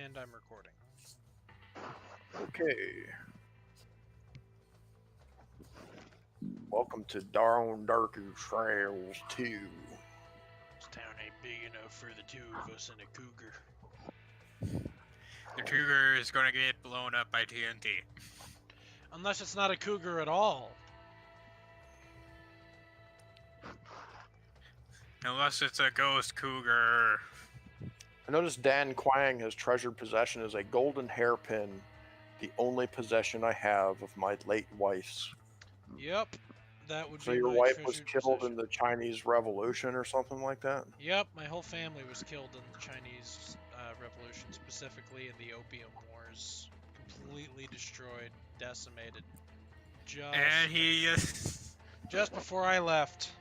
And I'm recording. Okay. Welcome to Darn Darker Trails 2. This town ain't big enough for the two of us and a cougar. The cougar is going to get blown up by TNT. Unless it's not a cougar at all. Unless it's a ghost cougar. I noticed Dan Quang has treasured possession as a golden hairpin, the only possession I have of my late wife's. Yep, that would So be your my wife was treasured killed possession. in the Chinese Revolution or something like that? Yep, my whole family was killed in the Chinese Revolution, specifically in the Opium Wars. Completely destroyed, decimated. And he... Just before I left.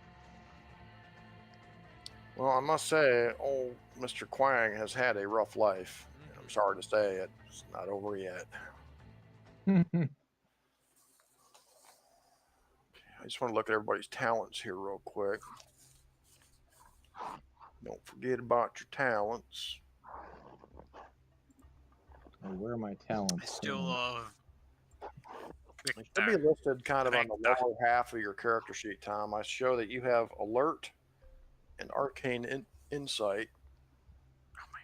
Well, I must say, old Mr. Quang has had a rough life. I'm sorry to say it's not over yet. I just want to look at everybody's talents here real quick. Don't forget about your talents. Oh, where are my talents? I still love... It should be listed kind of on the lower half of your character sheet, Tom. I show that you have Alert and Arcane Insight. Oh my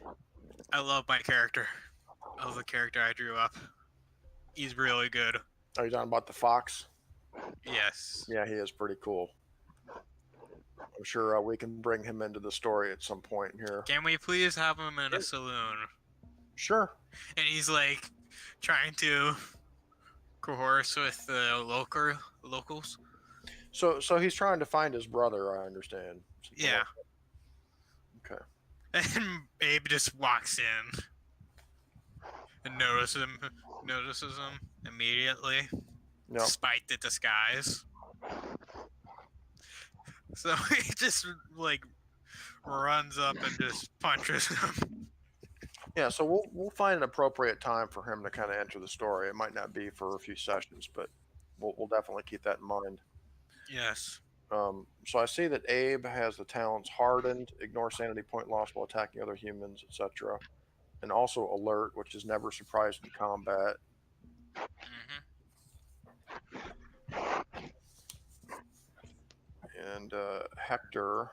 god. I love my character. I love the character I drew up. He's really good. Are you talking about the fox? Yes. Yeah, he is pretty cool. I'm sure we can bring him into the story at some point here. Can we please have him in a saloon? Sure. And he's like trying to coerce with the locals. So he's trying to find his brother, I understand. Yeah. Okay. And Abe just walks in and notices him immediately, No. despite the disguise. So he just like runs up and just punches him. Yeah, so we'll find an appropriate time for him to kind of enter the story. It might not be for a few sessions, but we'll definitely keep that in mind. Yes. So I see that Abe has the talents Hardened, Ignore Sanity Point Loss while attacking other humans, etc. And also Alert, which is never surprised in combat. And Hector.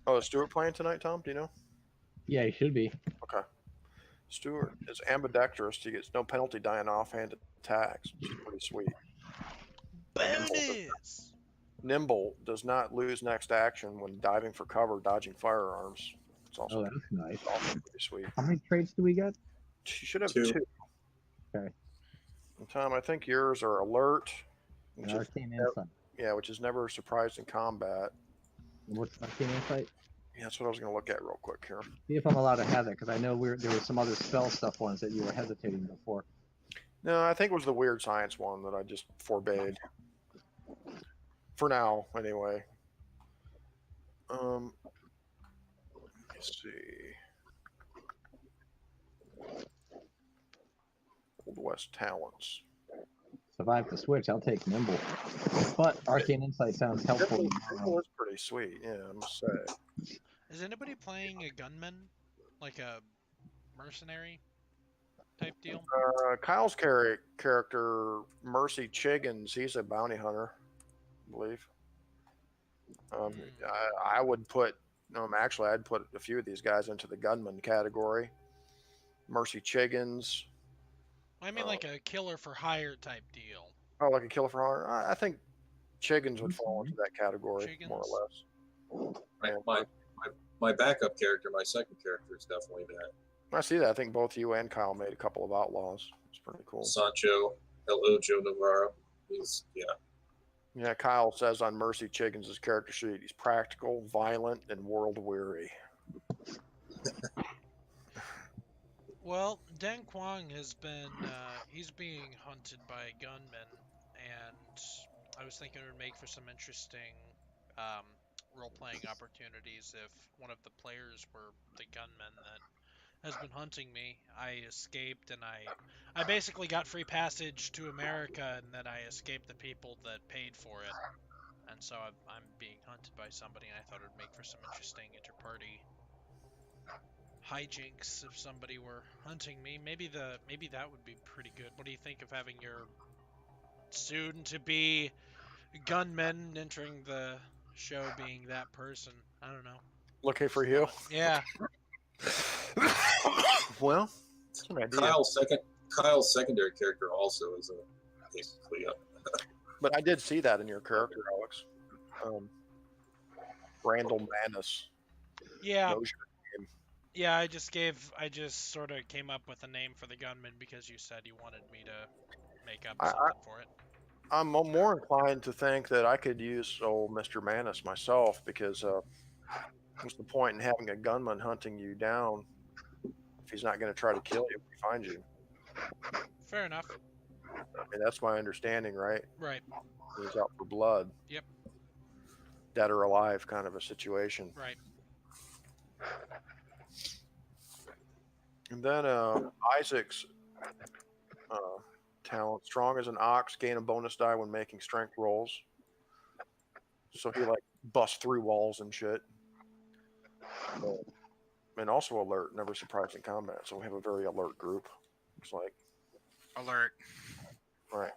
Oh, is Stuart playing tonight, Tom? Do you know? Yeah, he should be. Okay. Stuart is ambidextrous. He gets no penalty dying offhand attacks, which is pretty sweet. Bonus! Nimble does not lose next action when diving for cover, dodging firearms. It's also, that's nice. Also pretty sweet. How many traits do we get? You should have two. Okay. And Tom, I think yours are Alert. And Arcane Insight. Yeah, which is never surprised in combat. What's Arcane Insight? Yeah, that's what I was going to look at real quick here. See if I'm allowed to have it, because I know there were some other spell stuff ones that you were hesitating before. No, I think it was the Weird Science one that I just forbade. For now, anyway. Let me see. Old West talents. So if I have to switch, I'll take Nimble. But Arcane Insight sounds helpful. Nimble is pretty sweet, yeah, I must say. Is anybody playing a gunman? Like a mercenary type deal? Kyle's character, Mercy Chiggins, he's a bounty hunter, I believe. I would put, actually, I'd put a few of these guys into the gunman category. Mercy Chiggins. I mean, like a killer for hire type deal. Oh, like a killer for hire? I think Chiggins would fall into that category, more or less. My backup character, my second character, is definitely that. I see that. I think both you and Kyle made a couple of outlaws. It's pretty cool. Sancho, hello, Joe Navarro. Yeah, Kyle says on Mercy Chiggins' character sheet, he's practical, violent, and world-weary. Well, Dan Quang has been, he's being hunted by gunmen, and I was thinking it would make for some interesting role-playing opportunities if one of the players were the gunman that has been hunting me. I escaped, and I basically got free passage to America, and then I escaped the people that paid for it. and so I'm being hunted by somebody, and I thought it would make for some interesting inter-party hijinks if somebody were hunting me. Maybe that would be pretty good. What do you think of having your soon-to-be gunman entering the show being that person? I don't know. Looking for you? Yeah. Well, it's an idea. Kyle's secondary character also is basically a. But I did see that in your character, Alex. Randall Manus. Yeah. knows your name. Yeah, I just sort of came up with a name for the gunman because you said you wanted me to make up something for it. I'm more inclined to think that I could use old Mr. Manus myself because what's the point in having a gunman hunting you down if he's not going to try to kill you when he finds you? Fair enough. And that's my understanding, right? Right. He's out for blood. Yep. Dead or alive kind of a situation. Right. And then Isaac's talent, strong as an ox, gain a bonus die when making strength rolls. So he like busts through walls and shit. And also alert, never surprised in combat. So we have a very alert group. Looks like. Alert. All right.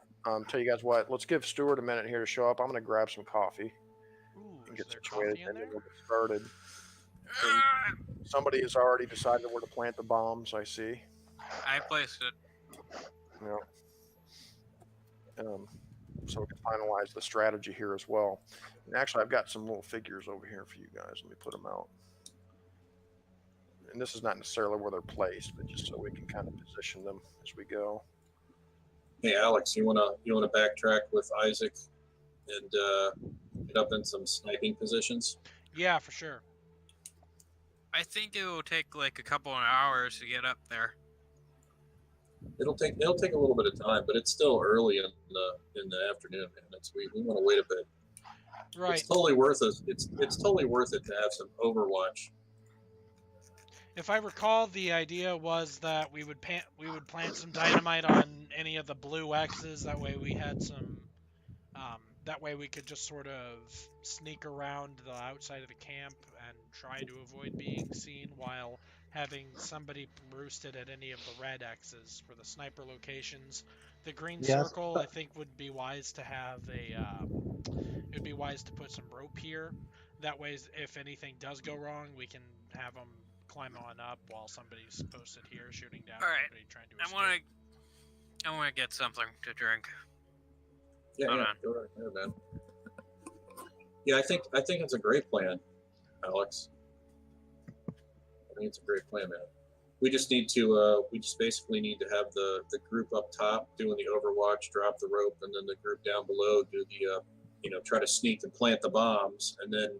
Tell you guys what, let's give Stuart a minute here to show up. I'm going to grab some coffee Ooh, and is get there situated, coffee in and then there? we'll get started. Somebody has already decided where to plant the bombs, I see. I placed it. Yeah. So we can finalize the strategy here as well. And actually, I've got some little figures over here for you guys. Let me put them out. And this is not necessarily where they're placed, but just so we can kind of position them as we go. Hey Alex, you wanna backtrack with Isaac and get up in some sniping positions? Yeah, for sure. I think it will take like a couple of hours to get up there. It'll take a little bit of time, but it's still early in the afternoon, man. We want to wait a bit. Right. It's totally worth it. It's totally worth it to have some Overwatch. If I recall, the idea was that we would plant some dynamite on any of the blue X's. That way we had some. That way we could just sort of sneak around the outside of the camp and try to avoid being seen while having somebody roosted at any of the red X's for the sniper locations. The green circle, I think, would be wise to have it would be wise to put some rope here. That way, if anything does go wrong, we can have them climb on up while somebody's posted here shooting down. All right. Somebody trying to escape. I want to get something to drink. Yeah, Hold yeah, on. go right there, man. Yeah, I think it's a great plan, Alex. I think it's a great plan, man. We just need to we just basically need to have the group up top doing the Overwatch, drop the rope, and then the group down below do the try to sneak and plant the bombs, and then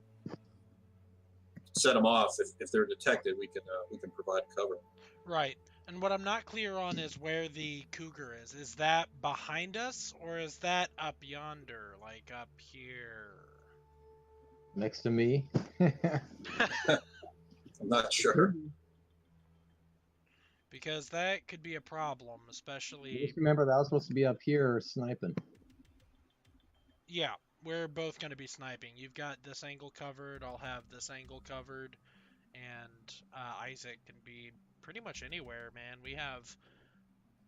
set them off. If they're detected, we can provide cover. Right. And what I'm not clear on is where the cougar is. Is that behind us, or is that up yonder, like up here? Next to me. I'm not sure. Because that could be a problem, especially... Just remember that I was supposed to be up here sniping. Yeah, we're both going to be sniping. You've got this angle covered, I'll have this angle covered, and Isaac can be pretty much anywhere, man. We have...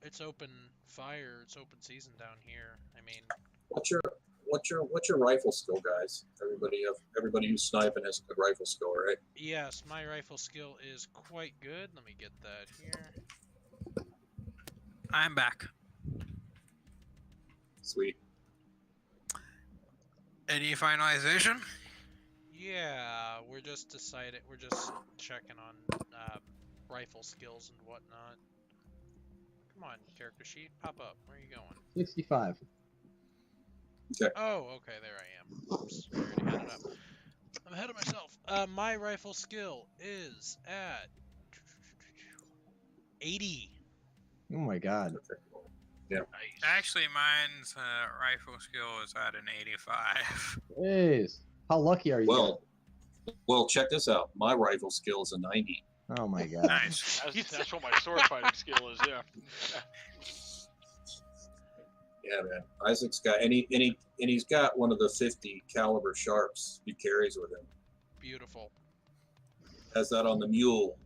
It's open fire, it's open season down here. I mean... What's your rifle skill, guys? Everybody who's sniping has a good rifle skill, right? Yes, my rifle skill is quite good. Let me get that here. I'm back. Sweet. Any finalization? Yeah, we're just checking on rifle skills and whatnot. Come on, character sheet, pop up. Where are you going? 65. Oh, okay, there I am. Oops, I already had it up. I'm ahead of myself. My rifle skill is at 80. Oh my god. Okay. Yeah. Actually, mine's rifle skill is at an 85. Jeez. How lucky are you? Well, check this out. My rifle skill is a 90. Oh my god. Nice. That's what my sword fighting skill is, yeah. Yeah, man. Isaac's got and he's got one of the 50 caliber sharps he carries with him. Beautiful. Has that on the mule.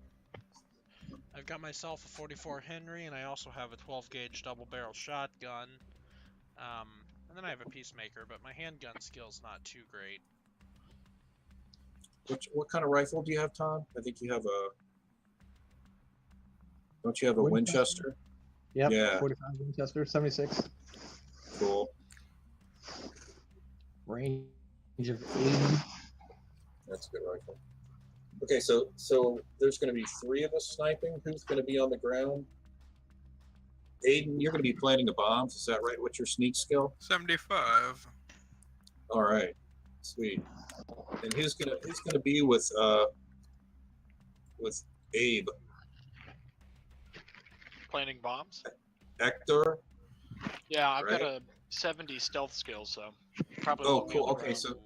I've got myself a 44 Henry, and I also have a 12 gauge double barrel shotgun. And then I have a peacemaker, but my handgun skill's not too great. What kind of rifle do you have, Tom? I think you have a. Don't you have a Winchester? Yep. Yeah. 45 Winchester, 76. Cool. Range of 80. That's a good rifle. Okay, so there's going to be 3 of us sniping. Who's going to be on the ground? Aiden, you're going to be planting the bombs. Is that right? What's your sneak skill? 75. All right, sweet. And who's gonna be with Abe? Planting bombs. Hector? Yeah, I've got Right. a 70 stealth skill, so probably Oh, won't be on cool. the Okay, ground. so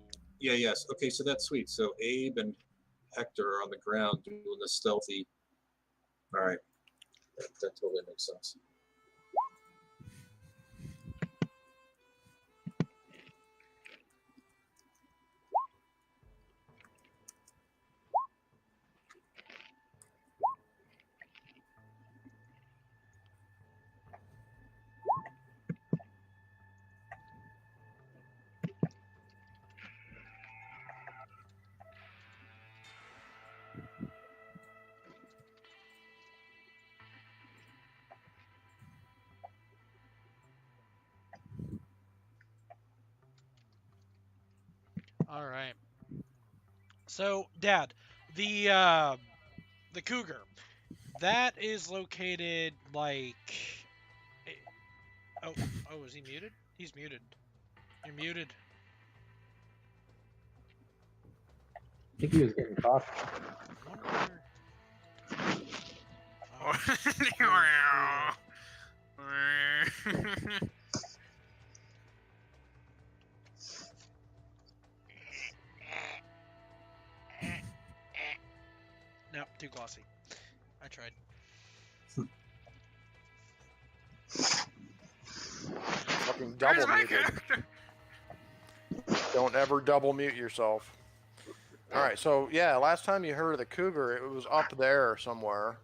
yes. Okay, so that's sweet. So Abe and Hector are on the ground doing the stealthy. All right, that totally makes sense. All right. So, Dad, the cougar, that is located like. Oh, is he muted? He's muted. You're muted. I think he was getting coffee. I wonder where- No, too glossy. I tried. Fucking Where's double my muted. character? Don't ever double mute yourself. All right, so yeah, last time you heard of the cougar, it was up there somewhere,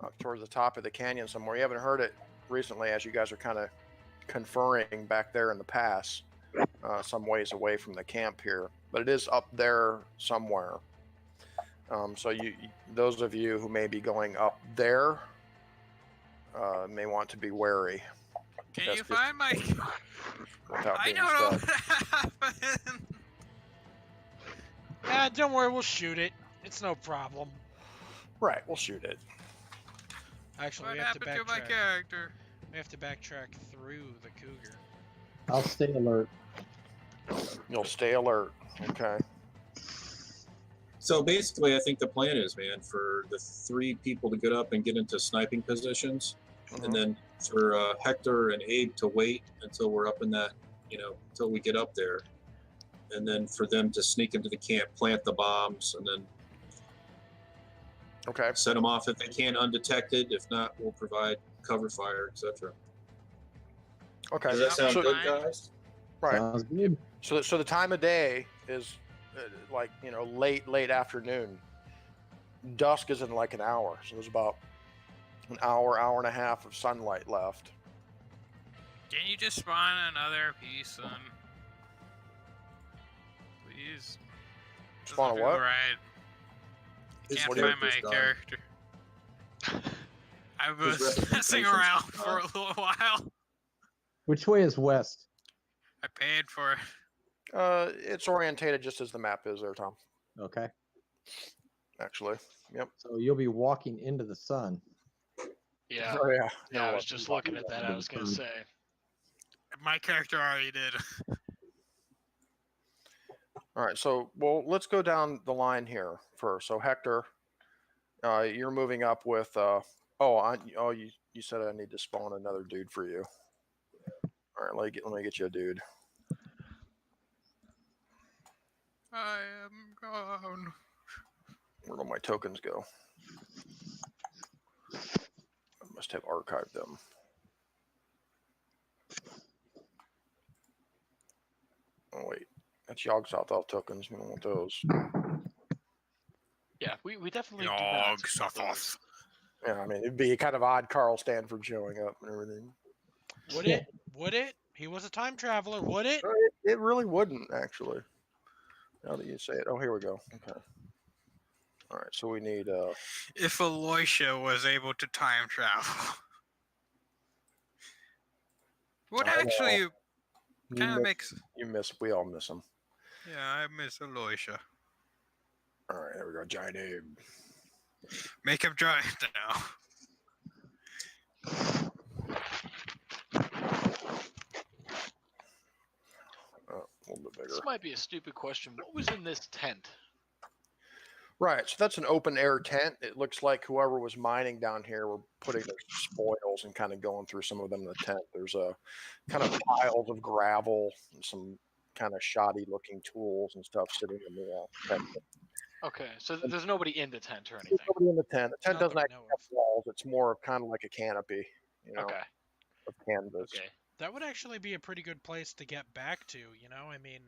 up towards the top of the canyon somewhere. You haven't heard it recently, as you guys are kind of conferring back there in the pass, some ways away from the camp here. But it is up there somewhere. So those of you who may be going up there, may want to be wary. Can That's you just- find my? Without I being don't know said. what happened. Don't worry, we'll shoot it. It's no problem. Right, we'll shoot it. Actually, What we have to happened to my backtrack. character? We have to backtrack through the cougar. I'll stay alert. You'll stay alert. Okay. So basically, I think the plan is, man, for the 3 people to get up and get into sniping positions, and then for Hector and Abe to wait until we're up in that, until we get up there, and then for them to sneak into the camp, plant the bombs, and then Okay. set them off if they can undetected. If not, we'll provide cover fire, etc. Okay. Does that sound So- good, guys? Right. Sounds good. So the time of day is like late afternoon. Dusk is in like an hour, so there's about an hour and a half of sunlight left. Can you just spawn another piece on? Please. Spawn a Doesn't feel what? Right. I His can't find my character's gone. character. I His was messing representation's around gone. for a little while. Which way is west? I paid for it. It's orientated just as the map is there, Tom. Okay. Actually. Yep. So you'll be walking into the sun. Yeah, Oh yeah. yeah. I was just looking at that. I was gonna say. My character already did. All right. So let's go down the line here first. So Hector, you're moving up with. You said I need to spawn another dude for you. All right. Let me get you a dude. I am gone. Where do my tokens go? I must have archived them. That's Yogg-Sothoth tokens. We don't want those. Yeah, we definitely do not want those. Yogg-Sothoth. Yeah, I mean, it'd be kind of odd Carl Stanford showing up and everything. Would it? Would it? He was a time traveler. Would it? It really wouldn't, actually. Now that you say it. Oh, here we go. Okay. All right, so we need... If Aloysia was able to time travel, would I know. actually kind of makes. We all miss him. Yeah, I miss Aloysia. All right, there we go. Giant Abe. Make him giant now. Oh, a little bit bigger. This might be a stupid question. What was in this tent? Right, so that's an open air tent. It looks like whoever was mining down here were putting their spoils and kind of going through some of them in the tent. There's a kind of piles of gravel and some kind of shoddy looking tools and stuff sitting in the tent. Okay, so there's nobody in the tent or anything. There's nobody in the tent. The tent Not doesn't that we actually know have of. walls. It's more of kind of like a canopy, you know, Okay. of canvas. Okay. That would actually be a pretty good place to get back to, you know? I mean,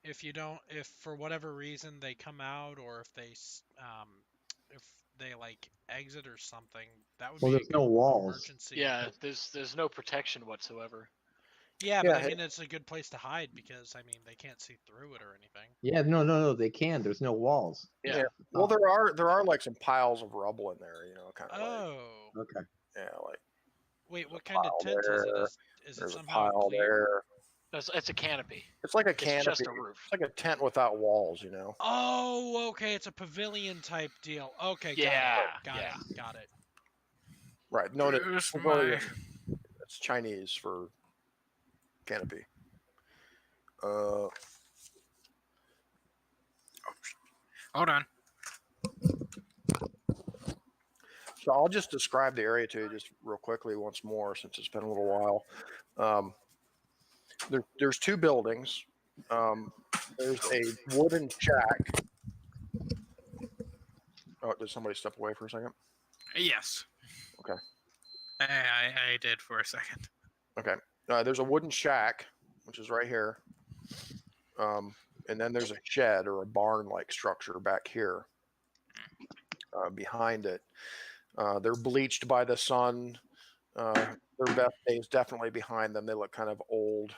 if for whatever reason they come out, or if they like exit or something, that would Well, be a there's no good walls. emergency. Yeah, there's no protection whatsoever. Yeah, but Yeah, I mean, it's a good place to hide because, I mean, they can't see through it or anything. Yeah, no, they can. There's no walls. Yeah. Yeah. Well, there are like some piles of rubble in there, you know, kind of like, Oh. Okay. yeah, like Wait, there's what a kind of pile tent is it? there, Is it there's a somehow pile clear? there. It's a canopy. It's like a It's canopy. just a roof. It's like a tent without walls, you know. Oh, okay, it's a pavilion type deal. Okay, Yeah, got yeah. it, got it. Right. No, Where's pavilion. my- It's Chinese for canopy. Uh, Hold on. so I'll just describe the area to you just real quickly once more, since it's been a little while. There's two buildings. There's a wooden shack. Oh, did somebody step away for a second? Yes. Okay. I did for a second. Okay. There's a wooden shack, which is right here. And then there's a shed or a barn-like structure back here behind it. They're bleached by the sun. Their best days definitely behind them. They look kind of old,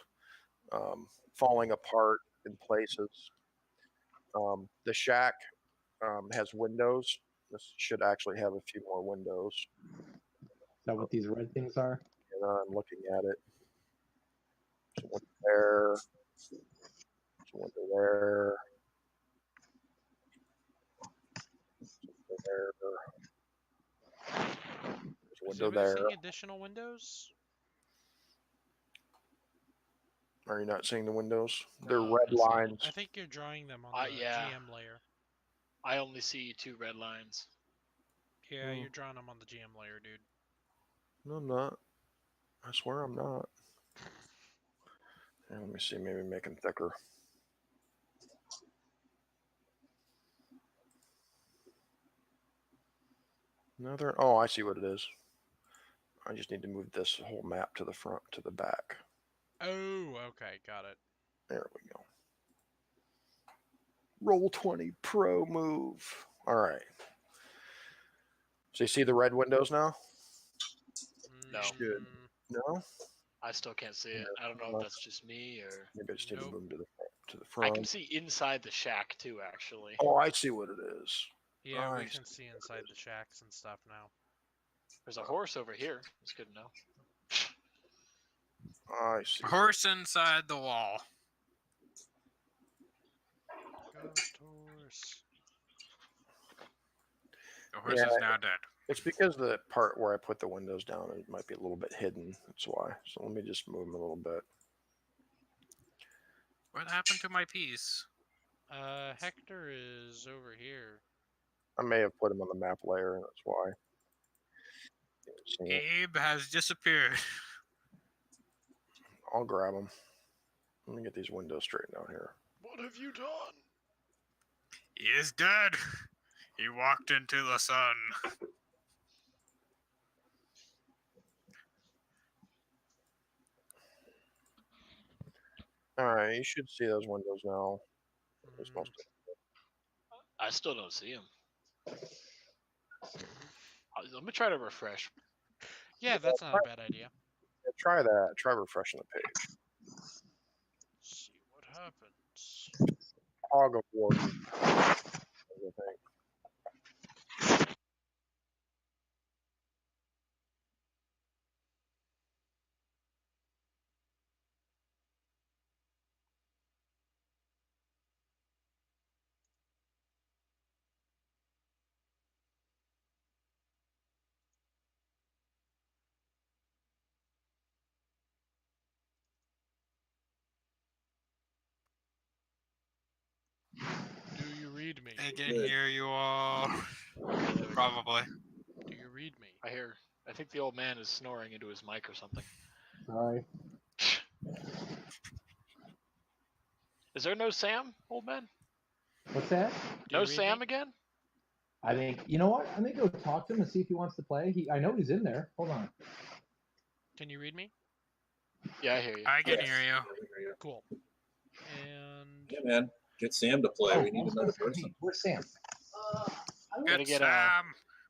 falling apart in places. The shack has windows. This should actually have a few more windows. Is that what these red things are? And I'm looking at it. There's a window there. There's a window there. There. There's a Is window anybody there. seeing additional windows? Are you not seeing the windows? They're No, red I'm not seeing lines. I think you're drawing them on the yeah. GM layer. I only see 2 red lines. Yeah, Oh. you're drawing them on the GM layer, dude. No, I'm not. I swear I'm not. Yeah, let me see. Maybe make them thicker. No, they're. Oh, I see what it is. I just need to move this whole map to the front, to the back. Oh, okay, got it. There we go. Roll 20 pro move. All right. So you see the red windows now? No. Good. No? I still can't see it. I don't know if that's just me or. Maybe I just need to Nope. move them to the I front. can see inside the shack too, actually. Oh, I see what it is. Yeah, we Nice. can see inside the shacks and stuff now. There's a horse over here. It's good to know. I see. Horse inside the wall. Ghost horse. The horse Yeah. is now dead. It's because the part where I put the windows down, it might be a little bit hidden. That's why. So let me just move them a little bit. What happened to my piece? Hector is over here. I may have put them on the map layer, and that's why. See it. Abe has disappeared. I'll grab them. Let me get these windows straightened out here. What have you done? He is dead. He walked into the sun. All right, you should see those windows now. You're Mm, supposed to. I still don't see him. Let me try to refresh. yeah, that's not a bad idea. Try that. Try refreshing the page. See what happens. Hog of Warden. I think. Do you read me? I can Good. hear you all. Okay, there we go. Probably. Do you read me? I think the old man is snoring into his mic or something. Sorry. Is there no Sam, old man? What's that? Do you No read Sam me? again? I think, you know what? I'm going to go talk to him and see if he wants to play. I know he's in there. Hold on. Can you read me? Yeah, I hear you. I can Yes. hear you. Yeah, we hear you. Cool. And Yeah, man. Get Sam to play. We need another person. Where's Sam? Gotta Good get Sam.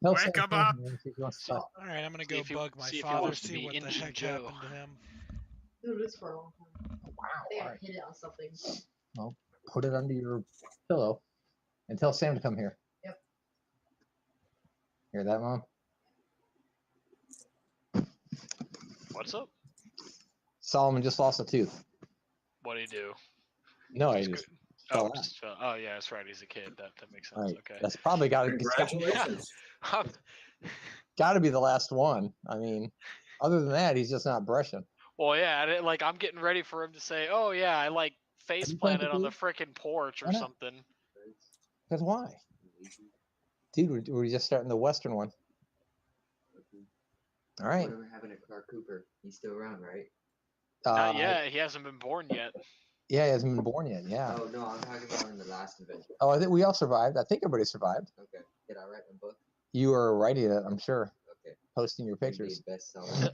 Tell Wake Sam him to come up. here and see if he wants to talk. all right, I'm gonna See go if he- bug my see if he father, wants to see be what the Injun heck Joe. happened to him. Dude, it's for a long time. Wow. They All gotta right. hit it on something. Well, put it under your pillow and tell Sam to come here. Yep. Hear that, Mom? What's up? Solomon just lost a tooth. What do you do? No, I He's just good. fell Oh, out. just fell. Oh, yeah, that's right. He's a kid. That makes sense. All right. Okay. That's probably got to Congratulations. be the last one. I mean, other than that, he's just not brushing. Well, yeah, I'm getting ready for him to say, "Oh yeah, I like face you playing planted on the Cthulhu? frickin' porch or Why not? something." Because why? Dude, we're just starting the Western one. All right. Whatever happened to Clark Cooper? He's still around, right? Not yet. He hasn't been born yet. Yeah, he hasn't been born yet. Yeah. Oh no, I'm talking about in the last adventure. Oh, I think we all survived. I think everybody survived. Okay, did I write my book? You were writing it, I'm sure, Okay, posting your Maybe a pictures. bestseller.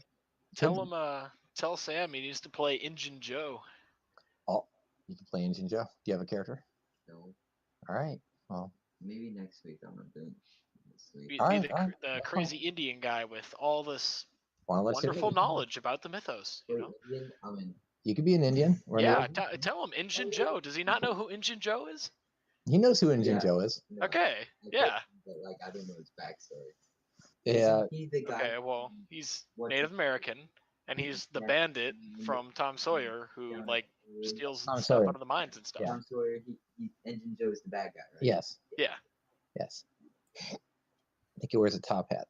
Tell Sam he needs to play Injun Joe. Oh, you can play Injun Joe. Do you have a character? No, All right. Well, maybe next week I'm gonna do it. This week. Be, All be right, all right. the That's crazy Indian guy with all this well, let's wonderful knowledge about the mythos. You Wait, know? Indian? I'm in. You could be an Indian. Or an Yeah, American. tell him Injun Joe. Does he not know who Injun Joe is? He knows who Injun Yeah. Joe is. No, Okay, I yeah. did, but like I don't know his backstory. Yeah. Isn't he the guy? Okay, well, he's What's Native his- American, and he's the Yeah. bandit from Tom Sawyer who Down like in- steals Tom stuff Sawyer. out of the mines and stuff. Yeah. Tom Sawyer. Engine Joe is the bad guy, right? Yes. Yeah. Yes. I think he wears a top hat.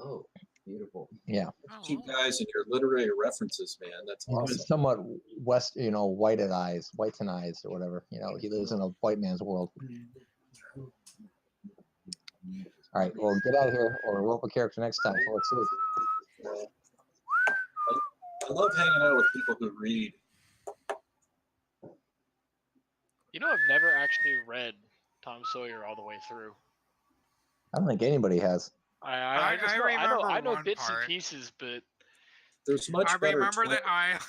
Oh, beautiful. Yeah. Keep guys in your literary references, man. That's He's awesome. somewhat whited eyes, whiten eyes, or whatever. You know, he lives in a white man's world. All right, well, get out of here, or roll up a character next time. Let's see. I love hanging out with people who read. You know, I've never actually read Tom Sawyer all the way through. I don't think anybody has. I just I know, remember I know one bits part. and pieces, but There's much I better. remember twain- the island.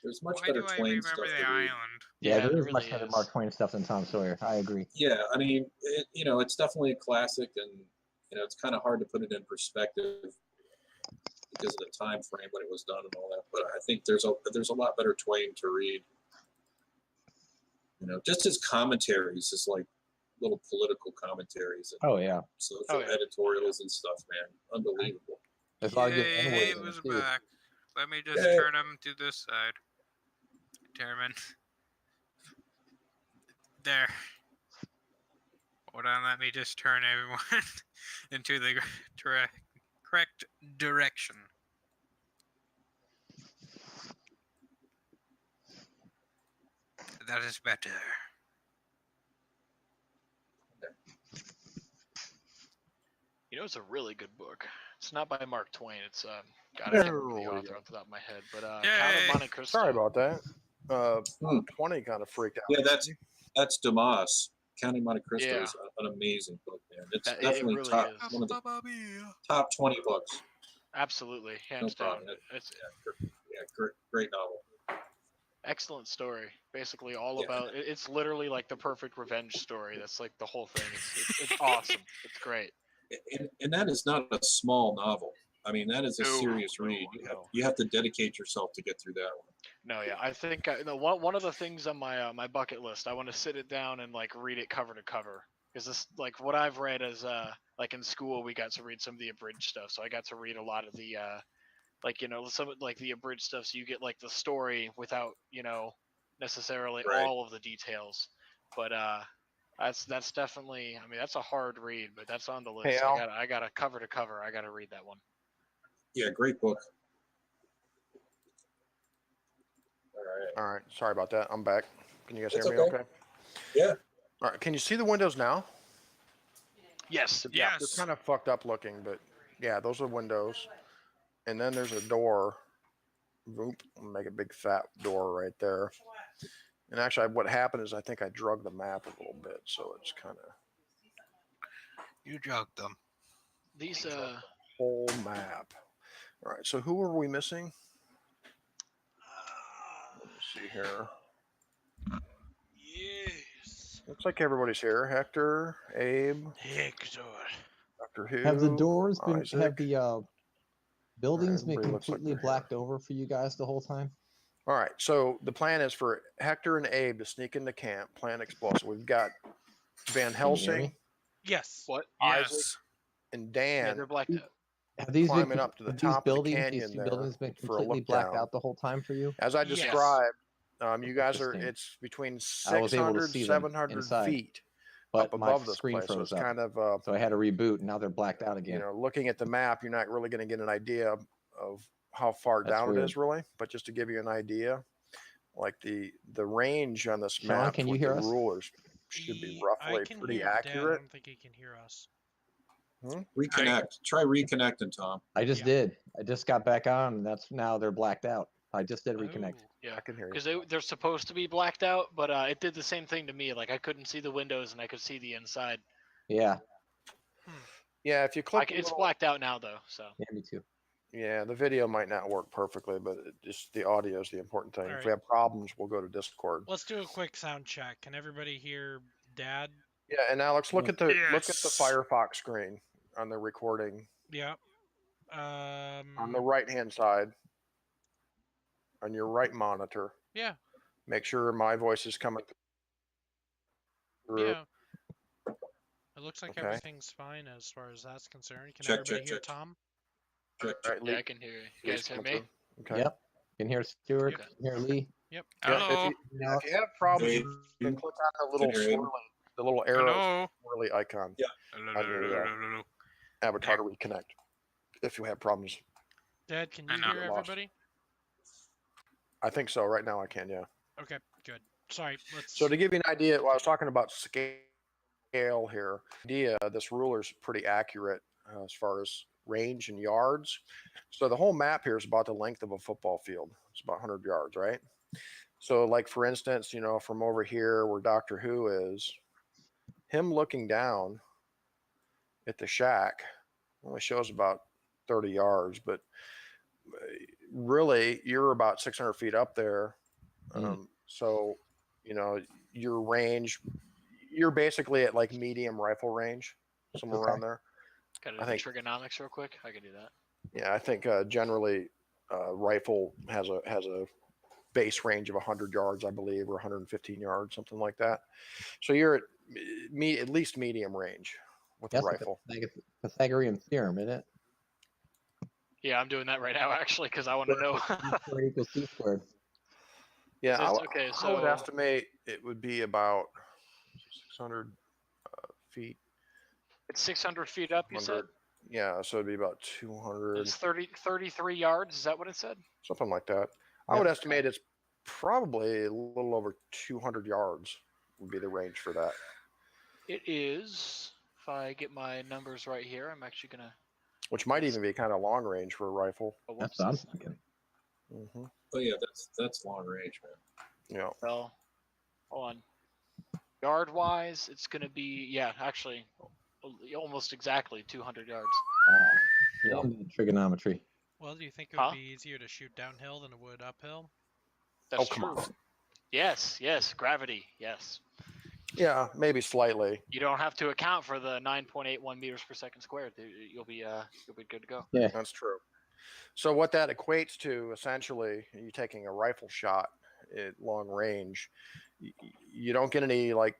There's much Why better do I Twain remember stuff the to read. island? Yeah, there there is much really better is. Mark Twain stuff than Tom Sawyer. I agree. Yeah, I mean, it's definitely a classic, and it's kind of hard to put it in perspective because of the time frame when it was done and all that. But I think there's a lot better Twain to read. Just his commentaries, his like little political commentaries and Oh yeah, social Oh, yeah. editorials and stuff, man, unbelievable. there's a lot of good Yay, N-words it in was it, too. back. Let me just Yay. turn him to this side. Determine. There. Hold on, let me just turn everyone into the correct direction. That is better. you know, it's a really good book. It's not by Mark Twain. It's God, I can't remember the There we author go. off the top of my head, but Count Yay. of Monte Cristo. Sorry about that. 20 kind of freaked out. Yeah, that's Dumas. Counting Monte Cristo Yeah. is an amazing book, man. It's It definitely really top is. one of the top 20 books. Absolutely, No hands down. problem. It's Great novel. Excellent story. Basically, all Yeah. about it's literally like the perfect revenge story. That's like the whole thing. It's awesome. It's great. And that is not a small novel. I mean, that is a No, serious no, read. no. You have to dedicate yourself to get through that one. No, yeah, I think one of the things on my my bucket list, I want to sit it down and like read it cover to cover. Because this, like, what I've read is like in school we got to read some of the abridged stuff, so I got to read a lot of the like, you know, some like the abridged stuff, so you get like the story without, you know, necessarily Right. all of the details. But that's definitely, I mean, that's a hard read, but that's on the list. Hey, Al. I got a cover to cover. I got to read that one. Yeah, great book. All right. All right. Sorry about that. I'm back. Can you guys It's hear me okay. okay? Yeah. All right. Can you see the windows now? Yes. Yeah, they're Yes. kind of fucked up looking, but yeah, those are windows. And then there's a door. Oop, make a big fat door right there. And actually, what happened is I think I drug the map a little bit, so it's kind of You jogged them. These whole map. All right. So who are we missing? Let me see here. Yes. Looks like everybody's here. Hector, Abe, Hector. Dr. Who. Have the doors been? Isaac. Have the buildings been everybody looks like completely they're here. blacked over for you guys the whole time? All right. So the plan is for Hector and Abe to sneak into camp, plant explosive. We've got Van Can you hear Helsing me? Yes. what? Isaac. Yes. and Yeah, Dan they're blacked out. Have these climbing been? up to the Have these top of the buildings? These canyon two there buildings been for a completely look blacked down. out the whole time for you? As I Yes. described, you guys are, Interesting. it's between I was able to 600, see them 700 inside, feet but up my above this screen place. So froze it's up, kind of, so I had to reboot. And now they're blacked out you again. know, looking at the map, you're not really going to get an idea of how far That's down it weird. is really, but just to give you an idea, like the range on this Sean, map can you with hear the us? rulers should be I roughly can pretty hear Dad. I accurate. don't think he can hear us. Reconnect. Try reconnecting, Tom. I just Yeah. did. I just got back on, and that's now they're blacked out. I just did reconnect. Oh. Yeah. I can hear you. Because they're supposed to be blacked out, but it did the same thing to me. Like I couldn't see the windows and I could see the inside. Yeah, Yeah, if you click the It's little- blacked out now though. So yeah, me too. Yeah, the video might not work perfectly, but just the audio is the important thing. All If right. we have problems, we'll go to Discord. Let's do a quick sound check. Can everybody hear Dad? Yeah, and Alex, look at the Yes. Firefox screen on the recording Yeah. on the right-hand side on your right monitor. Yeah. Make sure my voice is coming through. Yeah. It looks like Okay. everything's fine as far as that's concerned. Can Check, everybody check, hear check. Tom? All right, yeah, Lee, I can hear you. You Lee's guys hear coming me? through. Okay. Yep. Can hear Stuart. Yep. Can hear Lee. Yep. Yeah, Hello. if you have problems, Abe, you can click on the little Can hear Abe. the little arrow Hello. swirly icon Yeah. on your avatar to reconnect. If you have problems, Dad, can I you know. hear Lost. everybody? I think so. Right now, I can. Yeah. Okay, good. Sorry, let's. So to give you an idea, well, I was talking about scale here. This ruler's pretty accurate as far as range and yards. So the whole map here is about the length of a football field. It's about 100 yards, right? So like, for instance, you know, from over here where Doctor Who is, him looking down at the shack only shows about 30 yards, but really you're about 600 feet up there. So, you know, your range, you're basically at like medium rifle range, somewhere Okay. around there. Got to I do the think- trigonomics real quick. I can do that. Yeah, I think generally rifle has a base range of 100 yards, I believe, or 115 yards, something like that. So you're at at least medium range with a That's rifle. the Pythagorean theorem, isn't it? Yeah, I'm doing that right now actually because I want to know. E squared equals C squared. Yeah, So I, it's- okay, I would so- estimate it would be about 600 feet. It's 600 feet up. You said 100. Yeah, so it'd be about 200, it's 33 yards. Is that what it said? something like that. I would estimate it's probably a little over 200 yards would be the range for that. It is. If I get my numbers right here, I'm actually gonna. Which might even be kind of long range for a rifle. Oh, That's whoops. what I'm thinking. Hmm. Oh yeah, that's long range, man. Yeah. Well, hold on. Yard wise, it's gonna be actually almost exactly 200 yards. Yeah. Trigonometry. Well, do you think it would Huh? be easier to shoot downhill than it would uphill? That's Oh, come true. on. Yes, yes, gravity. Yes. Yeah, maybe slightly. You don't have to account for the 9.81 meters per second squared. You'll be good to go. Yeah. That's true. So what that equates to, essentially, you taking a rifle shot at long range, you don't get any like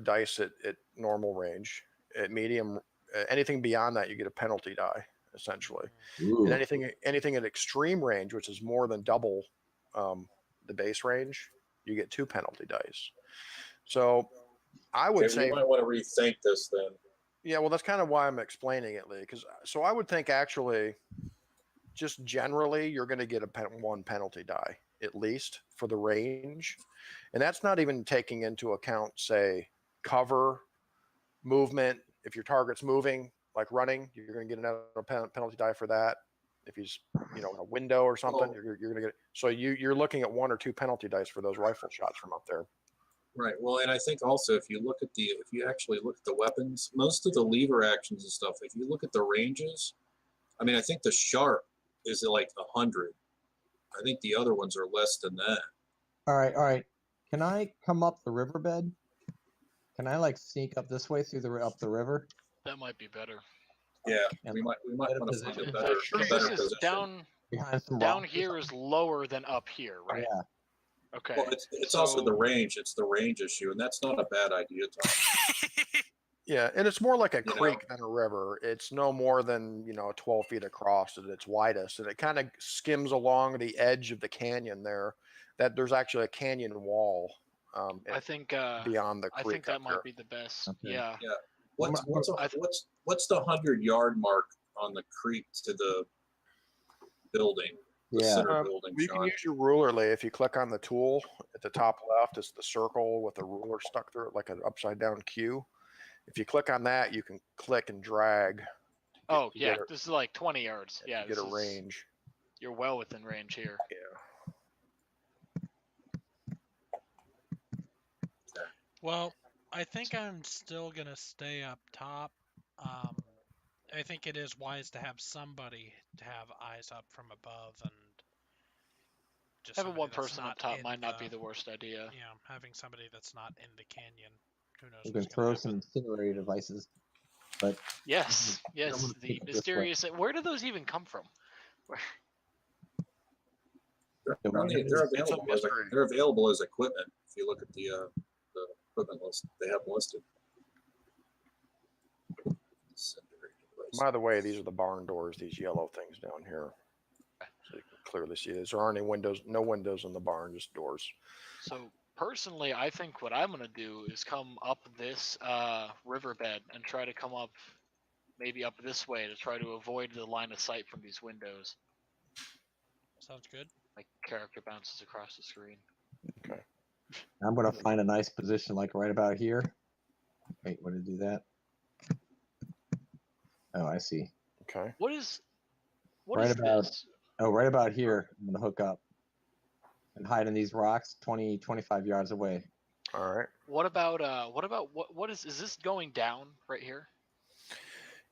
dice at normal range. At medium, anything beyond that, you get a penalty die, essentially. Ooh. And anything at extreme range, which is more than double the base range, you get 2 penalty dice. So I would Okay, say, you might want to rethink this then. yeah, well, that's kind of why I'm explaining it, Lee. Because so I would think actually, just generally, you're going to get one penalty die at least for the range, and that's not even taking into account, say, cover, movement. If your target's moving, like running, you're going to get another penalty die for that. If he's, in a window or something, Well- you're going to get. So you're looking at 1 or 2 penalty dice for those rifle shots from up there. Right. Well, and I think also if you actually look at the weapons, most of the lever actions and stuff, if you look at the ranges, I mean, I think the sharp is like 100. I think the other ones are less than that. All right. Can I come up the riverbed? Can I like sneak up this way up the river? That might be better. Yeah, And we might get a want to find position. a better, Because better this is position. behind some down rocks or here is lower than up here, right? Yeah. Okay. Well, it's also the So- range. It's the range issue, and that's not a bad idea, Tom. Yeah, and it's more like a You know? creek than a river. It's no more than 12 feet across at its widest, and it kind of skims along the edge of the canyon there. That there's actually a canyon wall I think beyond the I creek think that up might here. be the best. Okay. Yeah. What's the 100-yard mark on the creek to the building? The Yeah. center building, You can Sean. use your ruler, Lee. If you click on the tool at the top left, it's the circle with a ruler stuck through it, like an upside down Q. If you click on that, you can click and drag. Oh to yeah, get this is like 20 yards. Yeah, to get this a is- range. You're well within range here. Yeah. Well, I think I'm still gonna stay up top. I think it is wise to have somebody to have eyes up from above, and just Having somebody one that's person up not top in might not be the worst idea. Yeah, having somebody that's not in the canyon. Who knows We what's can gonna throw happen. some incinerator devices. But Yes, I'm yes. gonna The take it this way. mysterious. Where do those even come from? They're Yeah, well, available. mystery. They're available as equipment. If you look at the equipment list, they have them listed. By the way, these are the barn doors. These yellow things down here, so you can clearly see this. There aren't any windows. No windows in the barn, just doors. So personally, I think what I'm gonna do is come up this riverbed and try to come up, maybe up this way to try to avoid the line of sight from these windows. Sounds good. My character bounces across the screen. I'm gonna find a nice position, like right about here. Wait, what did it do that? Oh, I see. Okay. What is Right about- this? Oh, right about here. I'm gonna hook up and hide in these rocks, 20, 25 yards away. All right. What about what is this going down right here?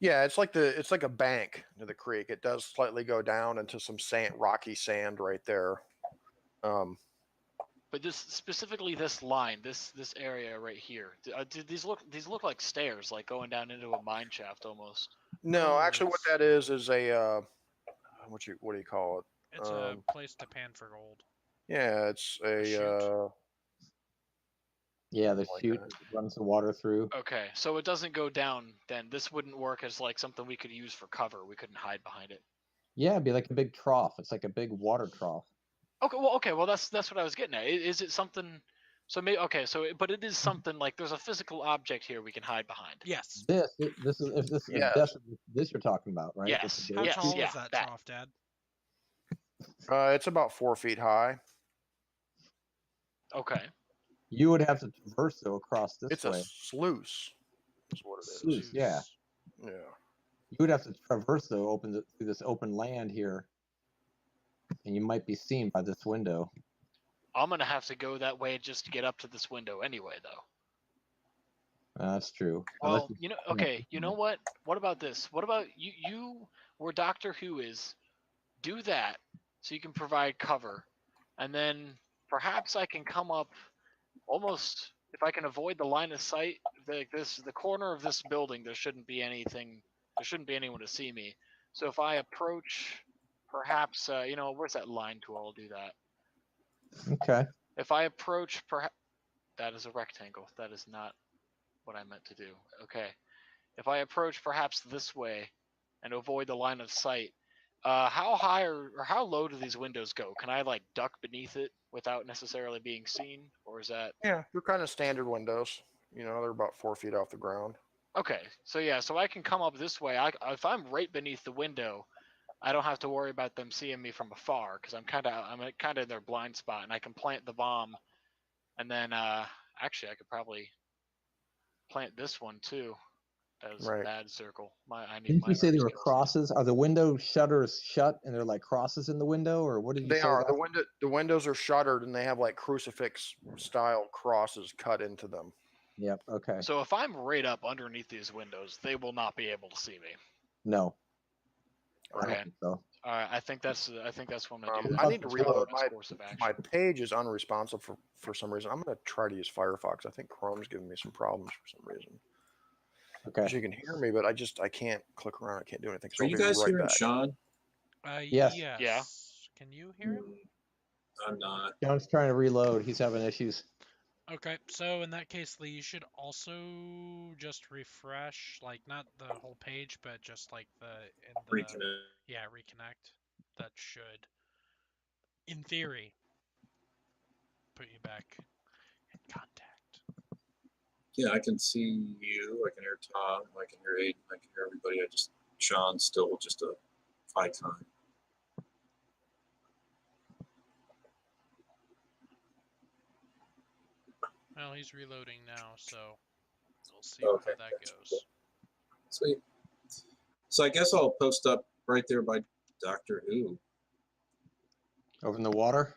Yeah, it's like a bank to the creek. It does slightly go down into some rocky sand right there. But this specifically this line, this area right here. Do these look like stairs, like going down into a mine shaft almost? No, Oh, actually, what it's- that is a what do you call it? It's a place to pan for gold. Yeah, it's A chute. Yeah, the Like chute that. runs the water through. Okay, so it doesn't go down. Then this wouldn't work as like something we could use for cover. We couldn't hide behind it. Yeah, it'd be like a big trough. It's like a big water trough. Okay, well that's what I was getting at. Is it something? So maybe okay, but it is something like there's a physical object here we can hide behind. Yes. This is if this Yes. that's this you're talking about, right? Yes, This is How the- yes, tall yeah, is that that. trough, Dad? It's about 4 feet high. Okay. You would have to traverse though across this It's way. a sluice. Is what it is. Sluice, yeah. Yeah. You would have to traverse though, through this open land here, and you might be seen by this window. I'm gonna have to go that way just to get up to this window anyway, though. That's true. Unless Well, okay, you know what? What about this? What about you where Doctor Who is, do that so you can provide cover, and then perhaps I can come up almost if I can avoid the line of sight. The corner of this building, there shouldn't be anything. There shouldn't be anyone to see me. So if I approach, perhaps where's that line tool? I'll do that. Okay. If I approach, perhaps that is a rectangle. That is not what I meant to do. Okay. If I approach perhaps this way and avoid the line of sight, how high or how low do these windows go? Can I like duck beneath it without necessarily being seen, or is that Yeah, they're kind of standard windows. You know, they're about 4 feet off the ground. okay? So yeah, so I can come up this way. If I'm right beneath the window, I don't have to worry about them seeing me from afar because I'm kind of in their blind spot, and I can plant the bomb, and then actually I could probably plant this one too. That is Right. a bad circle. I need Didn't you say there were skills. crosses? Are the window shutters shut and they're like crosses in the window, or what did you They say? are. Ralph? The windows are shuttered and they have like crucifix style crosses cut into them. Yep. Okay. So if I'm right up underneath these windows, they will not be able to see me. No. I don't Okay. think so. All right. I think that's what I'm gonna do. I then. need to That's probably reload the best course of action. my page is unresponsive for some reason. I'm going to try to use Firefox. I think Chrome's giving me some problems for some reason. Okay. You can hear me, but I can't click around. I can't do anything. So Are I'll you be guys right hearing back. Sean? Yes. Yeah. Can you hear him? I'm not. John's trying to reload. He's having issues. Okay, so in that case, Lee, you should also just refresh, like not the whole page, but just like Reconnect. yeah, reconnect. That should, in theory, put you back in contact. Yeah, I can see you. I can hear Tom. I can hear Aiden. I can hear everybody. Sean's still just a icon. Well, he's reloading now, so we'll see Okay, how that gotcha. goes. Sweet. So I guess I'll post up right there by Doctor Who. Over in the water?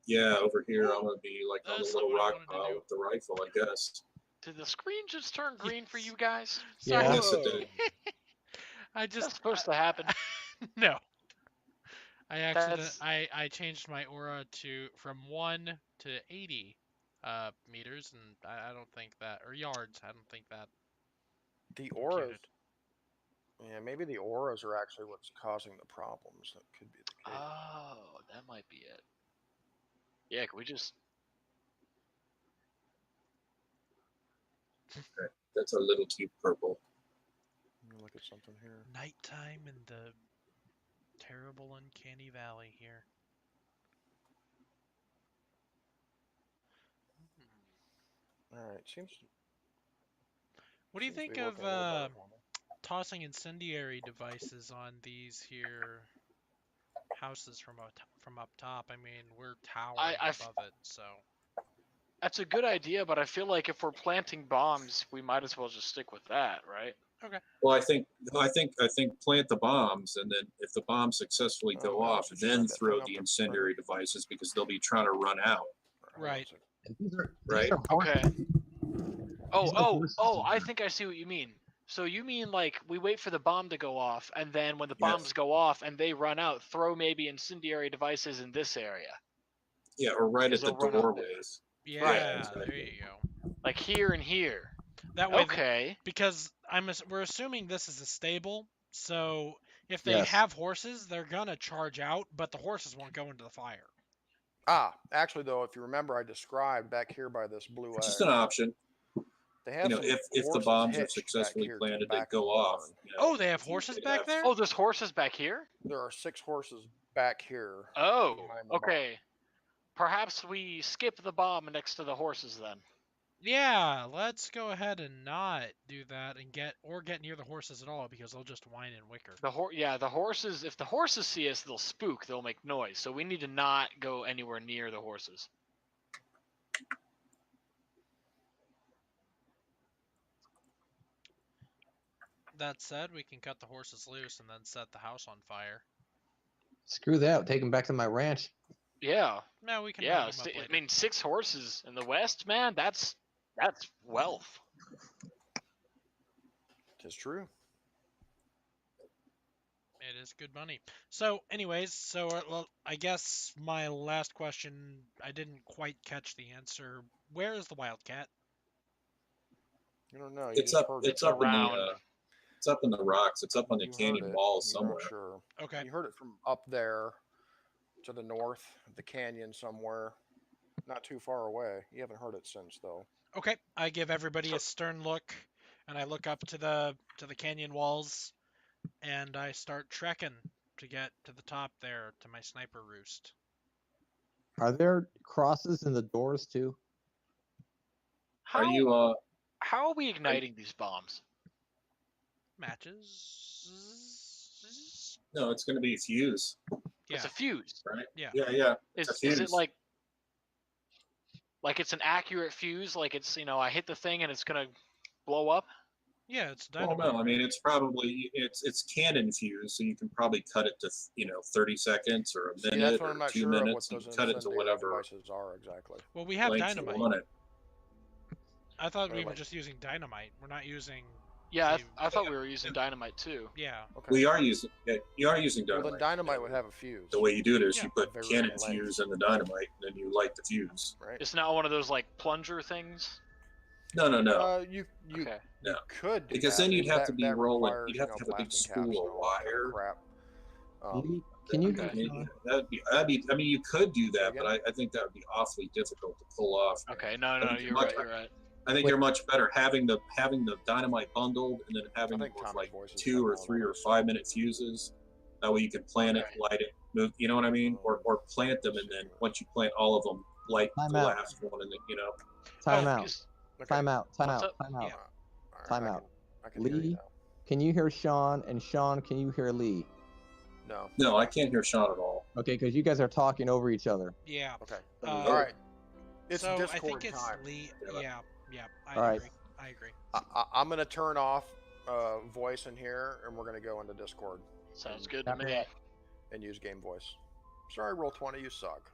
Yeah, over here I'm gonna be like on the That's little not what I rock wanted to pile do. with the rifle, I guess. Did the screen just turn green for you guys? Sorry. Yeah. Yes, it did. I just That's supposed to happen. no. That's I changed my aura from 1 to 80 meters, and I don't think that, or yards. I don't think that The auras. computed. Yeah, maybe the auras are actually what's causing the problems. That could be the case. oh, that might be it. Yeah, can we just That's a little too purple. Let me look at something here. Nighttime in the terrible uncanny valley here. All right, seems. What do you seems to think be of working a little better for me. tossing incendiary devices on these here houses from up top? I mean, we're towering above it, so. That's a good idea, but I feel like if we're planting bombs, we might as well just stick with that, right? Okay. Well, I think plant the bombs, and then if the bombs successfully go Oh, wow, off, so you then got that throw thing up the there, incendiary devices because they'll be trying to run out. Hold on a Right. second. And these are Right. Okay. These are horses in I here. think I see what you mean. So you mean like we wait for the bomb to go off, and then when the Yes. bombs go off and they run out, throw maybe incendiary devices in this area, Yeah, or right at Because the they'll run out there. doorways. Yeah, exactly. there you go. like here and here. That way, Okay. because we're assuming this is a stable, so if they Yes. have horses, they're gonna charge out, but the horses won't go into the fire. Actually, though, if you remember, I described back here by this blue It's egg. just an option. They have some if the horses bombs are hitched back successfully here to the planted, they back of go the off. barn. Oh, they have horses back there? Oh, there's horses back here? There are 6 horses back here. Oh, behind the barn. okay. Perhaps we skip the bomb next to the horses then. Yeah, let's go ahead and not do that and get near the horses at all because they'll just whine and whicker. The horses. If the horses see us, they'll spook. They'll make noise. So we need to not go anywhere near the horses. That said, we can cut the horses loose and then set the house on fire. Screw that. Take them back to my ranch. Yeah. No, we can Yeah. round them up later. I mean, 6 horses in the West, man. That's wealth. Tis true. It is good money. So, anyways, well, I guess my last question, I didn't quite catch the answer. Where is the Wildcat? You don't know. You It's just up. heard It's it. up in the. Around. It's up in the rocks. It's up on the You heard canyon it. walls You weren't somewhere. sure. Okay. You heard it from up there to the north of the canyon somewhere, not too far away. You haven't heard it since though. Okay. I give everybody a stern look, and I look up to the canyon walls, and I start trekking to get to the top there to my sniper roost. Are there crosses in the doors too? How Are you? how are we igniting these bombs? Matches. No, it's going to be a fuse, Yeah. It's a fuse. right? Yeah. Yeah. It's a Is fuse. it like it's an accurate fuse? Like it's I hit the thing and it's gonna blow up? Yeah, it's Well, dynamite. no, I mean it's probably it's cannon fuse, so you can probably cut it to 30 seconds or a See, minute that's what or I'm not 2 sure of what minutes. You those can cut it to incendiary whatever devices are exactly. Well, we have length you dynamite. want it. I thought we were Really? just using dynamite. We're not using. Yeah, the- I thought we were using dynamite too. Yeah. Okay. We are using you are using Well, dynamite. then dynamite would have a fuse, The way you do it is Yeah. you put Very cannon long length. fuse in the dynamite, and then you light the fuse. right? It's not one of those like plunger things. No. You Okay. you No. could do Because that, then you'd but have that- to be that rolling. requires, You'd have to have a big blasting spool caps of and all that kind of wire. crap. Lee, can you Okay. That'd be. I mean, you could do that, Say but I think that would be awfully difficult to pull off. Okay. No, think you're much- right. You're right. I think you're much better having the dynamite bundled and then having I think those Tommy's like voice is 2 or coming on 3 or almost. 5 minute fuses. That way you can plant Okay. it, light it, move. You know what I mean? Or plant them, and then once you plant all of them, light Time the out. last one, and then Time Oh, out. is- Okay. Time out. Time What's out. up? Time out. Yeah. All right, Time out. I can hear you Lee, now. can you hear Sean? And Sean, can you hear Lee? No. No, I can't hear Sean at all. Okay, because you guys are talking over each other. Yeah. Okay. Uh, All right. It's so Discord I think it's time. Lee. Yeah. Yeah. I All right. agree. I agree. I'm gonna turn off voice in here, and we're gonna go into Discord Sounds good to Copy me. that. and use game voice. Sorry, Roll20, you suck.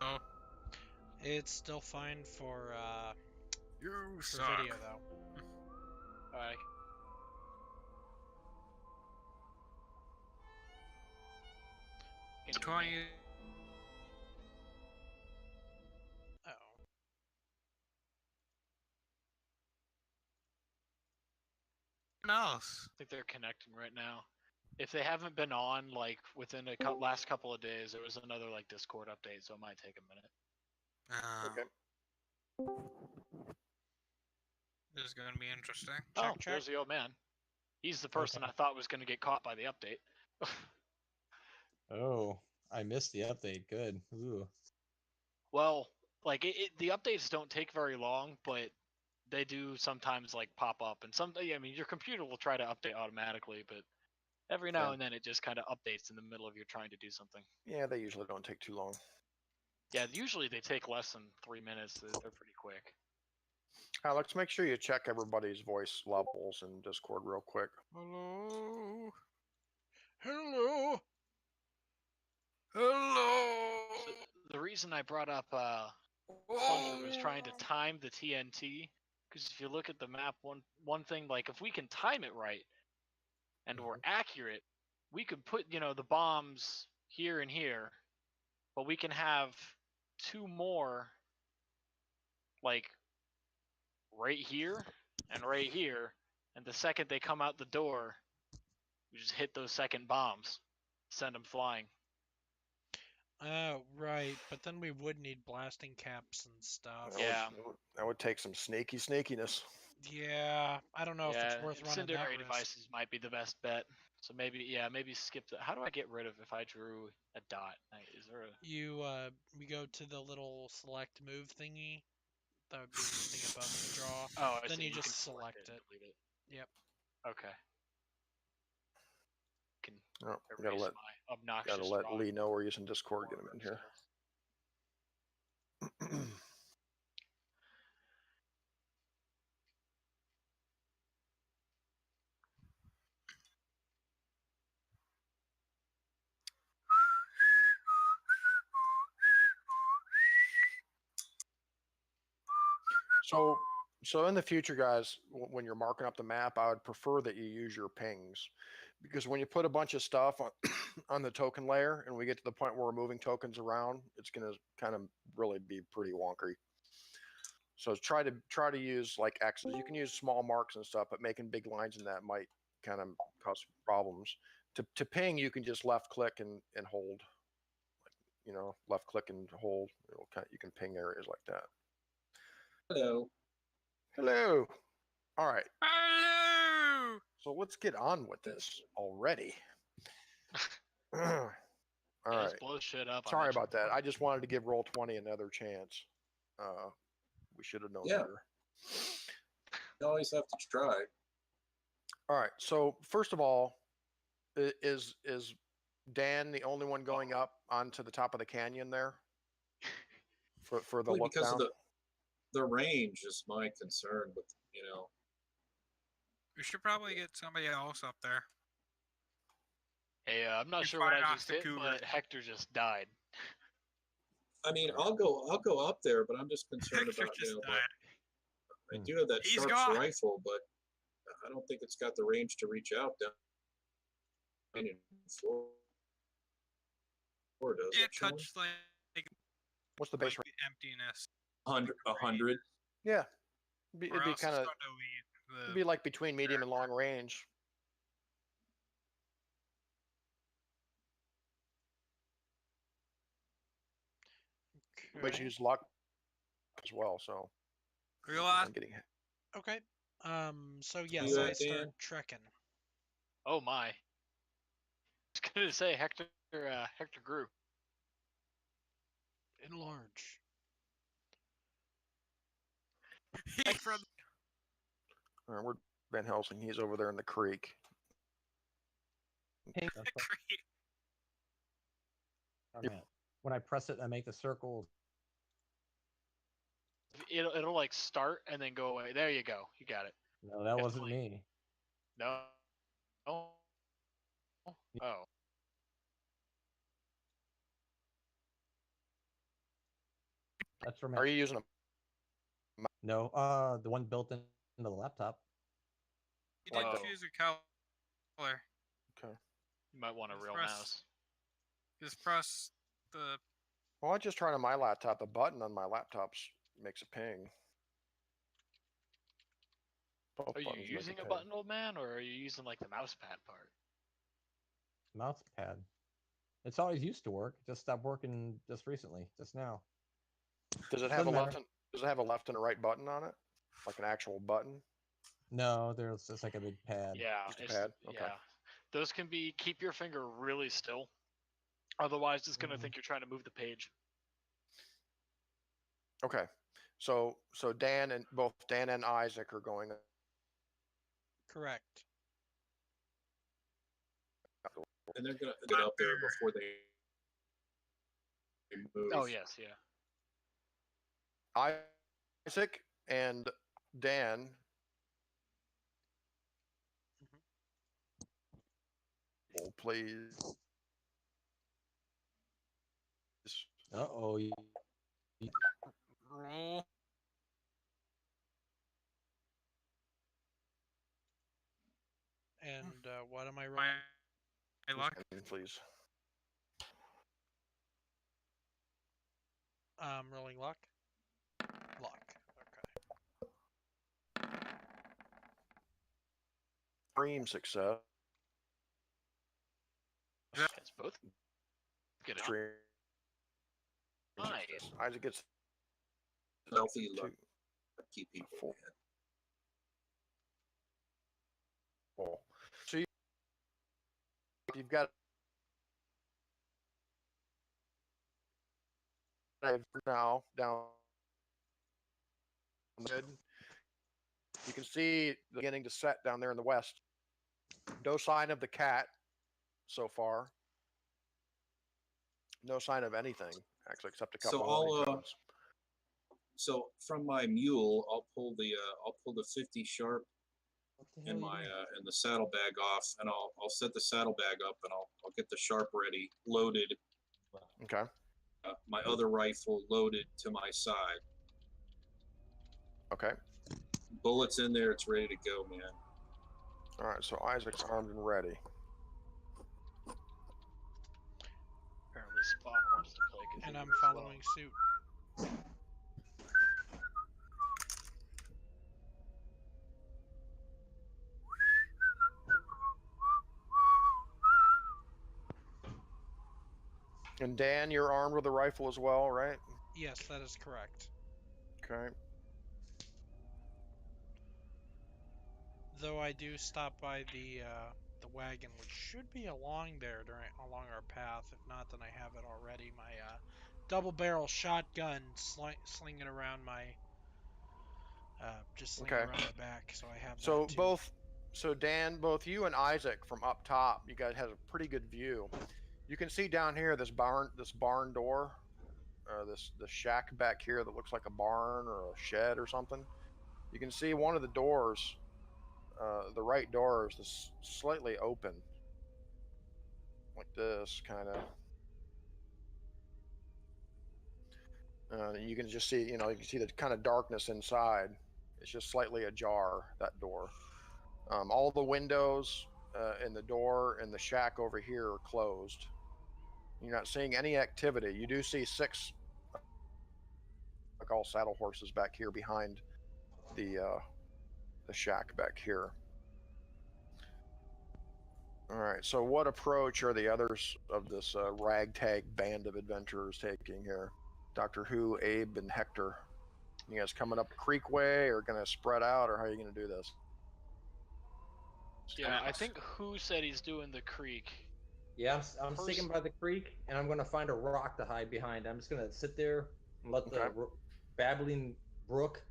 Oh, It's still fine for you video though. Alright. Which one you? Oh. Else. I think they're connecting right now. If they haven't been on like within a last couple of days, there was another like Discord update, so it might take a minute. Okay. This is gonna be interesting. Oh, check. there's the old man. He's the person I thought was going to get caught by the update. Oh, I missed the update. Good. Ooh. Well, like the updates don't take very long, but they do sometimes like pop up, and I mean, your computer will try to update automatically, but every now Yeah. and then it just kind of updates in the middle of you trying to do something. Yeah, they usually don't take too long. Yeah, usually they take less than 3 minutes. They're pretty quick. Alex, make sure you check everybody's voice levels in Discord real quick. Hello. Hello. Hello. So the reason I brought up Plunger was trying to time the TNT, because if you look at the map, one thing, like if we can time it right and we're accurate, we could put the bombs here and here, but we can have 2 more like right here and right here, and the second they come out the door, we just hit those second bombs, send them flying. Oh, right. But then we would need blasting caps and stuff. Yeah. That would take some sneakiness. Yeah. I don't know if it's worth running that incendiary risk. devices might be the best bet. So maybe skip that. How do I get rid of if I drew a dot? Is there a We go to the little select move thingy. That would be the thing above the draw. Oh, I Then see. you can just select and it. delete it. Yep. Okay. Can Oh, erase my obnoxious gotta let drawing Lee know we're using Discord. Get him in here. process. So in the future, guys, when you're marking up the map, I would prefer that you use your pings, because when you put a bunch of stuff on on the token layer, and we get to the point where we're moving tokens around, it's going to kind of really be pretty wonky. So try to use like X's. You can use small marks and stuff, but making big lines in that might kind of cause problems. To ping, you can just left click and hold. Left click and hold. You can ping areas like that. Hello. Hello. All right. Hello! So let's get on with this already. All Yeah, right. let's blow shit up. on Sorry that about that. shit. I just wanted to give Roll20 another chance. We should have known Yeah. better. You always have to try. All right. So first of all, is Dan the only one going up onto the top of the canyon there for the Only look because down? of the range is my concern with We should probably get somebody else up there. Hey, I'm not You sure what fight I off just the hit, cougar. but Hector just died. I mean, I'll go up there, but I'm just concerned Hector about just my, died. I do have that He's Sharps gone. rifle, but I don't think it's got the range to reach out down. Or does It it? Sean? touched like What's the base the rate? emptiness. 100. Yeah. Or It'd be else kind it's of gonna leave it'd the be like between medium and long range. But Okay. use luck as well. So realize. I'm getting Okay. So yes, You I at, start Dan? trekking. Oh my! I was gonna say Hector grew. Enlarge. He from all right, we're Van Helsing. He's over there in the creek. Ping. the creek. Oh, man. When I press it, I make the circle. It'll like start and then go away. There you go. You got it. No, that wasn't Definitely. me. No. Oh. Oh. That's from Are you using a No, the one built into the laptop. You Like didn't that. choose a color. Okay. You might want a Just real press- mouse. Just press the. Well, I just tried on my laptop. The button on my laptop makes a ping. Both Are you buttons make using a ping. button, old man, or are you using like the mouse pad part? Mouse pad. It's always used to work. Just stopped working just recently, just now. Does it have a Doesn't left matter. and does it have a left and a right button on it? Like an actual button? No, there's just like a big pad. Yeah. Just a pad? Okay. Yeah. Those can be keep your finger really still. Otherwise, it's gonna Mhm. think you're trying to move the page. Okay. So both Dan and Isaac are going Correct. And they're gonna get up there before they move. Oh yes, yeah. Isaac and Dan. Oh, please. Uh-oh. Roll. And what am I rolling? My luck. Please. Rolling luck. Luck. Okay. Extreme success. It's both. Get it. Extreme Nice. success. Isaac gets Healthy, two. lucky people. Four. Man. Four. So you've got now down mid. You can see beginning to set down there in the west. No sign of the cat so far. No sign of anything actually, except a couple So of I'll hunting tokens. so from my mule, I'll pull the 50 sharp What the hell and are you my doing? and the saddlebag off, and I'll set the saddlebag up, and I'll get the sharp ready, loaded. Okay. My other rifle loaded to my side. Okay. Bullets in there. It's ready to go, man. All right. So Isaac's armed and ready. Apparently, Spock wants to play Cthulhu And I'm as following suit. And Dan, you're armed with a rifle as well, right? Yes, that is correct. Okay. Though I do stop by the wagon, which should be along there along our path. If not, then I have it already. My double barrel shotgun slinging around my just slinging Okay. around my back, so I have So that too. so Dan, both you and Isaac from up top, you guys have a pretty good view. You can see down here this barn door, the shack back here that looks like a barn or a shed or something. You can see one of the doors, the right door is slightly open, like this kind of. You can just see, you can see the kind of darkness inside. It's just slightly ajar, that door. All the windows and the door and the shack over here are closed. You're not seeing any activity. You do see 6, like all saddle horses back here behind the shack back here. All right. So, what approach are the others of this ragtag band of adventurers taking here? Doctor Who, Abe, and Hector. You guys coming up Creekway, or gonna spread out, or how are you gonna do this? Yeah, I think Who said he's doing the creek. Yeah, I'm sticking by the creek, and I'm gonna find a rock to hide behind. I'm just gonna sit there and let the babbling brook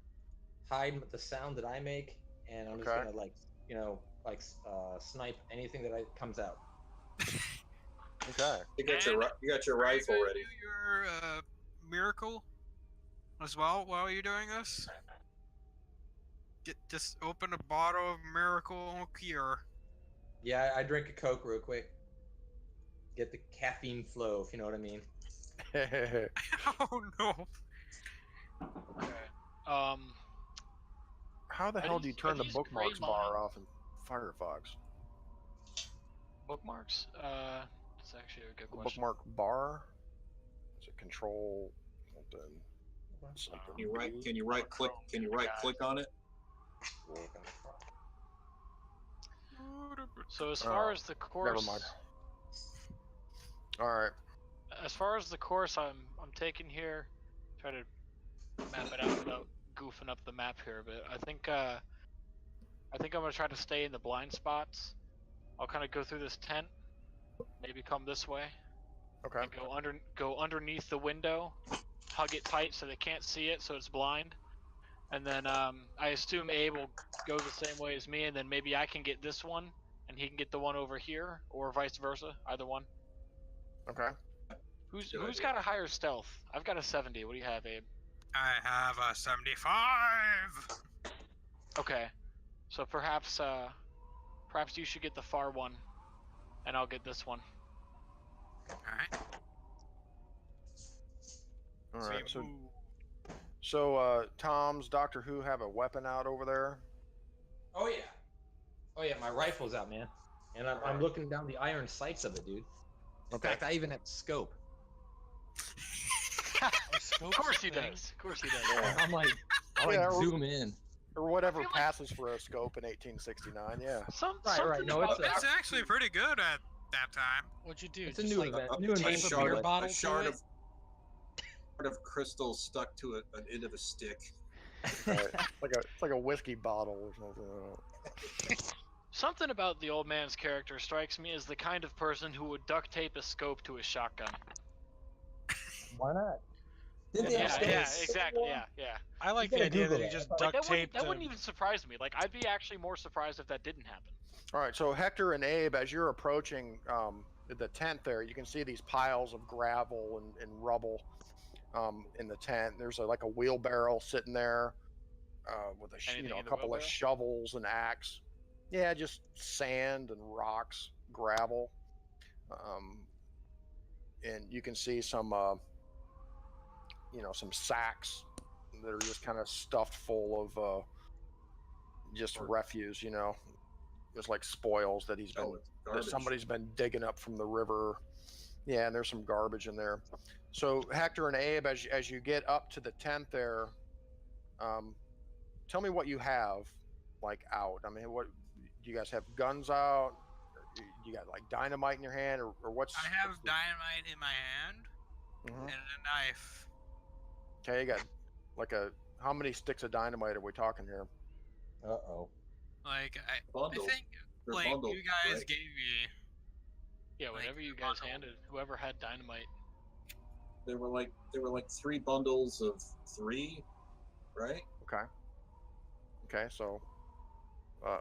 hide the sound that I make, and I'm just gonna snipe anything that comes out. Okay. You got your rifle ready. Do your miracle as well while you're doing this. Just open a bottle of miracle cure. Yeah, I drink a Coke real quick. Get the caffeine flow, if you know what I mean. Oh no. Okay. How the hell do you turn the bookmarks bar off in Firefox? Bookmarks? That's actually a good question. Bookmark bar? Is it control something? Can you right click on it? So as far as the course, never mind. All right. As far as the course I'm taking here, try to map it out without goofing up the map here a bit. I think I'm gonna try to stay in the blind spots. I'll kind of go through this tent, maybe come this way. Okay. And go underneath the window, hug it tight so they can't see it, so it's blind. And then I assume Abe will go the same way as me, and then maybe I can get this one, and he can get the one over here, or vice versa, either one. Okay. Who's got a higher stealth? I've got a 70. What do you have, Abe? I have a 75. Okay, so perhaps you should get the far one, and I'll get this one. Alright. All right. So Tom's Doctor Who have a weapon out over there? Oh yeah, my rifle's out, man, and I'm looking down the iron sights of it, dude. In fact, I even have scope. Of course he does. Of course he does. Yeah. I'm like, zoom in. Or whatever passes for a scope in 1869, yeah. Right. No, it's actually pretty good at that time. What'd you do? It's a new event. New A invention. shard of crystal stuck to an end of a stick. Right. It's like a whiskey bottle or something. Something about the old man's character strikes me as the kind of person who would duct tape a scope to his shotgun. Why not? Yeah, exactly. Yeah. I like the idea that he just duct taped. That wouldn't even surprise me. Like, I'd be actually more surprised if that didn't happen. All right, so Hector and Abe, as you're approaching the tent there, you can see these piles of gravel and rubble in the tent. There's like a wheelbarrow sitting there with a couple of shovels and axe. Yeah, just sand and rocks, gravel. And you can see some sacks that are just kind of stuffed full of just refuse, you know, just like spoils that he's been Oh, it's that garbage. somebody's been digging up from the river. Yeah, and there's some garbage in there. So Hector and Abe, as you get up to the tent there, tell me what you have like out. I mean, what do you guys have? Guns out? You got like dynamite in your hand, or what's? I have dynamite in my hand Mhm. and a knife. Okay, you got like how many sticks of dynamite are we talking here? Uh-oh. Like I Bundles. think They're like bundles, you guys right? gave me. Yeah, Like, whatever you guys handed, whoever had dynamite. They were like 3 bundles of 3, right? Okay, so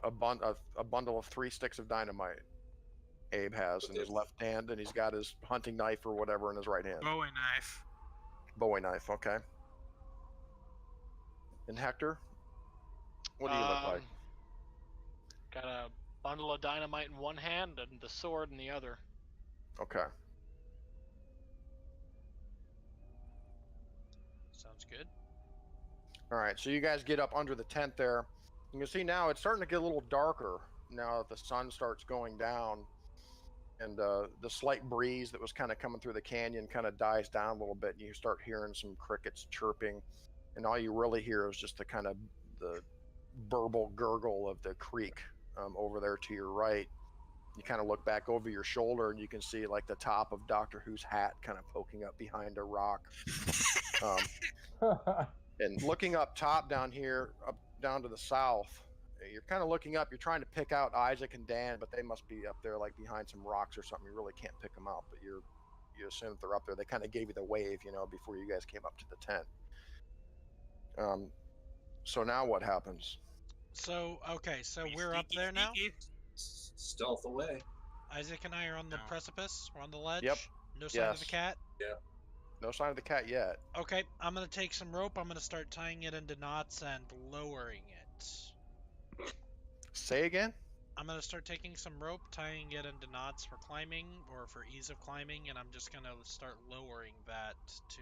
a bundle of 3 sticks of dynamite. Abe has in his left hand, and he's got his hunting knife or whatever in his right hand. Bowie knife. Bowie knife, okay. And Hector, what do you look like? Got a bundle of dynamite in one hand and the sword in the other. Okay. Sounds good. All right, so you guys get up under the tent there. You can see now it's starting to get a little darker now that the sun starts going down, and the slight breeze that was kind of coming through the canyon kind of dies down a little bit, and you start hearing some crickets chirping, and all you really hear is just the burble gurgle of the creek over there to your right. You kind of look back over your shoulder, and you can see like the top of Doctor Who's hat kind of poking up behind a rock. And looking up top down here, up down to the south, you're kind of looking up. You're trying to pick out Isaac and Dan, but they must be up there like behind some rocks or something. You really can't pick them out, but you assume that they're up there. They kind of gave you the wave, you know, before you guys came up to the tent. So now what happens? So, okay, so we're up there now? Stealth away. Isaac and I are on the precipice. We're on the ledge. Yep. No sign of the cat. Yeah. No sign of the cat yet. Okay, I'm gonna take some rope. I'm gonna start tying it into knots and lowering it. Say again? I'm gonna start taking some rope, tying it into knots for climbing or for ease of climbing, and I'm just gonna start lowering that to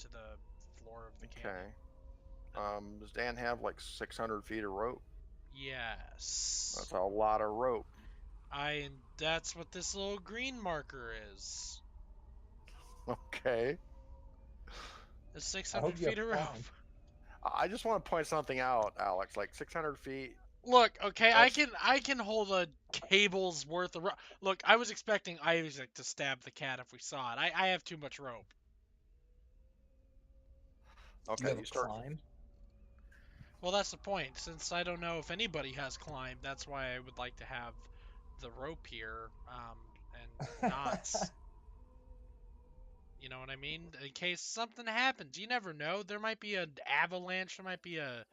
the floor of the canyon. Okay. Does Dan have like 600 feet of rope? Yes. That's a lot of rope. That's what this little green marker is. Okay. It's 600 feet of rope. I just want to point something out, Alex. Like 600 feet. Look, okay, I can hold a cable's worth of rope. Look, I was expecting Isaac to stab the cat if we saw it. I have too much rope. Okay, you start. Climb? Well, that's the point. Since I don't know if anybody has climbed, that's why I would like to have the rope here and knots. You know what I mean? In case something happens, you never know. There might be an avalanche. There might be a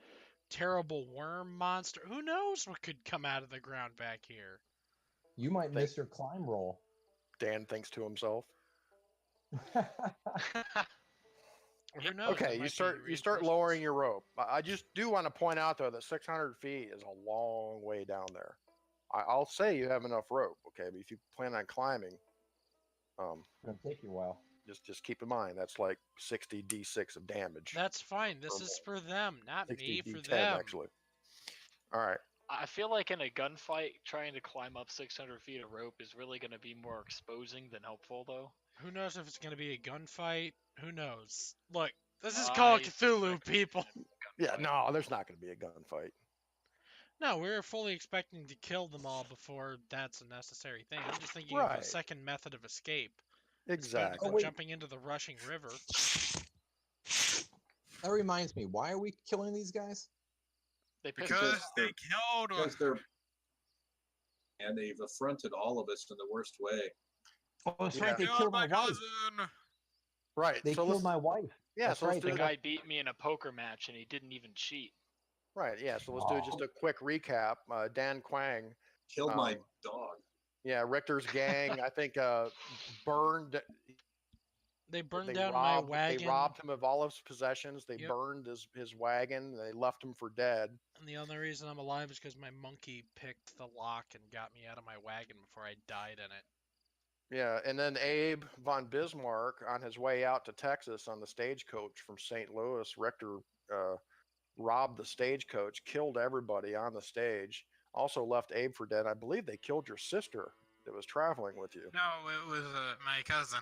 terrible worm monster. Who knows what could come out of the ground back here? You might miss your climb roll. Dan thinks to himself. Who knows? Okay, you start lowering your rope. I just do want to point out though that 600 feet is a long way down there. I'll say you have enough rope, okay, but if you plan on climbing, it's gonna take you a while. Just keep in mind that's like 60 d6 of damage. That's fine. This is for them, not 60 me. d10 For them. actually. All right. I feel like in a gunfight, trying to climb up 600 feet of rope is really going to be more exposing than helpful, though. Who knows if it's going to be a gunfight? Who knows? Look, this is called Cthulhu, people. Yeah, no, there's not going to be a gunfight. No, we're fully expecting to kill them all before that's a necessary thing. I'm just thinking of a second method of escape. Exactly. Jumping into the rushing river. That reminds me, why are we killing these guys? Because they killed us. And they've affronted all of us in the worst way. Oh, that's right. They killed my wife. Right. They killed my wife. Yeah, that's so right. The guy beat me in a poker match, and he didn't even cheat. Right. Yeah. So let's do just a quick recap. Dan Quang killed my dog. Yeah, Richter's gang. I think burned. They burned down my wagon. They robbed him of all his possessions. They burned his wagon. They left him for dead. And the only reason I'm alive is because my monkey picked the lock and got me out of my wagon before I died in it. Yeah, and then Abe von Bismarck, on his way out to Texas on the stagecoach from St. Louis, Richter robbed the stagecoach, killed everybody on the stage, also left Abe for dead. I believe they killed your sister that was traveling with you. No, it was my cousin.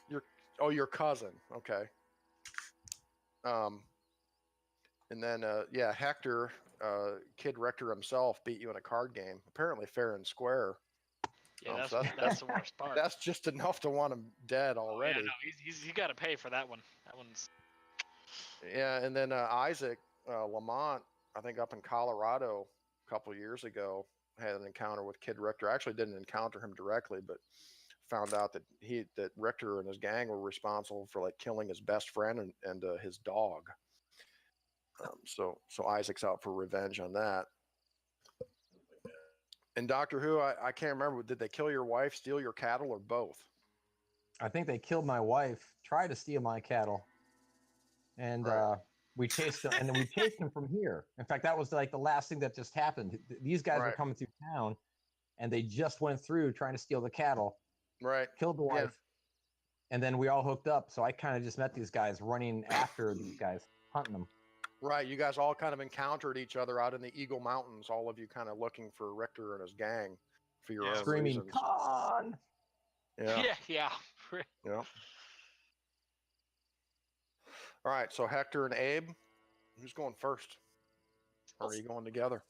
Your cousin. Okay. And then Hector, Kid Richter himself, beat you in a card game, apparently fair and square. Yeah, So that's the worst part. That's just enough to want him dead already. Yeah, no, you got to pay for that one. That one's. Yeah, and then Isaac Lamont, I think up in Colorado a couple years ago, had an encounter with Kid Richter. I actually didn't encounter him directly, but found out that Richter and his gang were responsible for like killing his best friend and his dog. So Isaac's out for revenge on that. And Doctor Who, I can't remember. Did they kill your wife, steal your cattle, or both? I think they killed my wife, tried to steal my cattle, and Right. we chased them. And then we chased them from here. In fact, that was like the last thing that just happened. These guys were Right. coming through town, and they just went through trying to steal the cattle. Right. Killed the wife, and then we all hooked up. So I kind of just met these guys running after these guys, hunting them. Right, you guys all kind of encountered each other out in the Eagle Mountains, all of you kind of looking for Richter and his gang for your own Screaming, reasons. "Con!" Yeah. Yeah. Yeah. All right, so Hector and Abe, who's going first? Or are you going together?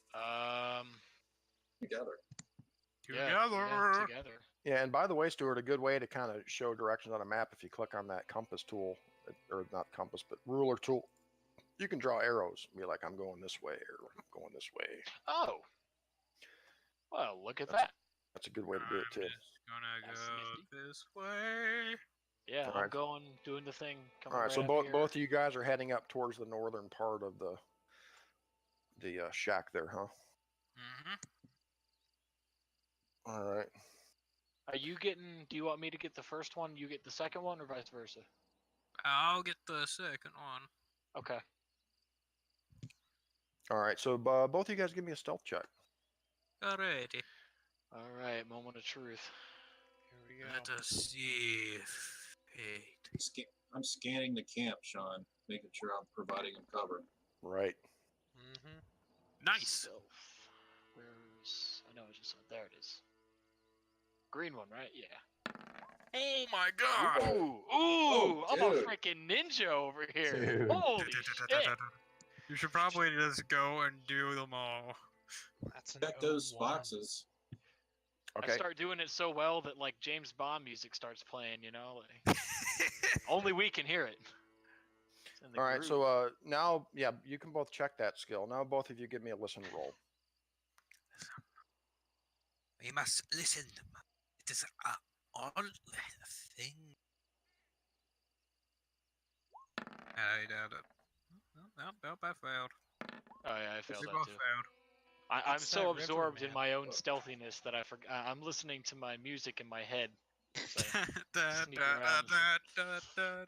Together. Yeah, together. Yeah, and by the way, Stuart, a good way to kind of show directions on a map, if you click on that compass tool, or not compass, but ruler tool, you can draw arrows and be like, I'm going this way, or I'm going this way. Oh. Well, look at that. That's a good way to do it, too. Gonna go this way. Yeah, All I'm right. going, doing the thing. All right, so both of you guys are heading up towards the northern part of the shack there, huh? Mm-hmm. All right. Are you getting? Do you want me to get the first one? You get the second one, or vice versa? I'll get the second one. Okay. All right, so both of you guys give me a stealth check. Alrighty. All right, moment of truth. Here we go. Let us see. Fate. I'm scanning the camp, Sean, making sure I'm providing him cover. Right. Mm-hmm. Nice. Where's? I know I just saw it. There it is. Green one, right? Yeah. Oh my god! Ooh! I'm a freaking ninja over here. Dude. Holy shit! You should probably just go and do them all. That's an Check those 01. boxes. Okay. I start doing it so well that like James Bond music starts playing, you know? Like, only we can hear it. All right, so now, yeah, you can both check that skill. Now both of you give me a listen roll. We must listen. It is an odd thing. I doubt it. Nope, I failed. Oh yeah, I failed We that both too. failed. I'm It's so that absorbed river, in man. my own stealthiness that I forgot. I'm listening to my music in my head. So sneak around.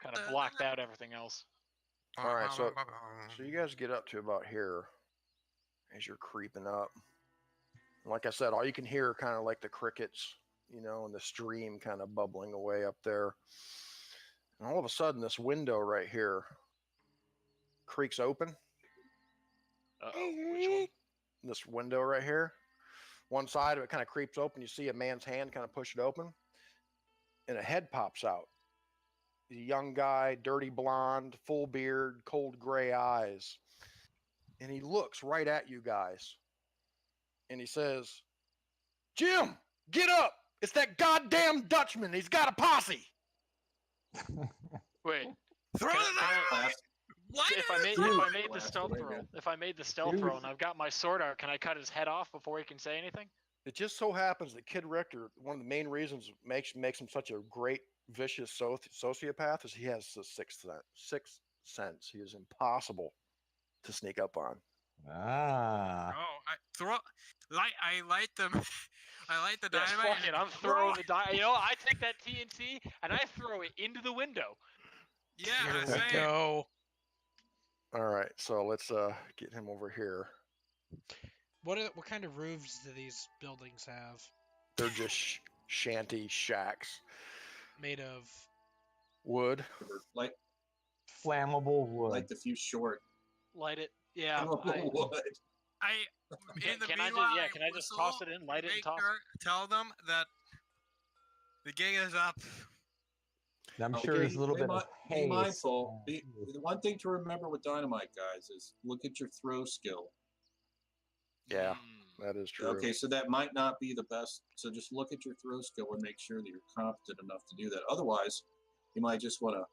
Kind of blocked out everything else. All right, so you guys get up to about here as you're creeping up. Like I said, all you can hear are kind of like the crickets, you know, and the stream kind of bubbling away up there. And all of a sudden, this window right here creaks open. Uh-oh, which one? This window right here. One side of it kind of creeps open. You see a man's hand kind of push it open. And a head pops out. He's a young guy, dirty blonde, full beard, cold gray eyes. And he looks right at you guys. And he says, Jim, get up! It's that goddamn Dutchman. He's got a posse. Wait. Throw Can the I- knife! Why If I made the Blast stealth away, roll, man. if I made the stealth roll and I've got my sword out, can I cut his head off before he can say anything? It just so happens that Kid Richter, one of the main reasons makes him such a great vicious sociopath is he has a sixth sense. He is impossible to sneak up on. Ah. Oh, I light them. I light the Yes, dynamite. fuck it, I'm throwing the You know, I take that TNT and I throw it into the window. Yeah, Here we same. go. All right, so let's get him over here. What kind of roofs do these buildings have? They're just shanty shacks. Made of Wood. Like Flammable wood. like the few short Light it. Yeah. flammable wood. In the Can I meanwhile, just can I just toss it in, light it, and toss it? Tell them that the gig is up. And I'm sure there's a little bit of Be haze. mindful. The one thing to remember with dynamite, guys, is look at your throw skill. Yeah, Mm. that is true. Okay, so that might not be the best. So just look at your throw skill and make sure that you're competent enough to do that. Otherwise, you might just want to.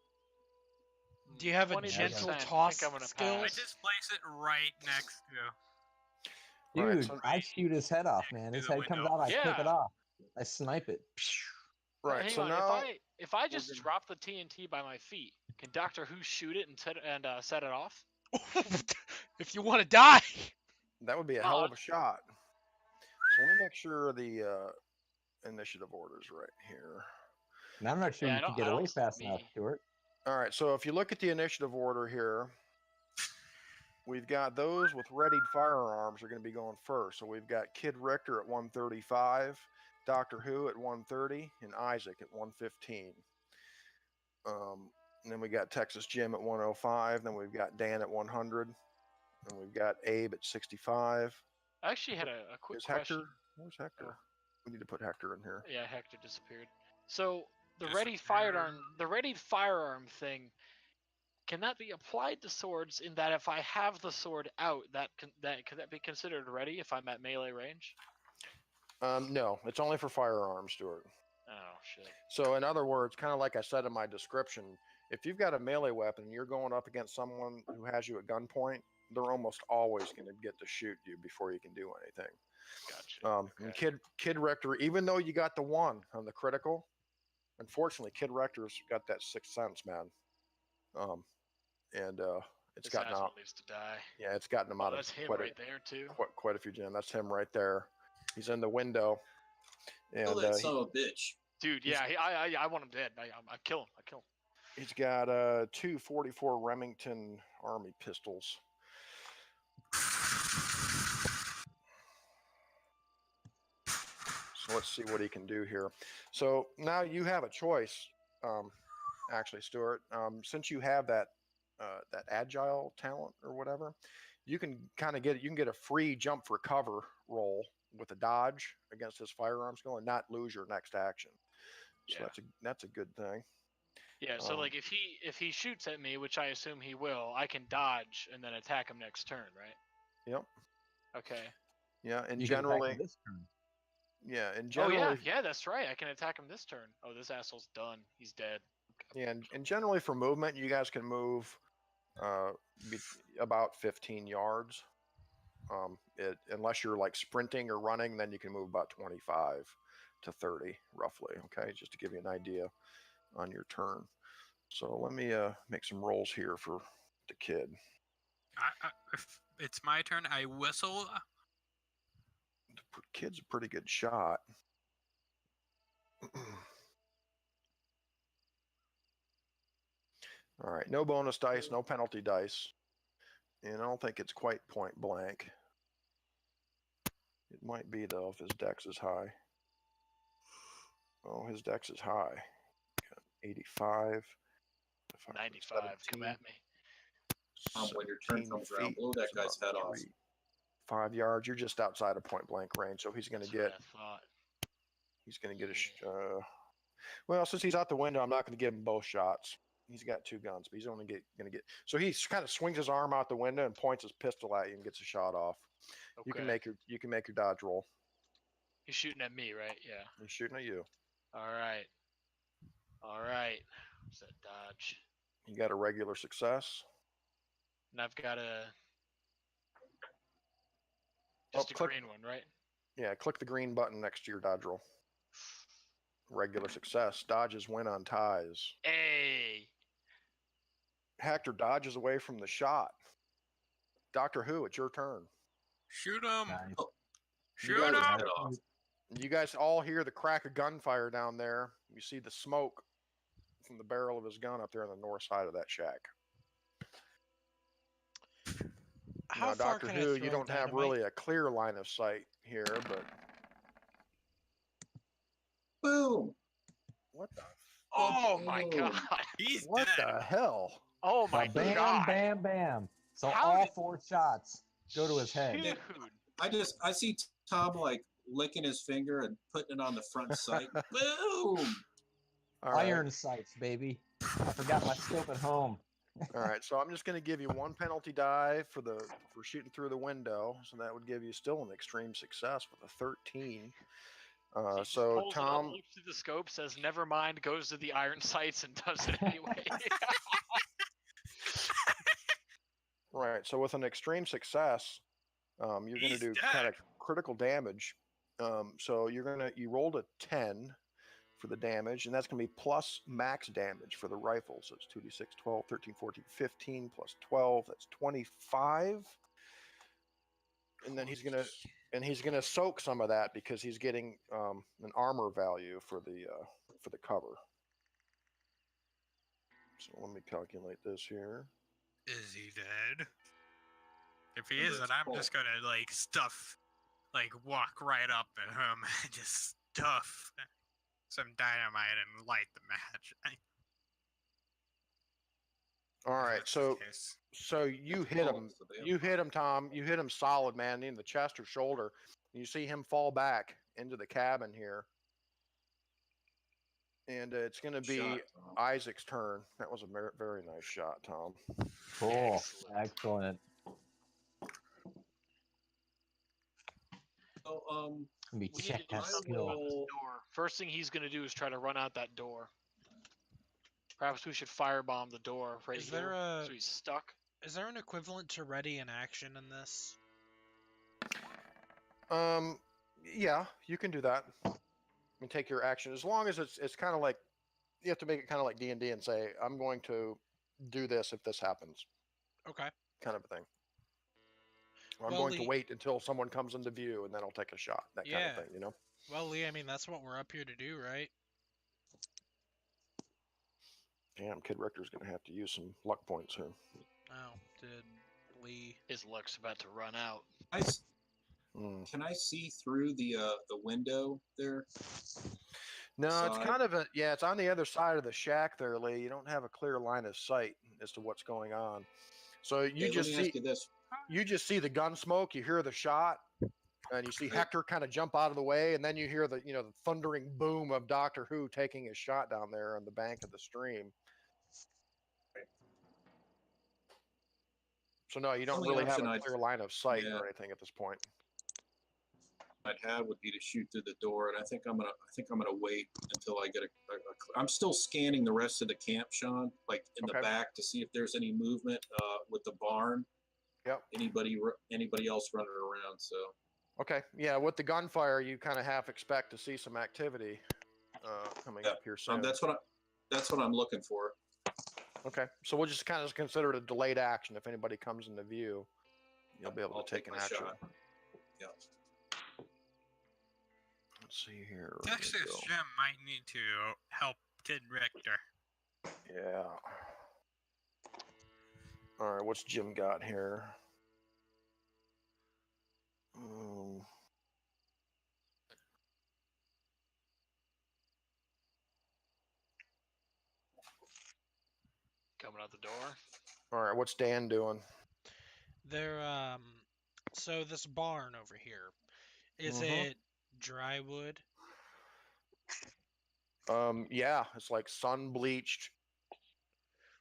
Do you have a 20%. gentle I think toss I'm gonna skill? I pass. just place it right next to. Dude, Right, so- I shoot his head off, man. His Through the head comes window. out, I pick Yeah. it off. I snipe it. Right. Hang So on. now, If I just drop the TNT by my feet, can Doctor Who shoot it and set it off? If you want to die. that would be a hell of a shot. So let me make sure the initiative order's right here. And I'm not sure Yeah, you can get away fast enough, Stuart. All right. So if you look at the initiative order here, we've got those with readied firearms are going to be going first. So we've got Kid Richter at 135, Doctor Who at 130, and Isaac at 115. And then we got Texas Jim at 105. Then we've got Dan at 100. And we've got Abe at 65. I actually had a quick Is question. Hector? Where's Hector? We need to put Hector in here. Yeah, Hector disappeared. So the Disappeared. readied firearm thing, can that be applied to swords? In that, if I have the sword out, could that be considered ready if I'm at melee range? No, it's only for firearms, Stuart. Oh shit. So in other words, kind of like I said in my description, if you've got a melee weapon and you're going up against someone who has you at gunpoint, they're almost always going to get to shoot you before you can do anything. Gotcha. And Okay. Kid Rector, even though you got the 1 on the critical, unfortunately, Kid Rector's got that 6th sense, man. It's This gotten asshole out. needs to die. Yeah, it's gotten him Oh, out of that's him quite right there too. a few gen. That's him right there. He's in the window, Kill and that son of a bitch. Dude, yeah, I want him dead. I kill him. I kill him. he's got 2 44 Remington Army pistols. So let's see what he can do here. So now you have a choice, actually, Stuart. Since you have that agile talent or whatever, you can kind of get a free jump for cover roll with a dodge against his firearm skill and not lose your next action. So Yeah. that's a good thing. Yeah, so like if he shoots at me, which I assume he will, I can dodge and then attack him next turn, right? Yep. Okay. Yeah, and You can attack generally, him this turn. yeah, and Oh generally, yeah, that's right. I can attack him this turn. Oh, this asshole's done. He's dead. yeah, and generally for movement, you guys can move about 15 yards. Unless you're like sprinting or running, then you can move about 25 to 30 roughly. Okay, just to give you an idea on your turn. So let me make some rolls here for the kid. If it's my turn, I whistle. The kid's a pretty good shot. All right, no bonus dice, no penalty dice. And I don't think it's quite point blank. It might be, though, if his dex is high. Oh, his dex is high. Got 85. 95. Come at me. When your turn 17 comes around, feet, blow that it's guy's about head off. 5 yards. You're just outside of point blank range, so he's going to That's what get. I thought. He's going to get a. Well, since he's out the window, I'm not going to give him both shots. He's got 2 guns, but he's only going to get. So he kind of swings his arm out the window and points his pistol at you and gets a shot off. Okay. You can make your dodge roll. He's shooting at me, right? Yeah. He's shooting at you. All right. What's that dodge? You got a regular success. And I've got a Oh, just a click- green one, right? Yeah, click the green button next to your dodge roll. Regular success. Dodges win on ties. Hey. Hector dodges away from the shot. Doctor Who, it's your turn. Shoot him! Nice. Shoot Blow him! his head off. You guys all hear the crack of gunfire down there. You see the smoke from the barrel of his gun up there on the north side of that shack. How Now, far Doctor can I Who, throw you don't have dynamite? really a clear line of sight here, but Boom. What the? Oh my Boom. god. He's What dead. the hell? Oh my Bam, god. bam, bam. So How all did- 4 shots go to his head. Dude. I see Tom like licking his finger and putting it on the front sight. Boom. All right. Iron sights, baby. I forgot my scope at home. All right. So I'm just going to give you 1 penalty die for shooting through the window. So that would give you still an extreme success with a 13. He just So pulls it up, Tom, looks through the scope, says never mind, goes to the iron sights and does it anyway. right. So with an extreme success, you're going to He's do dead. kind of critical damage. So you rolled a 10 for the damage, and that's going to be plus max damage for the rifle. So it's 2d6, 12, 13, 14, 15 plus 12. That's 25. And then he's gonna soak some of that because he's getting an armor value for the cover. So let me calculate this here. Is he dead? If he Remember, isn't, it's I'm cold. just gonna walk right up to him and just stuff some dynamite and light the match. All right, That's so the case. you hit him. So they have- You hit him, Tom. You hit him solid, man, in the chest or shoulder. You see him fall back into the cabin here, and it's going to be Shot, Tom. Isaac's turn. That was a very nice shot, Tom. Cool. Excellent. So, Let me We need check to do that something about skill. this door. First thing he's gonna do is try to run out that door. Perhaps we should firebomb the door right Is here. there a- So he's stuck. Is there an equivalent to ready in action in this? Yeah, you can do that. And take your action as long as it's kind of like you have to make it kind of like D&D and say I'm going to do this if this happens, Okay. kind of a thing. Or I'm Well, going to Lee- wait until someone comes into view and then I'll take a shot. That kind of Yeah. thing, you know. Well, Lee, I mean, that's what we're up here to do, right? Damn, Kid Richter's going to have to use some luck points here. Oh, did Lee? His luck's about to run out. Mm. can I see through the window there? No, it's Side. kind of it's on the other side of the shack there, Lee. You don't have a clear line of sight as to what's going on. So you Okay, just let me see ask you this. you just see the gun smoke, you hear the shot, and you see Hector kind of jump out of the way, and then you hear the the thundering boom of Doctor Who taking his shot down there on the bank of the stream. So no, you don't Only really have option a I'd- clear line of sight yeah. or anything at this point. I'd have would be to shoot through the door, and I think I'm gonna wait until I get I'm still scanning the rest of the camp, Sean, like in the Okay. back to see if there's any movement with the barn. Yep. Anybody else running around? So Okay, yeah, with the gunfire, you kind of half expect to see some activity coming up here soon. that's what I'm looking for. Okay, so we'll just kind of consider it a delayed action. If anybody comes into view, you'll be able I'll to take an my action. shot. Yeah. Let's see here. Where did it Texas go? Jim might need to help Kid Richter. Yeah. All right, what's Jim got here? Coming out the door. All right, what's Dan doing? They're So this barn over here, is Mhm. it dry wood? Yeah, it's like sun bleached.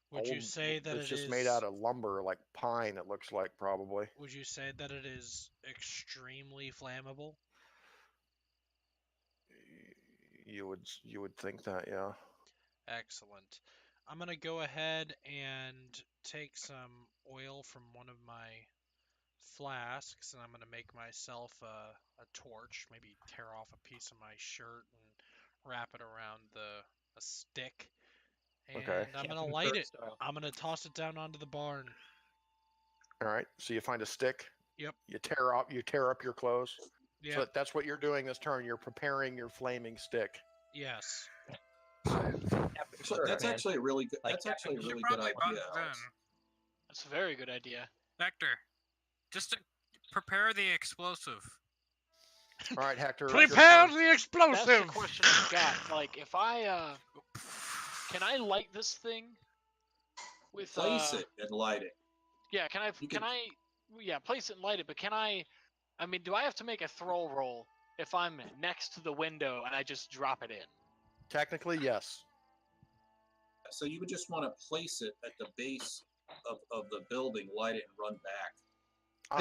Would you say that it's it just is made out of lumber, like pine? It looks like probably. Would you say that it is extremely flammable? You would think that, yeah. Excellent. I'm gonna go ahead and take some oil from one of my flasks, and I'm gonna make myself a torch. Maybe tear off a piece of my shirt and wrap it around a stick. And Okay. I'm gonna Captain light Kirk it. style. I'm gonna toss it down onto the barn. All right. So you find a stick. Yep. You tear up your clothes. Yeah. So that's what you're doing this turn. You're preparing your flaming stick. Yes. So that's man. actually a really good. Like That's actually a You should really good probably button idea. it in. Alex. That's a very good idea. Richter, just to prepare the explosive. All right, Hector. Prepare the That's the explosive. question I've got. Like, if I can I light this thing with Place it and light it. Yeah, can I You can can- I yeah, place it and light it, but can I mean, do I have to make a throw roll if I'm next to the window and I just drop it in? Technically, yes. So you would just want to place it at the base of the building, light it, and run back.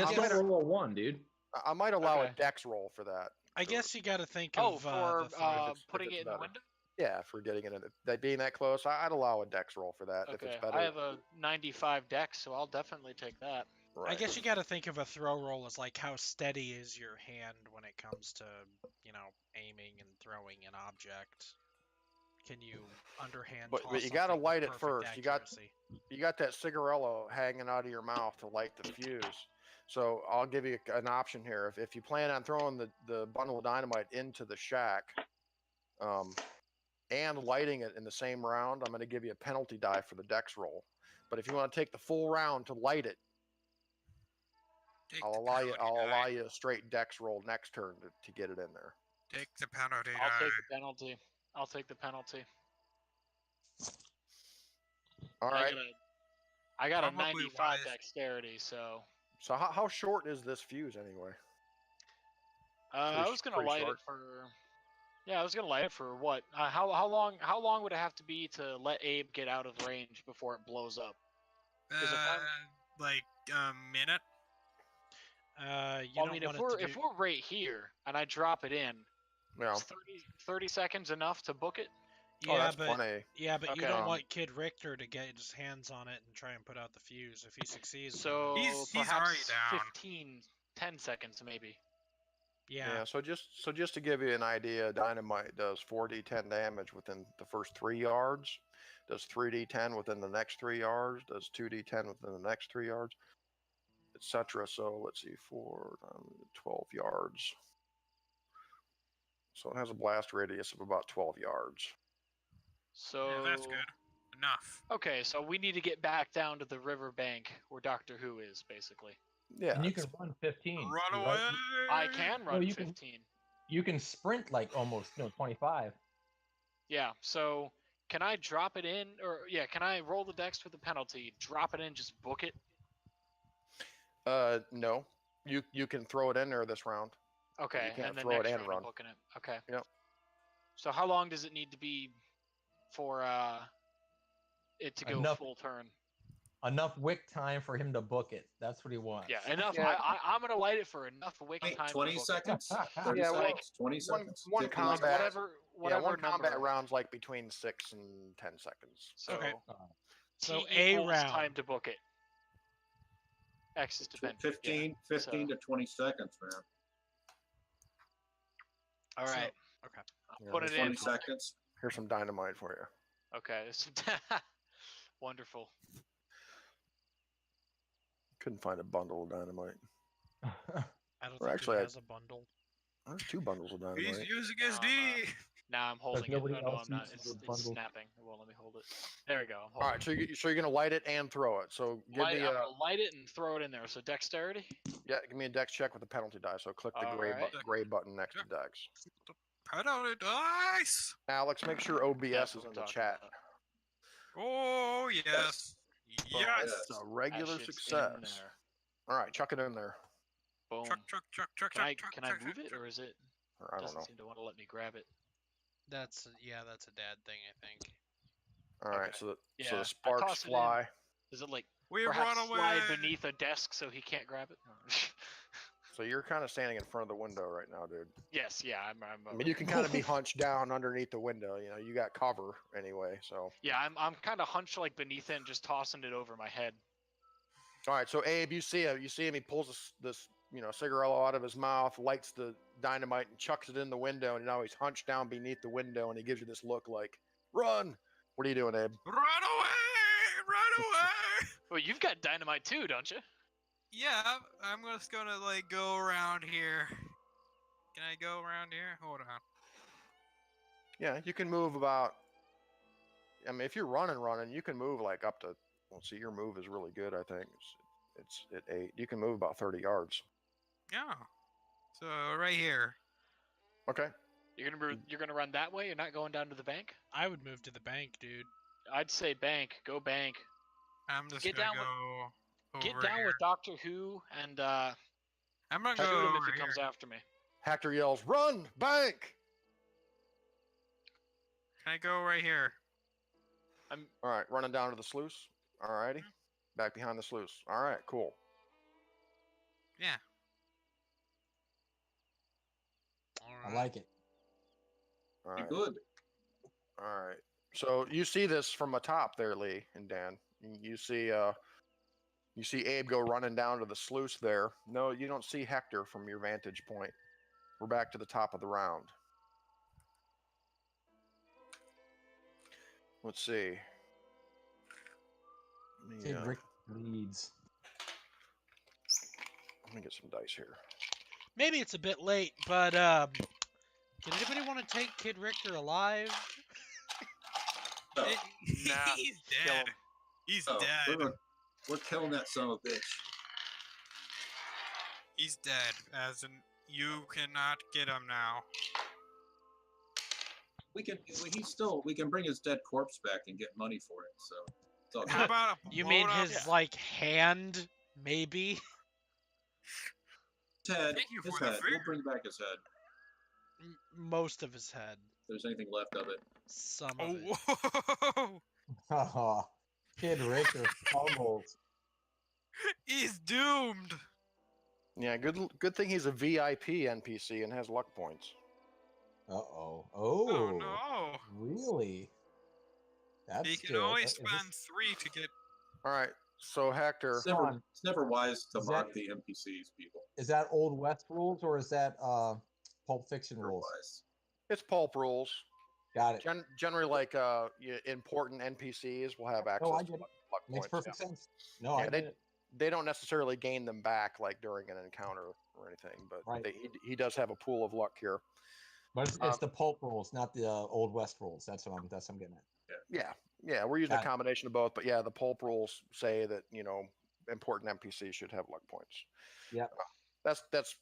That's I, might, roll a 1, dude. I might allow Okay. a dex roll for that. I guess you got to think Oh, of for the thought. putting it's it in the better. window? Yeah, for getting it in that being that close, I'd allow a dex roll for that if Okay. it's better. I have a 95 dex, so I'll definitely take that. Right. I guess you got to think of a throw roll as like how steady is your hand when it comes to, aiming and throwing an object. Can you underhand But toss you got to something with light it perfect first. accuracy? You got that cigarillo hanging out of your mouth to light the fuse. So I'll give you an option here. If you plan on throwing the bundle of dynamite into the shack, and lighting it in the same round, I'm going to give you a penalty die for the dex roll. But if you want to take the full round to light it, I'll allow you a straight dex roll next turn to get it in there. Take the penalty. I'll take the penalty. I'll take the penalty. All right. I got a Probably 95 wise. dexterity, so So how short is this fuse anyway? I was gonna pretty light short. it for. Yeah, I was gonna light it for what? How long would it have to be to let Abe get out of range before it blows up? Is it Like a minute. You I don't mean, want if we're right here and I drop it in, Yeah. is 30 seconds enough to book it? Oh, yeah, that's but plenty. yeah, but you Okay. don't want Kid Richter to get his hands on it and try and put out the fuse if he succeeds. So He's perhaps already down. 10 seconds maybe. Yeah. So just to give you an idea, dynamite does 4d10 damage within the first 3 yards, does 3d10 within the next 3 yards, does 2d10 within the next 3 yards, etc. So let's see, 12 yards. So it has a blast radius of about 12 yards. So Yeah, that's good. Enough. Okay, so we need to get back down to the riverbank where Doctor Who is, basically. Yeah. And you can run 15. Run right? away. I can run you 15. You can sprint like almost 25. Yeah, so can I drop it in, or can I roll the dex with the penalty, drop it in, just book it? No. You can throw it in there this round. Okay, You can't and then throw it next and round run. I'm booking it. Okay. Yep. So how long does it need to be for it to go Enough. full turn? Enough wick time for him to book it. That's what he wants. Yeah, enough. Yeah. I'm gonna light it for enough wick Wait, time. 20 to book seconds? It. 30 Yeah, seconds? 20 one seconds? one 50 combat- seconds? Whatever one combat number. round's like between 6 and 10 seconds. So, Okay. So T a equals round. time to book it. X is dependent. 15 to 20 seconds, man. All right. Okay. Yeah, Put it 20 in. seconds. Here's some dynamite for you. Okay. Wonderful. Couldn't find a bundle of dynamite. I don't Or think actually, he has a bundle. There's 2 bundles of He's dynamite. using his D. Now I'm holding it. nobody Oh, no, else I'm not. uses It's the bundle. snapping. It won't let me hold it. There we go. I'm All holding right, so you're gonna light it and throw it. So give I'm me gonna light it and throw it in there. So dexterity. give me a dex check with a penalty die. So click the Alright. gray button next to dex. Penalty dice. Alex, make sure OBS That's is what in I'm the talking chat. about. Oh yes. Boom. Yes. It's a That regular shit's in success. there. All right, chuck it in there. Boom. Truck. Can I move it, or is it? Or I don't Doesn't know. seem to want to let me grab it. That's a dad thing, I think. All right, Okay. so Yeah, the I sparks toss it in. fly. Does it like We perhaps run away. slide beneath a desk so he can't grab it? So you're kind of standing in front of the window right now, dude. Yes. Yeah. I'm I mean, you can kind of be hunched down underneath the window. You know, you got cover anyway. So. Yeah. I'm kind of hunched like beneath it and just tossing it over my head. All right, so Abe, you see him. He pulls this cigarillo out of his mouth, lights the dynamite, and chucks it in the window. And now he's hunched down beneath the window, and he gives you this look like, "Run!" What are you doing, Abe? Run away! Run away! Well, you've got dynamite too, don't you? Yeah, I'm just gonna like go around here. Can I go around here? Hold on. Yeah, you can move about. I mean, if you're running, you can move like up to. Well, see, your move is really good. I think it's at 8. You can move about 30 yards. Yeah. So right here. Okay. You're gonna run that way. You're not going down to the bank. I would move to the bank, dude. I'd say bank. Go bank. I'm just Get gonna down go Get over down here. with Doctor Who and I'm gonna shoot go him over if he here. comes after me. Hector yells, "Run, bank!" Can I go right here? All right, running down to the sluice. All righty. Back behind the sluice. All right, cool. Yeah. All I right. like it. All Be right. good. All right. So you see this from atop there, Lee and Dan. You see Abe go running down to the sluice there. No, you don't see Hector from your vantage point. We're back to the top of the round. Let's see. Kid Rick leads. Let me get some dice here. Maybe it's a bit late, but did anybody want to take Kid Richter alive? No, Nah, He's kill dead. him. He's no, dead. we're killing that son of a bitch. He's dead. As in, you cannot get him now. We can bring his dead corpse back and get money for it. So it's all How good. about a You mean blown up- his like hand, maybe? Head, Thank you his for the head. We'll fear. bring back his head. Most of his head. If there's anything left of it. Some of it. Oh, Haha. Kid Richter fumbles. he's doomed. Yeah, good thing he's a VIP NPC and has luck points. Uh-oh. Oh Oh, no. really? That's He can good. only Is spend 3 to get. All right, so Hector, It's never wise to Is mock that- the NPCs, people. Is that Old West rules or is that Pulp Fiction Never rules? wise. it's pulp rules. Got it. Generally, like important NPCs will have access No, I to get it. luck Makes points. perfect sense. No, Yeah, I get it. They don't necessarily gain them back like during an encounter or anything, but Right. he does have a pool of luck here. But it's the pulp rules, not the Old West rules. That's what I'm getting at. Yeah, we're using Got a it. combination of both, but yeah, the pulp rules say that important NPCs should have luck points. Yep. That's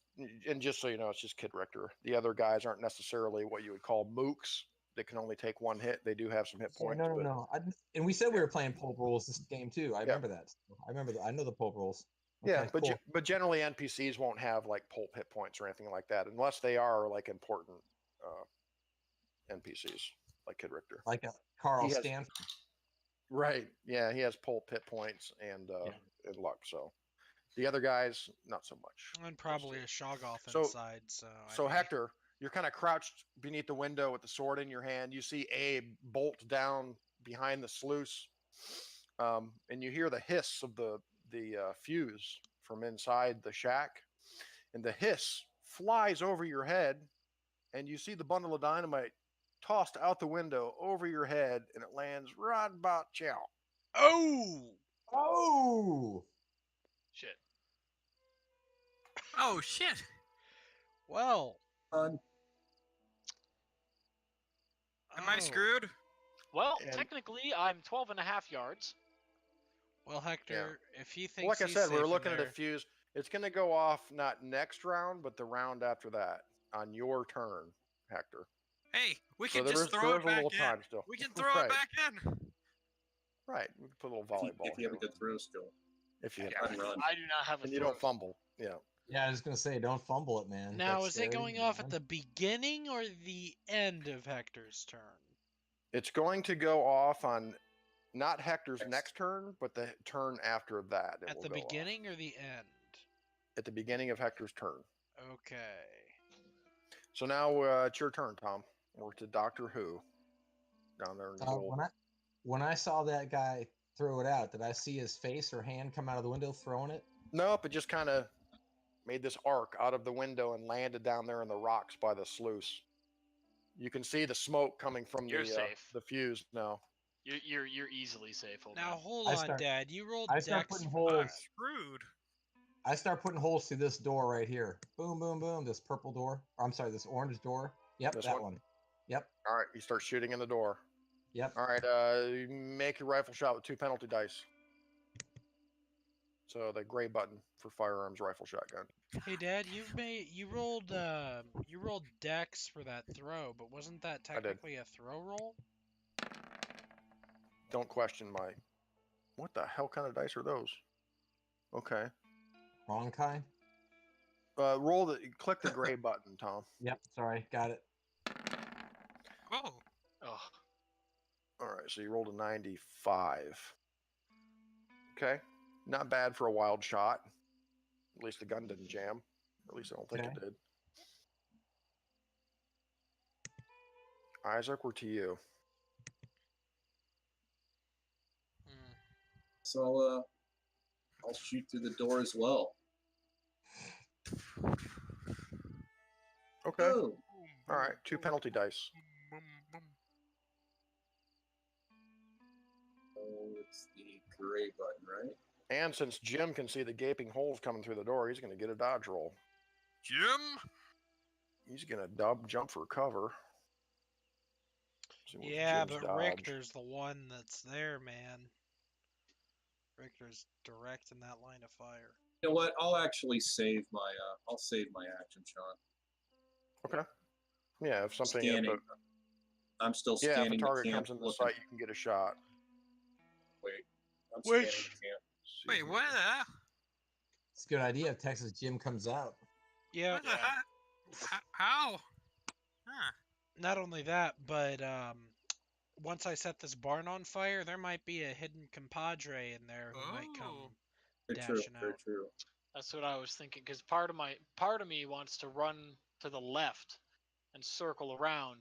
and just so you know, it's just Kid Richter. The other guys aren't necessarily what you would call mooks. They can only take one hit. They do have some hit Yeah, points. no. but And we said we were playing pulp rules this game too. I Yeah. remember that. I remember that. I know the pulp rules. Yeah, Okay, but cool. but generally NPCs won't have like pulp hit points or anything like that unless they are like important NPCs like Kid Richter. Like a Carl He has- Stanford. Right. Yeah, he has pulp hit points and luck. So the other guys, not so much. And probably a Shoggoth So- inside, so So I mean, Hector, you're kind of crouched beneath the window with the sword in your hand. You see Abe bolt down behind the sluice, and you hear the hiss of the fuse from inside the shack, and the hiss flies over your head, and you see the bundle of dynamite tossed out the window over your head, and it lands right about you. Oh! Oh! Shit. Oh shit. Well. Fun. Am I oh. screwed? Well, And- technically, I'm 12 and a half yards. Well, Hector, if he thinks Like I he's said, we're safe in looking at a there- fuse. It's going to go off not next round, but the round after that on your turn, Hector. Hey, we So can just throw there it is a back little in. time still. We can throw Right. it back in. Right. We can put a little If volleyball you have a here. good throw skill. If you Run, run. I do not have a and you throw. don't fumble. Yeah. Yeah, I was gonna say, don't fumble it, man. Now, is it Dexterity, going off at man. the beginning or the end of Hector's turn? It's going to go off on not Hector's next turn, but the turn after that. It At will the go off. beginning or the end? At the beginning of Hector's turn. Okay. So now it's your turn, Tom. We're to Doctor Who. Down there in the gold. When I saw that guy throw it out, did I see his face or hand come out of the window throwing it? Nope, it just kind of made this arc out of the window and landed down there in the rocks by the sluice. You can see the smoke coming from You're safe. the fuse now. You're easily safe. Hold Now, on. hold I on, start- Dad. You rolled I start Dex. putting I'm holes. screwed. I start putting holes through this door right here. Boom, boom, boom. This purple door. Or, I'm sorry, this orange door. Yep, This that one? one. Yep, All right, you start shooting in the door. yep. All right, make your rifle shot with 2 penalty dice. So the gray button for firearms, rifle, shotgun. Hey, Dad, you rolled dex for that throw, but wasn't that I did. technically a throw roll? Don't question my. What the hell kind of dice are those? Okay. Wrong kind. Click the gray button, Tom. Yep. Sorry. Got it. Oh, Oh, All right, so you rolled a 95. Okay, not bad for a wild shot. At least the gun didn't jam. At least I don't think it Okay. did. Isaac, we're to you. Hmm. So I'll shoot through the door as well. Okay. Oh, All right, 2 penalty dice. oh, it's the gray button, right? And since Jim can see the gaping holes coming through the door, he's going to get a dodge roll. Jim. He's going to jump for cover. See what's Yeah, Jim's but dodge. Richter's the one that's there, man. Richter's direct in that line of fire. You know what? I'll actually save my action, Sean. Okay. Yeah, if something. Scanning. I'm still Yeah, if a scanning the target camp. comes in the looking. sight, you can get a shot. Wait, I'm Which- scanning the camp. See Wait, here. what? It's a good idea if Texas Jim comes out. Yeah. What the heck? How? Huh. Not only that, but once I set this barn on fire, there might be a hidden compadre in there who might come Oh. Very true. dashing Very out. true. that's what I was thinking. Because part of me wants to run to the left and circle around,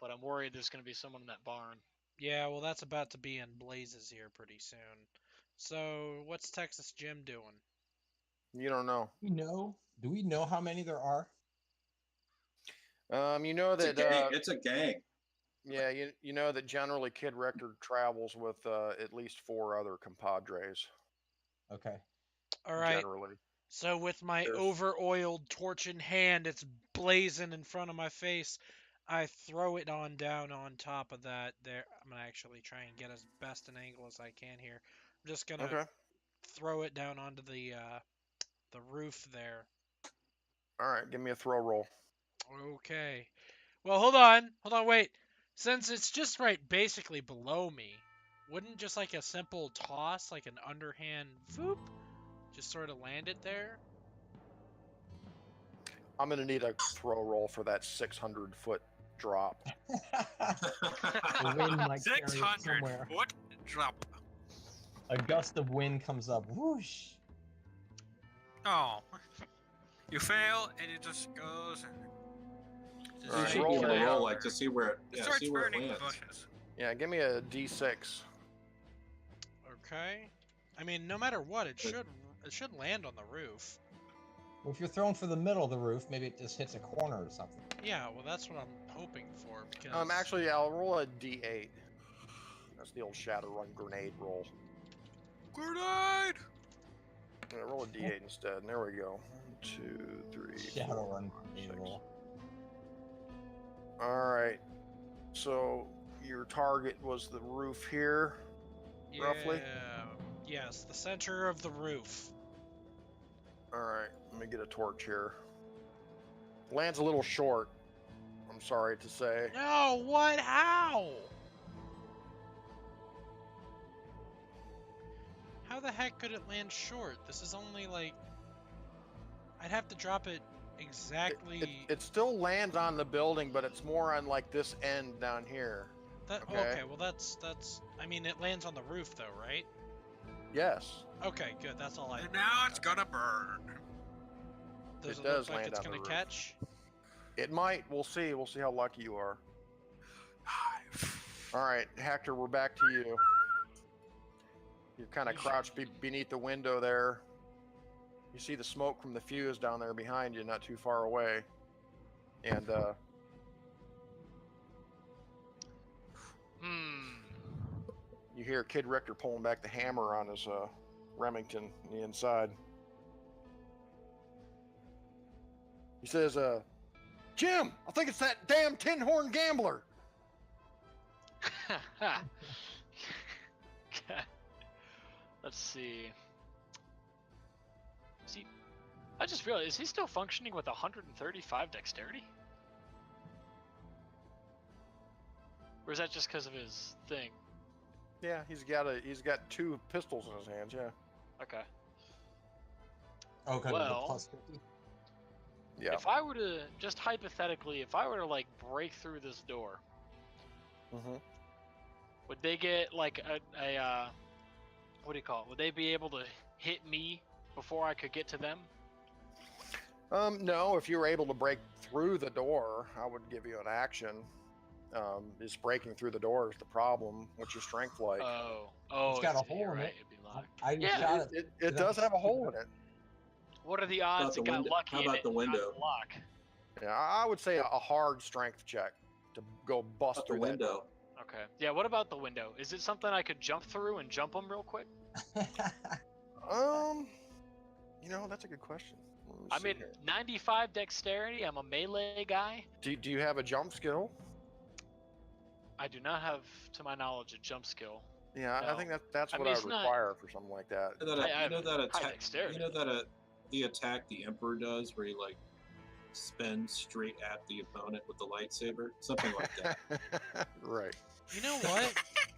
but I'm worried there's going to be someone in that barn. Yeah, well, that's about to be in blazes here pretty soon. So, what's Texas Jim doing? You don't know. Do we know how many there are? You know It's a that. gang. It's a gang. Yeah, you know that generally Kid Richter travels with at least 4 other compadres. Okay. All right. Generally. So, with my There's- over-oiled torch in hand, it's blazing in front of my face. I throw it on down on top of that. There, I'm gonna actually try and get as best an angle as I can here. I'm just gonna Okay. throw it down onto the roof there. All right. Give me a throw roll. Okay. Well, hold on, wait. Since it's just right basically below me, wouldn't just like a simple toss, like an underhand voop, just sort of land it there? I'm gonna need a throw roll for that 600-foot drop. The wind might carry it 600 somewhere. foot drop. A gust of wind comes up. Whoosh. Oh. You fail and it just goes and. You Alright, should roll give it a down. roll, like to see where it, It yeah, starts see where it burning the lands. bushes. Yeah, give me a D6. Okay. I mean, no matter what, it should land on the roof. Well, if you're thrown for the middle of the roof, maybe it just hits a corner or something. Yeah, well, that's what I'm hoping for because. Actually, I'll roll a D8. That's the old Shadowrun grenade roll. Grenade! Yeah, roll a D8 instead. And there we go. 1, 2, 3. Shadowrun grenade 6. roll. All right. So your target was the roof here. roughly? Yes, the center of the roof. All right. Let me get a torch here. Lands a little short. I'm sorry to say. No, what? How? How the heck could it land short? This is only like... I'd have to drop it exactly... It still lands on the building, but it's more on like this end down here. Okay, well that's... I mean, it lands on the roof though, right? Yes. Okay, good. That's all I... And now it's gonna burn. Does It it does look like land it's on the gonna roof. catch? It might. We'll see. We'll see how lucky you are. All right, Hector, we're back to you. You're kind of crouched beneath the window there. You see the smoke from the fuse down there behind you, not too far away. And you hear Kid Richter pulling back the hammer on his Remington on the inside. He says, Jim, I think it's that damn tin horn gambler. Let's see. See, I just realized, is he still functioning with 135 dexterity? Or is that just because of his thing? Yeah, he's got 2 pistols in his hands. Yeah. Okay. Oh, because Well- the plus 50? Yeah. If I were to, just hypothetically, if I were to like break through this door, Mm-hmm. would they get like a what do you call it? Would they be able to hit me before I could get to them? No, if you were able to break through the door, I would give you an action. Is breaking through the door is the problem. What's your strength like? Oh, It's got a hole you're in right, it. it'd be locked. I Yeah. shot It does have a hole in it. What are the How odds about it the got window? lucky How and about it the window? got lock? Yeah, I would say a hard strength check to go bust Out the through that window. Okay. Yeah. What about the window? Is it something I could jump through and jump them real quick? door. That's a good question. Let me I see mean, here. 95 dexterity. I'm a melee guy. Do you have a jump skill? I do not have, to my knowledge, a jump skill. Yeah, I No. think that's I what mean, I it's would not- require for something like that. You know that, I you know have that high attack. dexterity. You know that the attack the Emperor does, where he like spins straight at the opponent with the lightsaber, something like that. Right. You know what?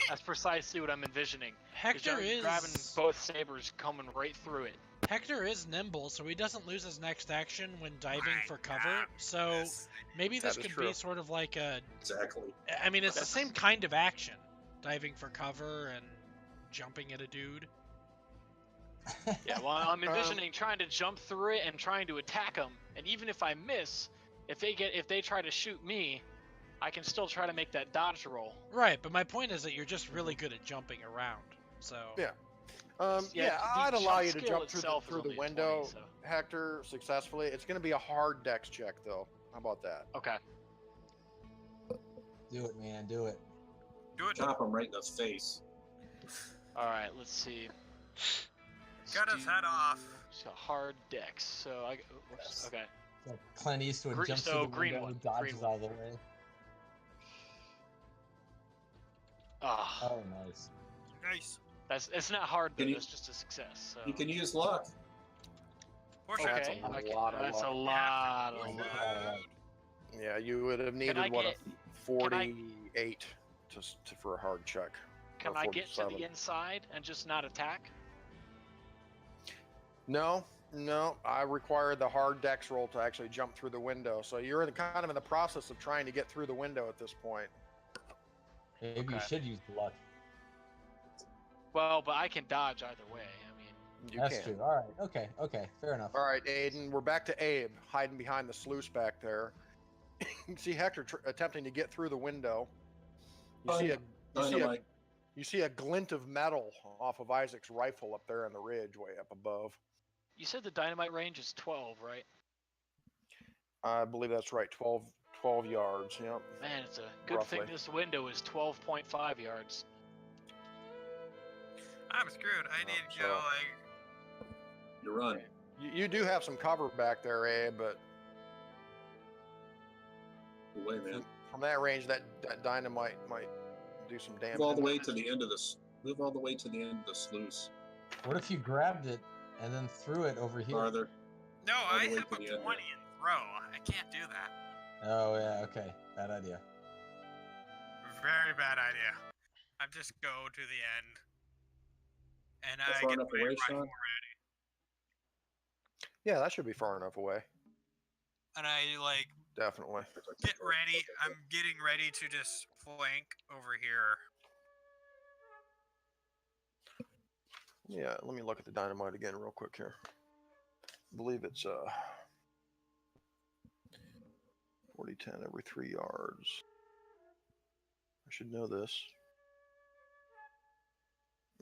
That's precisely what I'm envisioning. Hector grabbing is both sabers, coming right through it. Hector is nimble, so he doesn't lose his next action when diving My for cover. God, So yes. maybe this That is could true. be sort of like a. Exactly. I mean, it's the That's- same kind of action, diving for cover and jumping at a dude. Yeah, well, I'm envisioning trying to jump through it and trying to attack them. And even if I miss, if they try to shoot me, I can still try to make that dodge roll. Right, but my point is that you're just really good at jumping around. So Yeah. Yeah, the I'd allow jump you to skill jump through itself is through the only a window, 20, so- Hector, successfully. It's going to be a hard dex check, though. How about that? Okay. Do it, man. Do it. Do it. Chop him right in the face. All right. Let's see. Cut his head off. It's a hard dex. So whoops, okay. So Clint Eastwood Green- jumps so through the green window one, and dodges green one. out of the way. Ah, Oh, nice. Nice. it's not hard though. Can you- That's just a success. So. You can use luck. Push Okay, it. That's a okay, lot of that's a luck. lot of Push luck. it. Yeah, you would have needed, I what, get- a 48 for a hard check. Can or I get to 47. the inside and just not attack? No, I require the hard dex roll to actually jump through the window. So you're kind of in the process of trying to get through the window at this point. Maybe you Okay. should use the luck. Well, but I can dodge either way. I mean, You That's can. true. All right. Okay. Fair enough. All right, Aiden, we're back to Abe, hiding behind the sluice back there. You can see Hector attempting to get through the window. Dynamite. You see a glint of metal off of Isaac's rifle up there on the ridge way up above. you said the dynamite range is 12, right? I believe that's right, 12 yards. Yep. Man, it's a good thing Roughly. this window is 12.5 yards. I'm screwed. I need to go so- like. You run. You do have some cover back there, Abe, but Away, man. from that range, that dynamite might do some damage. Move all the way to the end of this. Move all the way to the end of the sluice. What if you grabbed it and then threw it over here? Farther. No, All the I way have to a the 20 end, in throw. I can't do that. Oh yeah. Okay. Bad idea. Very bad idea. I just go to the end. And That's I far get enough my away, rifle Sean? ready. Yeah, that should be far enough away. And I like Definitely. get ready. I'm getting ready to just flank over here. Yeah, let me look at the dynamite again real quick here. I believe it's 40-10 every 3 yards. I should know this.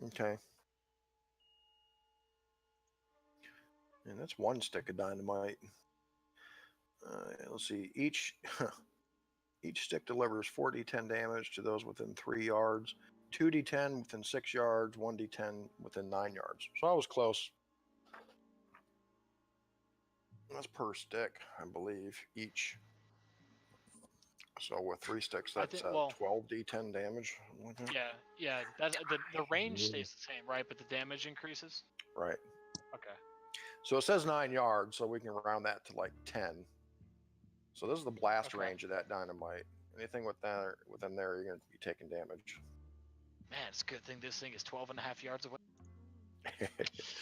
Okay. And that's one stick of dynamite. Let's see. Each stick delivers 4d10 damage to those within 3 yards. 2d10 within 6 yards, 1d10 within 9 yards. So I was close. That's per stick, I believe, each. So with 3 sticks, I that's think- well- 12d10 damage. Yeah. That's the range stays the same, right? But the damage increases. Right. Okay. So it says 9 yards, so we can round that to like 10. So this is the blast Okay. range of that dynamite. Anything within there, you're going to be taking damage. Man, it's a good thing this thing is 12.5 yards away.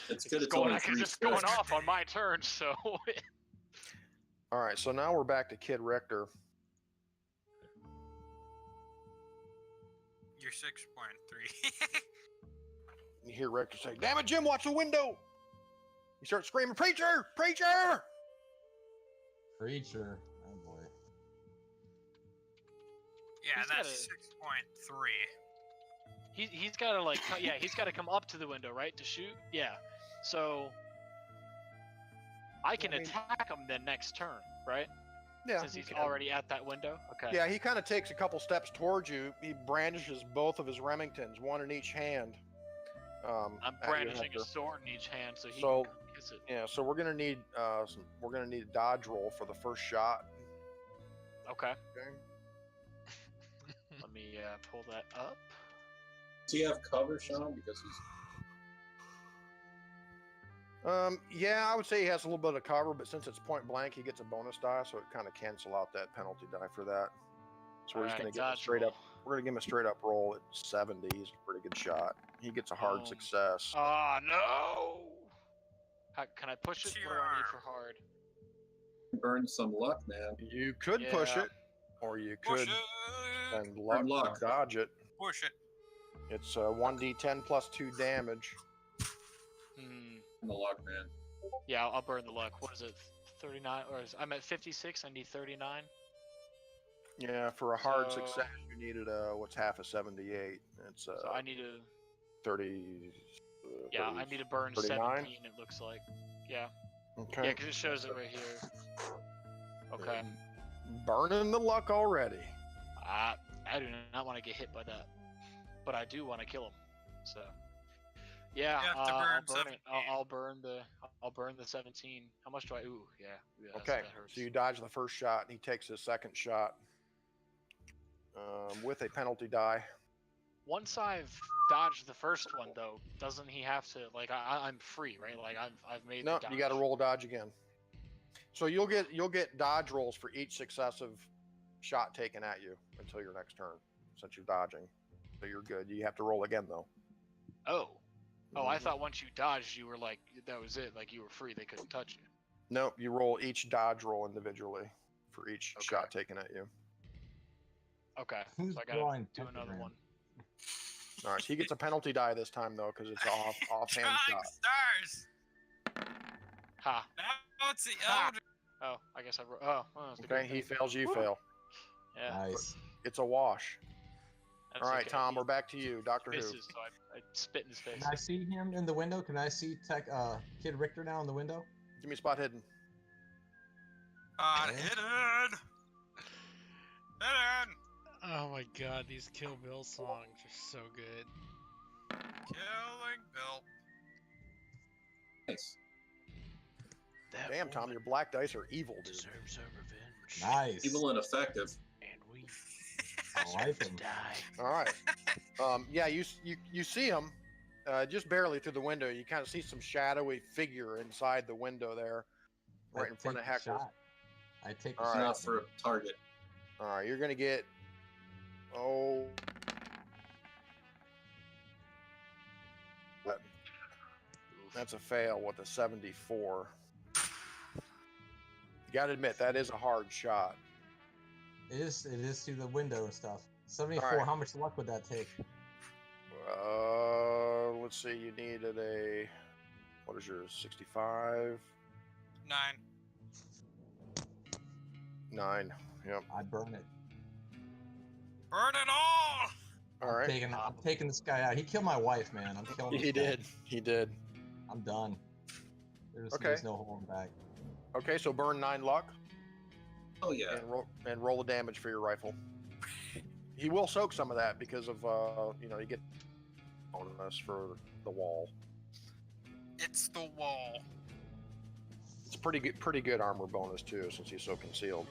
It's good. It's going, only because 3 it's going steps. off on my turn, so. All right, so now we're back to Kid Richter. You're 6.3. You hear Richter say, "Damn it, Jim, watch the window!" You start screaming, "Preacher! Preacher!" Creature. Oh boy. Yeah, He's that's gotta- 6.3. He's got to like he's got to come up to the window, right, to shoot. Yeah, so I can attack him the next turn, right? Yeah, Since you he's can. already at that window. Okay. Yeah, he kind of takes a couple steps towards you. He brandishes both of his Remingtons, one in each hand. I'm at you, brandishing Hector. a sword in each hand, so he So- can kiss it. Yeah, so we're gonna need a dodge roll for the first shot. Okay. Okay. Let me pull that up. Does he have cover, Sean? Because he's Yeah, I would say he has a little bit of cover, but since it's point blank, he gets a bonus die, so it kind of cancel out that penalty die for that. So we're just gonna Alright, give him a dodge straight roll. up. We're gonna give him a straight up roll at 70. He's a pretty good shot. He gets a hard Oh. success. Oh no! Can I push it? What do I need for hard? burned some luck, man. You could push Yeah. it, or you Push could it. spend luck to luck. dodge it. Push it. It's 1d10 plus 2 damage. Hmm. The luck, man. Yeah, I'll burn the luck. What is it? 39? I'm at 56. I need 39. Yeah, for a hard So- success, you needed what's half of 78. It's So I need to. 30. Yeah, 30 I need to burn 39? 17. It looks like. Yeah. Okay. Yeah, because it shows it right here. Okay. Burning the luck already. I do not want to get hit by that, but I do want to kill him. So. Yeah, You have to I'll burn burn it. 17. I'll burn the 17. How much do I? Ooh, yeah. Okay, That hurts. so you dodge the first shot, and he takes his second shot with a penalty die. Once I've dodged the first one, though, doesn't he have to like? I'm free, right? Like I've made. No, the you got to dodge. roll a dodge again. So you'll get dodge rolls for each successive shot taken at you until your next turn, since you're dodging. So you're good. You have to roll again though. Oh, I Mhm. thought once you dodged, you were like that was it. Like you were free. They couldn't touch you. Nope, you roll each dodge roll individually for each Okay. shot taken at you. Okay, Who's so I gotta drawing do another pentagram? one. All right, so he gets a penalty die this time though, because it's offhand Trying shot. stars. Ha. Now it's the Ha. elder. Oh, I guess I. Well, that's the Okay, good he thing. fails, you Woo. fail. Yeah. Nice. It's a wash. That's All right, okay. Tom, He we're back to you, Doctor Who. misses, so I spit in his face. Can I see him in the window? Can I see Kid Richter now in the window? Give me spot hidden. Hidden. Hidden. Oh my god, these Kill Bill songs are so good. Killing Bill. Nice. That Damn, Tom, woman your black dice are evil, dude. Deserves her revenge. Nice. Evil and effective. And we I like him. die. All right. Yeah, you see him just barely through the window. You kind of see some shadowy figure inside the window there, right in front of Hector. I take the All shot. right. Enough for a target. All right, you're gonna get that's a fail with a 74. You gotta admit that is a hard shot. It is through the window and stuff. 74. All right. How much luck would that take? Let's see. You needed a what is yours? 65. 9. 9. Yep. I burn it. Burn it all. All right. I'm taking this guy out. He killed my wife, man. I'm killing. He this guy. did. He did. I'm done. There's Okay. no holding back. Okay, so burn 9 luck Oh yeah. and roll the damage for your rifle. He will soak some of that because of you get bonus for the wall. It's the wall. It's pretty good armor bonus too, since he's so concealed.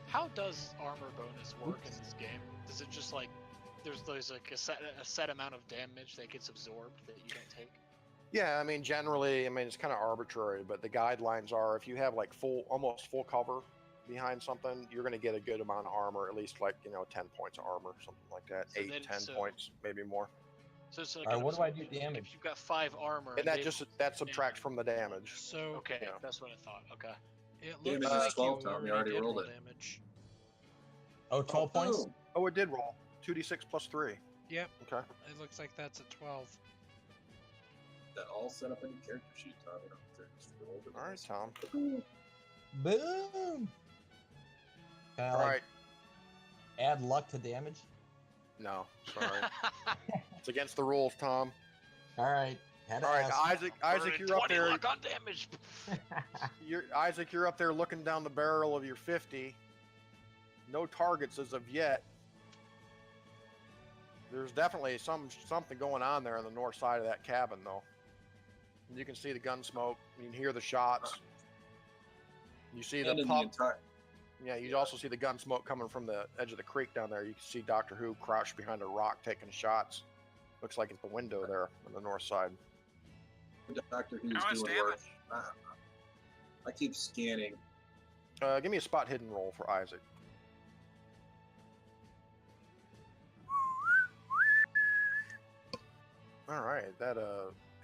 How does armor bonus work in this game? Does it just like there's like a set amount of damage that gets absorbed that you don't take? Yeah, I mean, generally, it's kind of arbitrary, but the guidelines are if you have like almost full cover behind something, you're going to get a good amount of armor, at least like 10 points of armor, something like that. So 8, 10 points, maybe more. So it's like All right, what do I do damage? If you've got 5 armor, And that subtracts from the damage. So Okay, Yeah. that's what I thought. Okay. it Damage looks is like 12, you Tom. You already already did rolled roll it. damage. Oh, 12 points? boom. Oh, it did roll 2d6 plus 3. Yep, Okay. it looks like that's a 12. That all set up in your character sheet, Tom. You don't have to just roll the All right, dice. Tom. Boom! Can I All like right. add luck to damage? No, sorry. It's against the rules, Tom. All right. Had to All right, ask. Isaac, you're up 20 there. luck on damage. Isaac, you're up there looking down the barrel of your 50. No targets as of yet. There's definitely something going on there on the north side of that cabin, though. You can see the gun smoke. You can hear the shots. You see And the in pub. the entire. Yeah, you also see the gun smoke coming from the edge of the creek down there. You can see Doctor Who crouched behind a rock taking shots. Looks like it's the window there on the north side. Doctor Who's How much doing work. damage? I keep scanning. Give me a spot hidden roll for Isaac. All right, that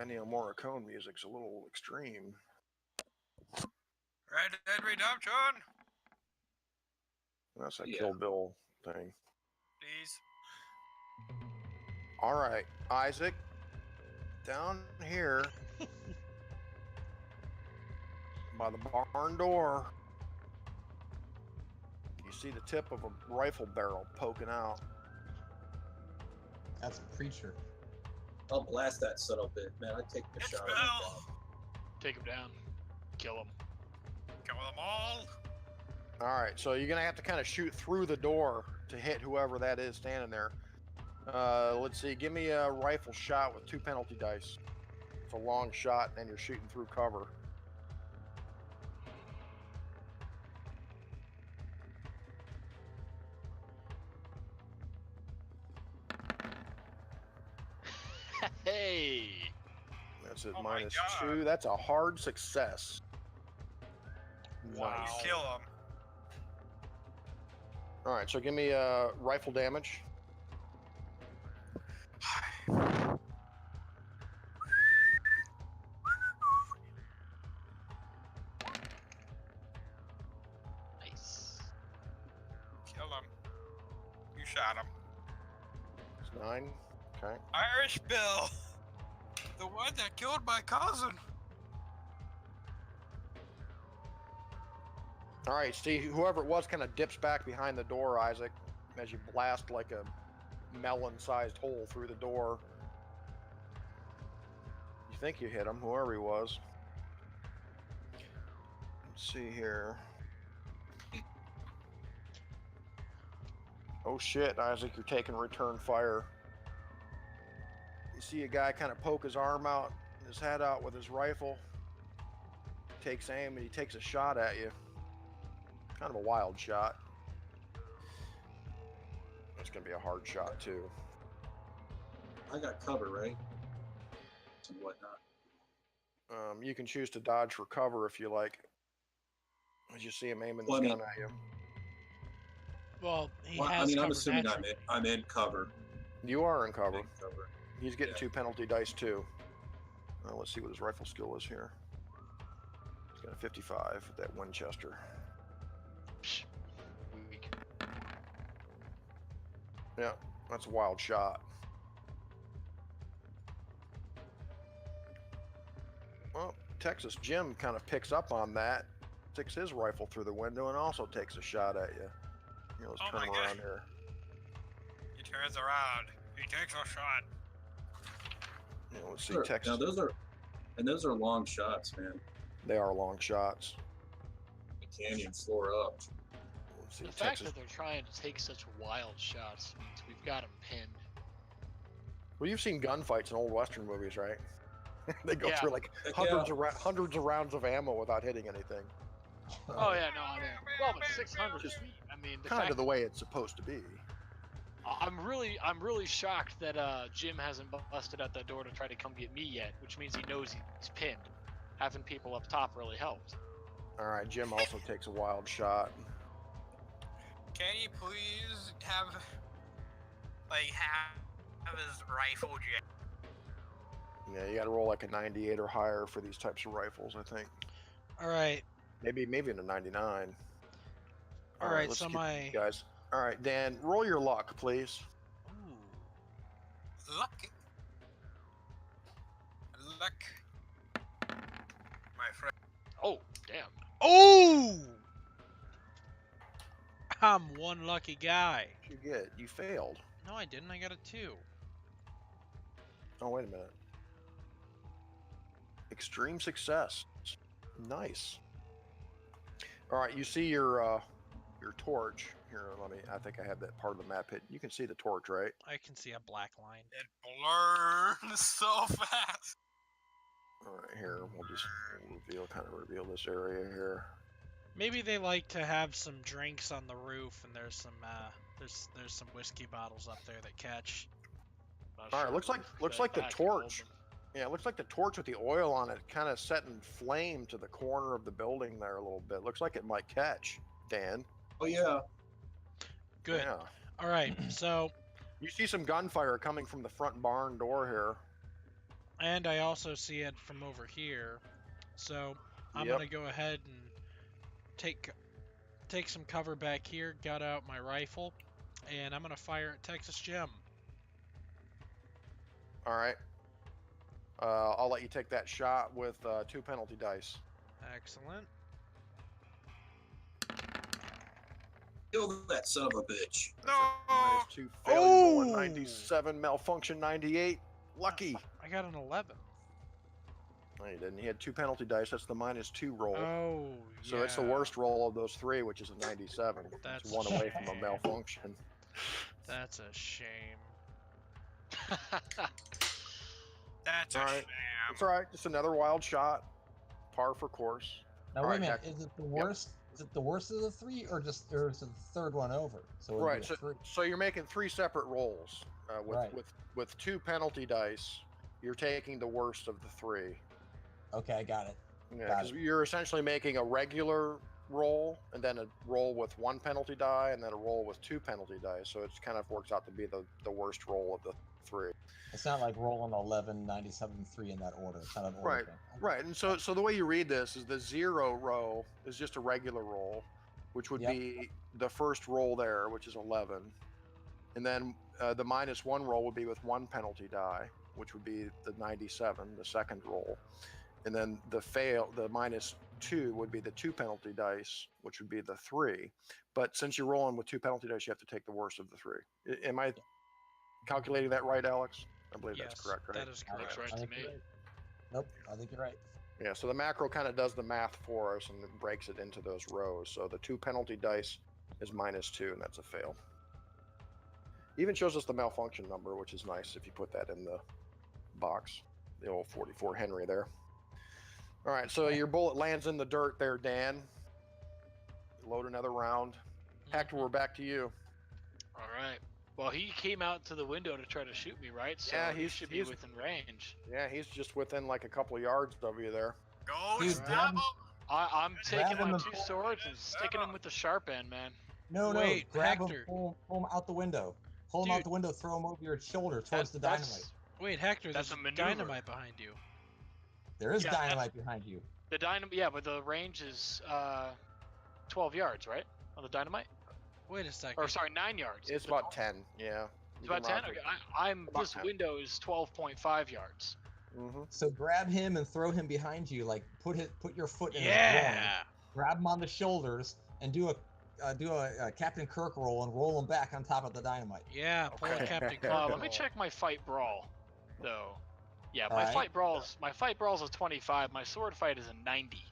Ennio Morricone music's a little extreme. Red Dead Redemption. That's a Yeah. Kill Bill thing. Please. All right, Isaac, down here by the barn door, you see the tip of a rifle barrel poking out. That's Preacher. I'll blast that son of a bitch, man. I take the It's shot. Bill. Take him down. Kill him. Kill them all. All right, so you're gonna have to kind of shoot through the door to hit whoever that is standing there. Let's see, give me a rifle shot with 2 penalty dice. It's a long shot, and you're shooting through cover. Hey. That's at Oh my minus God. 2. That's a hard success. Wow. Nice. Kill them. All right, so give me rifle damage. Nice. Kill them. You shot him. It's 9. Okay. Irish Bill. The one that killed my cousin. All right, see, whoever it was kind of dips back behind the door, Isaac, as you blast like a melon-sized hole through the door. You think you hit him, whoever he was. Let's see here. Oh shit, Isaac, you're taking return fire. You see a guy kind of poke his arm out, his head out with his rifle. Takes aim and he takes a shot at you. Kind of a wild shot. It's gonna be a hard shot too. I got cover, right? And whatnot. You can choose to dodge for cover if you like. As you see him aiming Well, his I gun mean- at you. Well, he Well, has I mean, I'm cover assuming naturally. I'm in cover. You are in cover. In cover. He's getting Yeah. 2 penalty dice too. Let's see what his rifle skill is here. He's got a 55 with that Winchester. Psh. Weak. Yeah, that's a wild shot. Well, Texas Jim kind of picks up on that, sticks his rifle through the window, and also takes a shot at you. Here, let's Oh turn my him gosh. around here. He turns around. He takes a shot. Yeah, let's see, Sure. Texas. Now those are long shots, man. They are long shots. The canyon floor up. Let's see, The fact Texas. that they're trying to take such wild shots means we've got him pinned. Well, you've seen gunfights in old Western movies, right? They go Yeah. through like Heck hundreds of rounds of ammo without hitting anything. Oh yeah, no, I mean, well, but 600 feet. I mean, the Kind fact of the way it's supposed to be. I'm really shocked that Jim hasn't busted out that door to try to come get me yet, which means he knows he's pinned. Having people up top really helped. All right, Jim also takes a wild shot. Can you please have his rifle jet? Yeah, you got to roll like a 98 or higher for these types of rifles, I think. All right. Maybe in a 99. All right. let's So get my these guys. All right, Dan, roll your luck, please. Ooh. Luck. My friend. Oh, damn. Oh! I'm one lucky guy. What'd you get? You failed. No, I didn't. I got a 2. Oh, wait a minute. Extreme success. Nice. All right, you see your torch. Here, I think I have that part of the map hit. You can see the torch, right? I can see a black line. It blurs so fast. All right, here, we'll reveal this area here. Maybe they like to have some drinks on the roof, and there's some whiskey bottles up there that catch. Not All right, sure looks like the torch. Yeah, it looks like the torch with the oil on it kind of setting flame to the corner of the building there a little bit. Looks like it might catch, Dan. Oh yeah. Good. Yeah. All right. So, You see some gunfire coming from the front barn door here. and I also see it from over here. So, I'm Yep. gonna go ahead and take some cover back here. Got out my rifle, and I'm gonna fire at Texas Jim. All right. I'll let you take that shot with 2 penalty dice. Excellent. Kill that son of a bitch. No. Minus 2 failure, Oh! 197, malfunction 98. Lucky. I got an 11. No, you didn't. He had 2 penalty dice. That's the -2 roll. Oh, So it's the yeah. worst roll of those 3, which is a 97. That's It's 1 away from a shame. malfunction. That's a shame. That's a All right. sham. It's all right. Just another wild shot. Par for course. Now All wait right, a minute. Jack. Is it the worst? Is it the worst of the 3, or is it the third one over? So it'd Right. be a 3. So you're making 3 separate rolls Right. with 2 penalty dice. You're taking the worst of the 3. Okay, I got it. Yeah, Got because you're essentially making a regular roll and then a roll with 1 penalty die and then a roll with 2 penalty dice. So it kind of works out to be the worst roll of the 3. It's not like rolling 11, 97, 3 in that order. It's not an order Right. thing. Right. And so the way you read this is the 0 row is just a regular roll, which would Yep. be the first roll there, which is 11. And then the -1 roll would be with 1 penalty die, which would be the 97, the second roll. And then the -2 would be the 2 penalty dice, which would be the 3. But since you're rolling with 2 penalty dice, you have to take the worst of the 3. Am I calculating that right, Alex? I believe Yes, that's correct, right? that is correct. Looks right I to think me. you're right. Nope, I think you're right. Yeah, so the macro kind of does the math for us and it breaks it into those rows. So the 2 penalty dice is -2, and that's a fail. Even shows us the malfunction number, which is nice if you put that in the box. The old 44 Henry there. All right, so your bullet lands in the dirt there, Dan. Load another round. Hector, we're back to you. All right. Well, he came out to the window to try to shoot me, right? So Yeah, he should be within range. Yeah, he's just within like a couple of yards of you there. Go Dude, stab him. I'm taking him my and 2 pull- swords and sticking them with the sharp end, man. No, Wait, grab Hector. him, pull him out the window. Pull him out Dude. the window, throw him over your shoulder towards the dynamite. Wait, Hector, That's there's a maneuver. dynamite behind you. There is Yeah, dynamite behind you. The dynamite, yeah, but the range is 12 yards, right? On the dynamite? Wait a second. Or sorry, 9 yards. It's about 10, yeah. It's about 10. Okay. About This 10. window is 12.5 yards. Mm-hmm. So grab him and throw him behind you. Like put your foot in his groin. Yeah. Grab him on the shoulders and do a Captain Kirk roll and roll him back on top of the dynamite. Yeah, pull a Okay. Captain Kirk. Let me roll. check my fight brawl, though. Yeah, All my right. fight brawl's a 25. My sword fight is a 90.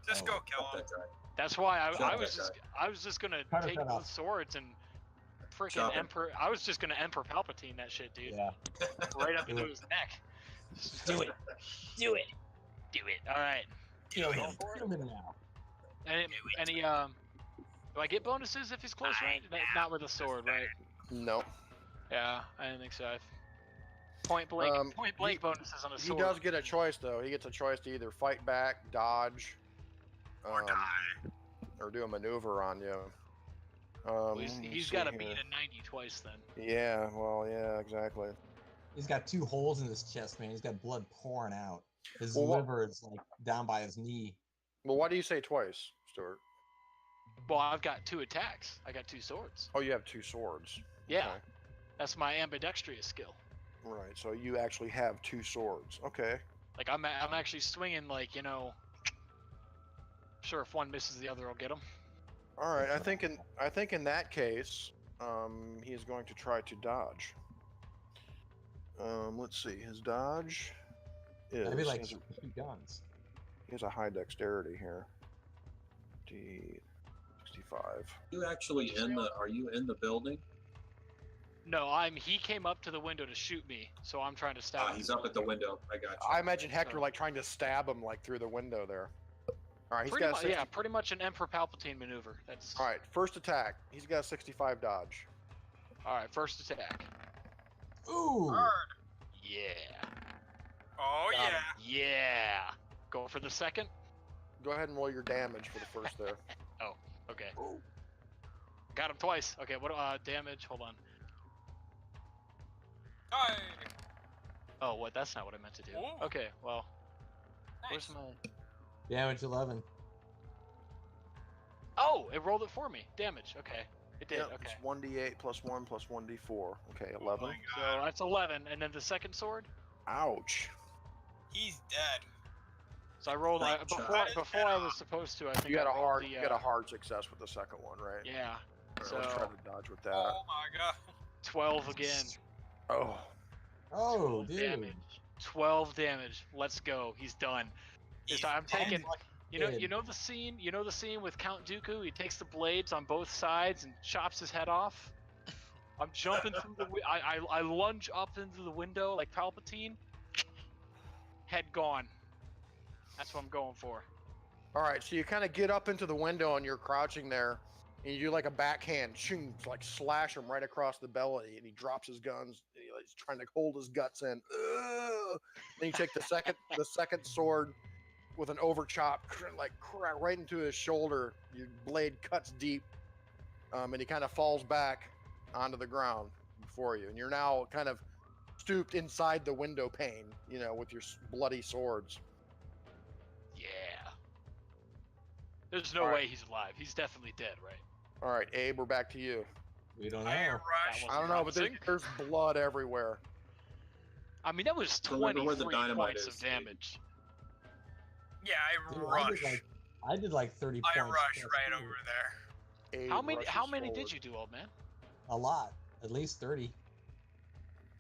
Just Oh. go kill Fuck him. that guy. That's why I Shut was that just gonna Cut take that both off. swords and freaking Chop him. Emperor. I was just gonna Emperor Palpatine that shit, dude. Yeah. Right up Do into it. his neck. Do it. Do it. Do it. All right. Kill him. Kill him now. Any do I get bonuses if he's close range? Not with a sword, right? No. Yeah, I didn't think so. Point blank bonuses on a He sword. does get a choice though. He gets a choice to either fight back, dodge, Or die. or do a maneuver on you. Well, let me he's see got to here. beat a 90 twice then. Yeah, well, yeah, exactly. He's got 2 holes in his chest, man. He's got blood pouring out. His Well, liver is like down by his knee. Well, why do you say twice, Stuart? Well, I've got 2 attacks. I got 2 swords. Oh, you have 2 swords. Yeah, Okay. that's my ambidextrous skill. Right, so you actually have 2 swords. Okay. Like I'm actually swinging like, you know. Sure, if one misses, the other will get him. All right. I think in that case, he is going to try to dodge. Let's see. His dodge is Maybe like he 2 guns. has a high dexterity here. D65. You actually are you in the building? No, he came up to the window to shoot me, so I'm trying to stab him. He's up at the window. I got you. I imagine Hector like trying to stab him like through the window there. All right, he's Pretty got a much, 60... yeah, pretty much an Emperor Palpatine maneuver. That's All right, first attack. He's got a 65 dodge. all right. First attack. Ooh! Hard. Yeah. Oh Got yeah. him. Yeah. Go for the second. Go ahead and roll your damage for the first there. Okay. Ooh. Got him twice. Okay. What damage? Hold on. Hey. Oh, what? That's not what I meant to do. Ooh. Okay. Well, Nice. where's my? Damage 11. Oh, it rolled it for me. Damage. Okay. It did. Yep, Okay. it's 1d8 plus 1 plus 1d4. Okay, Oh 11. my So God. that's 11, and then the second sword. Ouch. He's dead. So I rolled Thank before I was supposed to. I think You got I a rolled hard the, you got a hard success with the second one, right? Yeah. All right, let's try So to dodge with that. Oh my God. 12 again. Oh. Oh, 12 dude. damage. 12 damage. Let's go. He's done. This He's time I'm taking. dead. You know Dead. the scene. You know the scene with Count Dooku. He takes the blades on both sides and chops his head off. I'm jumping through the. I lunge up into the window like Palpatine. Head gone. That's what I'm going for. All right, so you kind of get up into the window and you're crouching there, and you do like a backhand, shing, like slash him right across the belly, and he drops his guns. And he's trying to hold his guts in. Ugh. Then you take the second sword with an overchop, like right into his shoulder. Your blade cuts deep, and he kind of falls back onto the ground before you, and you're now kind of stooped inside the window pane, with your bloody swords. Yeah. There's no All right. way he's alive. He's definitely dead, right? All right, Abe, we're back to you. We don't I know. rush. That I don't know, but promising. there's blood everywhere. I mean, that was Remember where the 23 dynamite points is, of damage. Yeah, I Dude, rush. I did like 30 I points. rush plus right two. over there. Abe How many rushes did you do, old man? A lot. At least 30.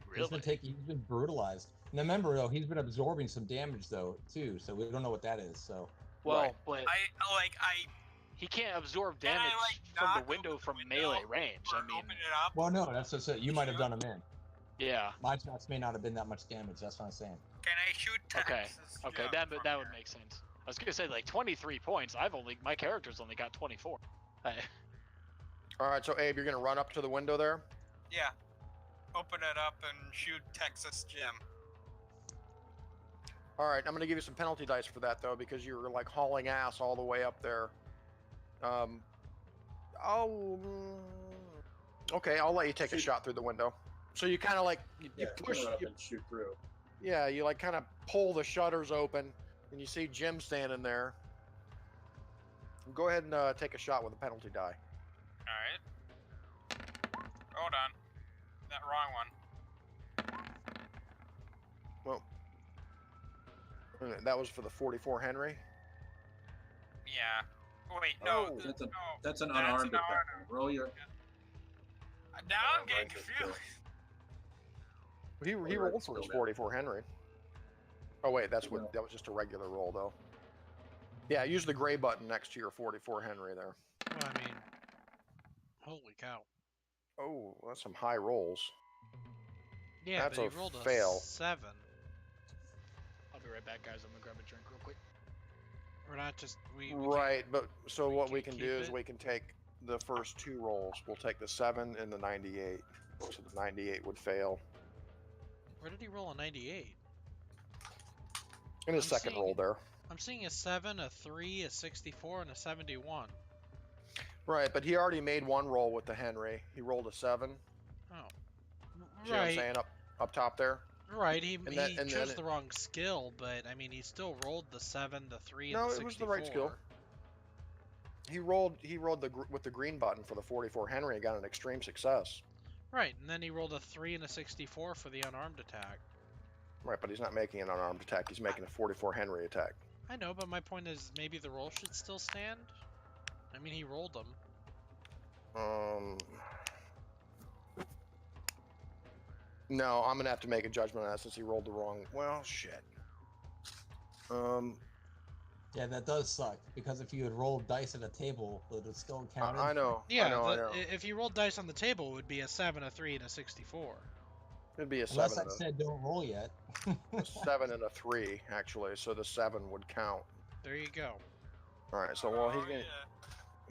Really? He's been brutalized. Now remember though, he's been absorbing some damage though too, so we don't know what that is. So Well, Right. but I he can't absorb Can I, damage like, from knock the window open the from window melee range. I or mean, open it up. well, no, that's it. You might have done him in. yeah. My shots may not have been that much damage. That's what I'm saying. Can I shoot Okay. Texas? Okay, Jump that from that would here? make sense. I was gonna say like 23 points. My character's only got 24. All right, so Abe, you're gonna run up to the window there. Yeah. Open it up and shoot Texas Jim. All right, I'm gonna give you some penalty dice for that though, because you're like hauling ass all the way up there. Okay, I'll let you take a shot through the window. So you kind of like you push, run up and shoot through. yeah, you like kind of pull the shutters open, and you see Jim standing there. Go ahead and take a shot with a penalty die. Alright. Hold on. That wrong one. Well, that was for the 44 Henry. Yeah. Wait, no. Oh. That's, no. that's an unarmed attack. Roll your. Now I'm getting Right, confused. He right, rolled for his still 44 Henry. Oh wait, that No. was just a regular roll though. Yeah, use the gray button next to your 44 Henry there. Well, I mean, holy cow. Oh, that's some high rolls. Yeah, That's but a he rolled a fail. 7. I'll be right back, guys. I'm gonna grab a drink real quick. We're not just we Right, but so we what we can't can keep do is it? we can take the first 2 rolls. We'll take the 7 and the 98. So the 98 would fail. Where did he roll a 98? In his I'm second seeing- roll there. I'm seeing a 7, a 3, a 64, and a 71. Right, but he already made 1 roll with the Henry. He rolled a 7. Oh. See what I'm Right. saying? Up top there? Right, he then- and chose then the wrong skill, but I mean, he still rolled the 7, the 3, and No, the it 64. was the right skill. He rolled with the green button for the 44 Henry and got an extreme success. Right, and then he rolled a 3 and a 64 for the unarmed attack. Right, but he's not making an unarmed attack. He's making a 44 Henry attack. I know, but my point is maybe the roll should still stand. I mean, he rolled them. No, I'm gonna have to make a judgment on that since he rolled the wrong. Well, shit. Yeah, that does suck because if you had rolled dice at a table, would it still count? I know. Yeah, I know. if you rolled dice on the table, it would be a 7, a 3, and a 64. It'd be a Unless 7 I said don't roll yet. a 7 and a 3 actually, so the 7 would count. There you go. All right, so well he's Oh, gonna,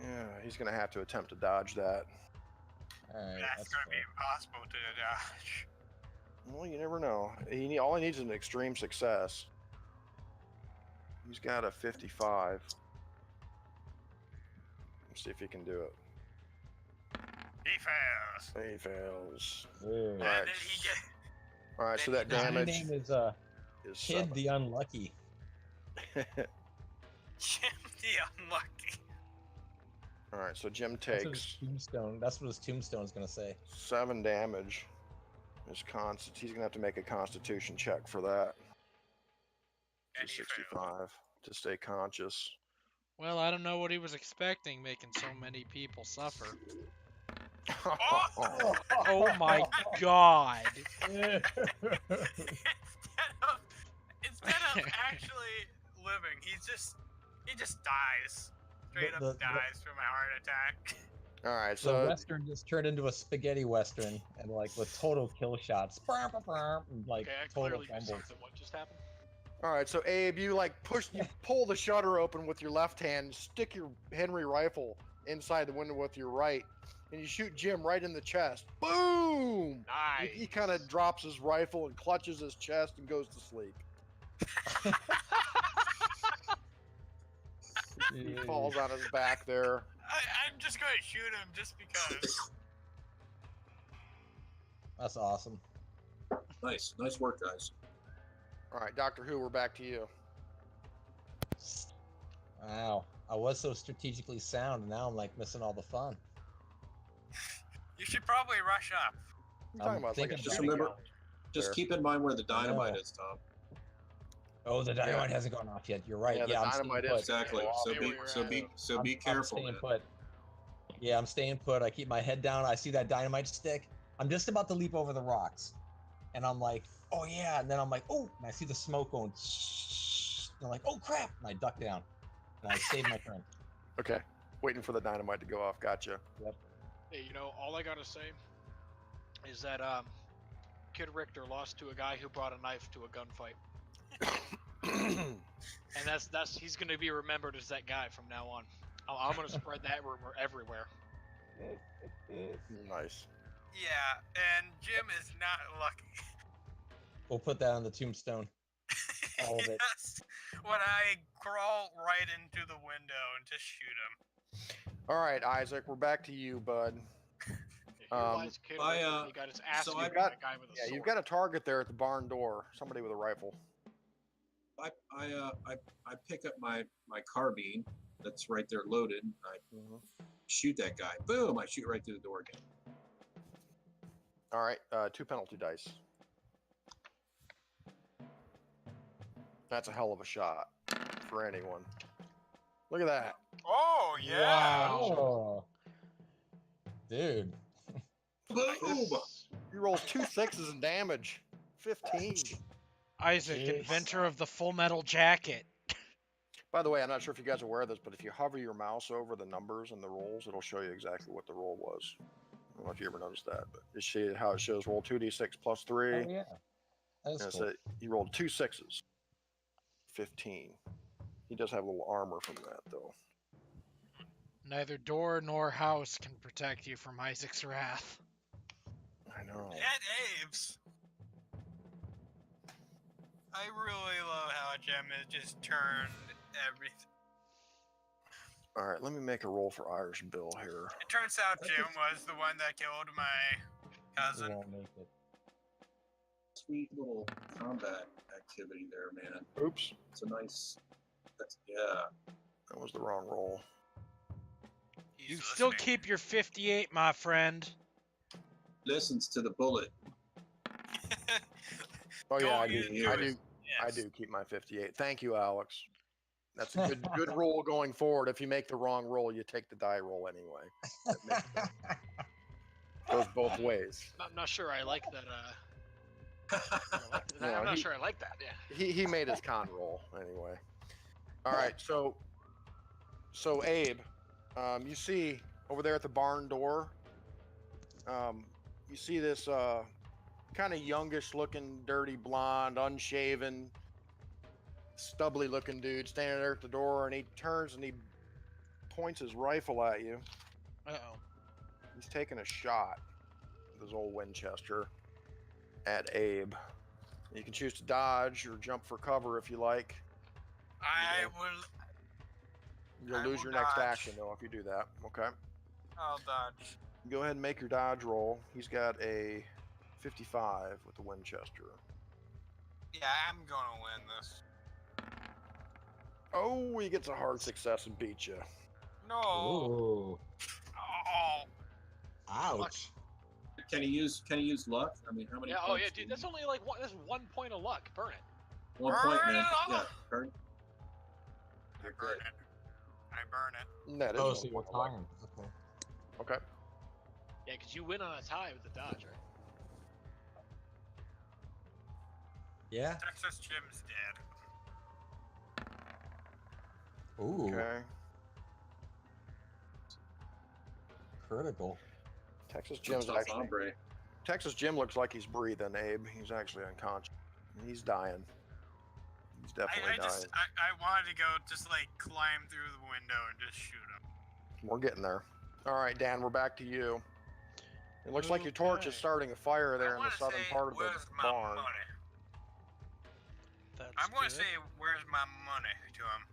yeah. he's gonna have to attempt to dodge that. Alright, That's gonna be impossible to dodge. Well, you never know. All he needs is an extreme success. He's got a 55. Let's see if he can do it. He fails. He fails. Ooh. And Right. then he gets. All right, so that My damage name is is Kid 7. the Unlucky. Jim the Unlucky. All right, so Jim That's what his takes tombstone. That's what his tombstone's gonna say. 7 damage. He's gonna have to make a Constitution check for that. And To he fails. 65 to stay conscious. Well, I don't know what he was expecting, making so many people suffer. Oh my god! Instead of actually living, he just dies. Straight up The- dies from a heart attack. All right, So so Western just turned into a spaghetti Western, and like with total kill shots, and, like Okay, I total clearly missed fumbles. something. What just happened? all right, so Abe, you pull the shutter open with your left hand, stick your Henry rifle inside the window with your right, and you shoot Jim right in the chest. Boom! Nice. He kind of drops his rifle and clutches his chest and goes to sleep. He falls on his back there. I'm just going to shoot him just because. That's awesome. Nice work, guys. All right, Doctor Who, we're back to you. Wow, I was so strategically sound, and now I'm like missing all the fun. You should probably rush up. What are you talking about? It's like a thinking Just shooting remember, gallery. just There. keep in mind where the dynamite know. is, Tom. Oh, the dynamite hasn't gone off yet. You're right. Yeah, Yeah, the I'm staying dynamite put. is Exactly. Well, So here be we so are. be so be I'm careful, staying man. put. Yeah, I'm staying put. I keep my head down. I see that dynamite stick. I'm just about to leap over the rocks, and I'm like, oh yeah. And then I'm like, oh, and I see the smoke going. And I'm like, oh crap! And I duck down, and I save my turn. Okay, waiting for the dynamite to go off. Gotcha. Hey, you know, all I gotta say is that Kid Richter lost to a guy who brought a knife to a gunfight, and that's he's gonna be remembered as that guy from now on. I'm gonna spread that rumor everywhere. Nice. Yeah, and Jim is not lucky. We'll put that on the tombstone. All of it. Yes. When I crawl right into the window and just shoot him. All right, Isaac, we're back to you, bud. If you realize Kid Richter, he got his ass so beat I by got- a guy with a Yeah, sword. you've got a target there at the barn door. Somebody with a rifle. I pick up my carbine that's right there loaded. I shoot that guy. Boom! I shoot right through the door again. All right, 2 penalty dice. That's a hell of a shot for anyone. Look at that. Oh yeah. Wow. Oh, dude. Boom! He rolls 2 6s in damage. 15. Isaac, Jeez. inventor of the Full Metal Jacket. By the way, I'm not sure if you guys are aware of this, but if you hover your mouse over the numbers and the rolls, it'll show you exactly what the roll was. I don't know if you ever noticed that, but you see how it shows roll 2d6 plus 3. Oh yeah. That's And cool. so he rolled 2 6s. 15. He does have a little armor from that, though. Neither door nor house can protect you from Isaac's wrath. I know. And Abe's. I really love how Gem has just turned everything. All right, let me make a roll for Irish Bill here. It turns out Jim was the one that killed my cousin. Won't make it. Sweet little combat activity there, man. Oops, It's a nice. Yeah. that was the wrong roll. He's You still listening. keep your 58, my friend. Listens to the bullet. Oh yeah, I Going do. into I it. do. I Yes. do keep my 58. Thank you, Alex. That's a good rule going forward. If you make the wrong roll, you take the die roll anyway. That makes sense. Goes both ways. I'm not sure I like that. Yeah, I'm not he- sure I like that. Yeah. He made his con roll anyway. All right, so Abe, you see over there at the barn door, you see this kind of youngish looking, dirty blonde, unshaven, stubbly looking dude standing there at the door, and he turns and he points his rifle at you. Uh-oh. He's taking a shot with his old Winchester at Abe. You can choose to dodge or jump for cover if you like. I will. You'll I lose will your next dodge. action though if you do that. Okay. I'll dodge. Go ahead and make your dodge roll. He's got a 55 with the Winchester. Yeah, I'm gonna win this. Oh, he gets a hard success and beats you. No. Ooh. Oh. Ouch. Can he use luck? I mean, how many? Yeah. Oh points yeah, do dude. you That's need? only like one. That's 1 point of luck. Burn it. 1 point, man. Burn it Yeah, all. burn. I You're burn good. it. I burn it. That is Oh, one so you're point of luck. tying. Okay. Okay. Yeah, because you win on a tie with the dodge, right? Yeah. Texas Jim's dead. Ooh. Okay. Critical. Texas Jim's Jim's actually. hombre. Texas Jim looks like he's breathing, Abe. He's actually unconscious. He's dying. He's definitely dying. I wanted to go just like climb through the window and just shoot him. We're getting there. All right, Dan, we're back to you. It looks like your torch is Okay. starting a fire there I in the wanna southern say, part of the where's my barn. money? That's I'm gonna good. say, where's my money to him?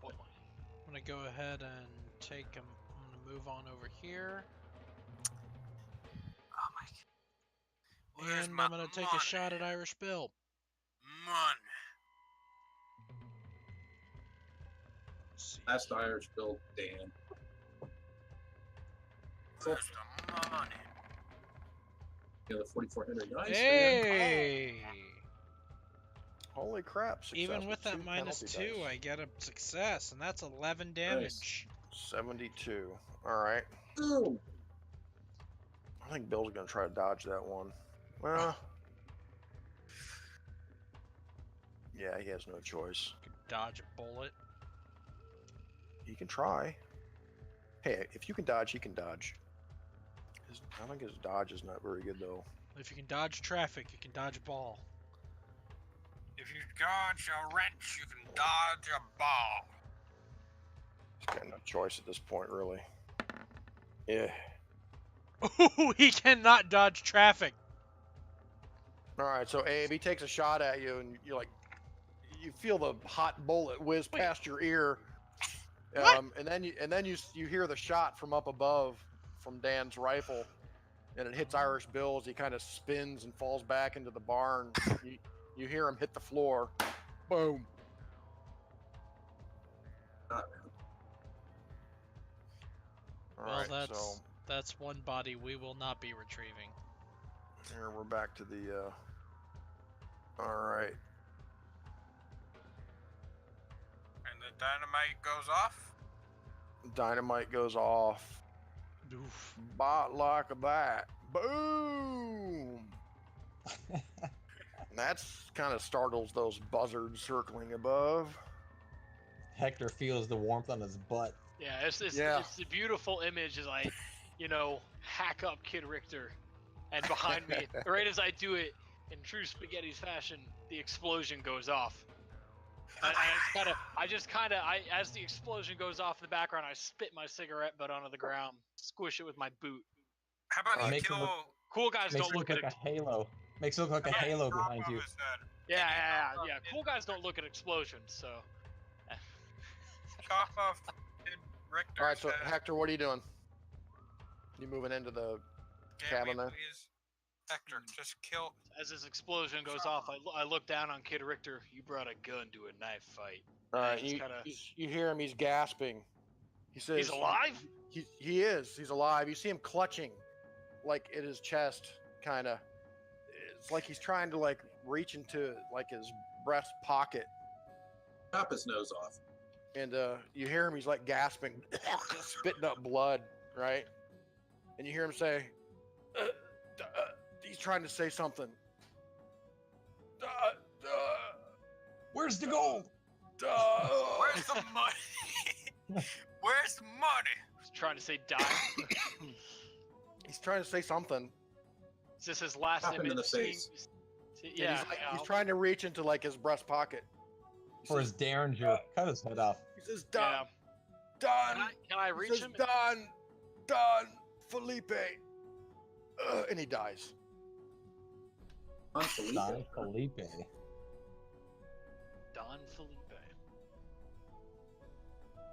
Oh, I'm gonna go ahead and take him. I'm gonna move on over here, Oh my god. Where's and my I'm gonna take money? a shot at Irish Bill. Money. Let's see. Last Irish Bill, Dan. Where's the money? Yeah, the 4400. Nice, man. Hey! Holy crap! Success Even with that two -2, penalty dice. I get a success, and that's 11 damage. 72. All right. Boom. I think Bill's gonna try to dodge that one. Well, yeah, he has no choice. Could dodge a bullet. He can try. Hey, if you can dodge, he can dodge. I think his dodge is not very good though. If you can dodge traffic, you can dodge a ball. If you dodge a wrench, you can dodge a ball. He's got no choice at this point, really. Yeah. Ooh, he cannot dodge traffic. All right, so Abe, he takes a shot at you, and you're like, you feel the hot bullet whiz Wait. past your ear, What? and then you hear the shot from up above from Dan's rifle, and it hits Irish Bill as he kind of spins and falls back into the barn. You hear him hit the floor. Boom. Not All Well, right, so that's one body we will not be retrieving. here we're back to the. All right. And the dynamite goes off. Dynamite goes off. Oof. Bot like that. Boom. And that's kind of startles those buzzards circling above. Hector feels the warmth on his butt. Yeah, it's Yeah. it's the beautiful image as I, hack up Kid Richter, and behind me, right as I do it, in true spaghetti's fashion, the explosion goes off. As the explosion goes off in the background, I spit my cigarette butt onto the ground, squish it with my boot. How about you Makes it kill? Cool guys Makes don't it look look at like a halo. Makes it look like a How about halo you drop behind off you. his head? Yeah. Cool guys don't look at explosions, so. Chop off Kid Richter. All right, so Hector, what are you doing? You moving into the cabin there? Please. Hector, just kill. As this explosion goes off, I look down on Kid Richter. You brought a gun to a knife fight. All right, He's you hear him. He's gasping. He says, He's alive? He is. He's alive. You see him clutching, like at his chest, kind of. It's like he's trying to like reach into like his breast pocket, Chop his nose off. and you hear him. He's like gasping, spitting up blood, right? And you hear him say, he's trying to say something. Where's the gold? Where's the money? Where's the money? He's trying to say die. He's trying to say something. Is this his last Slap him image? in the face. Yeah. He's trying to reach into like his breast pocket. For his derringer, cut his head off. He says, "Done, Yeah. done." Can I He reach says, him? "Done, Felipe," and he dies. Don Felipe. Don Felipe.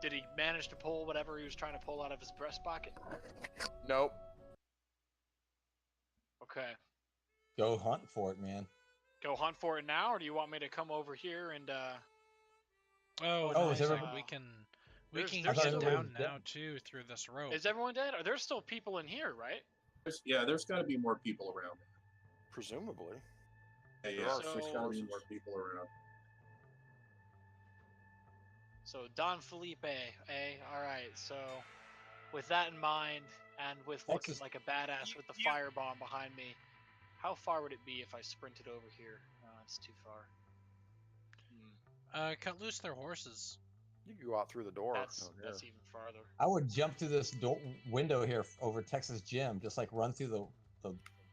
Did he manage to pull whatever he was trying to pull out of his breast pocket? Nope. Okay. Go hunt for it, man. Go hunt for it now, or do you want me to come over here and Oh, Oh, no, is so everyone- we can there's get still- down now too through this rope. is everyone dead? Are there still people in here, right? There's got to be more people around. Presumably. Yeah, So- there's got to be more people around. So Don Felipe, alright, so with that in mind, and with looking Texas- like a badass with the You- firebomb behind me, how far would it be if I sprinted over here? No, it's too far. Cut loose their horses. You can go out through the door. That's down here. even farther. I would jump through this window here over Texas Gym, just like run through the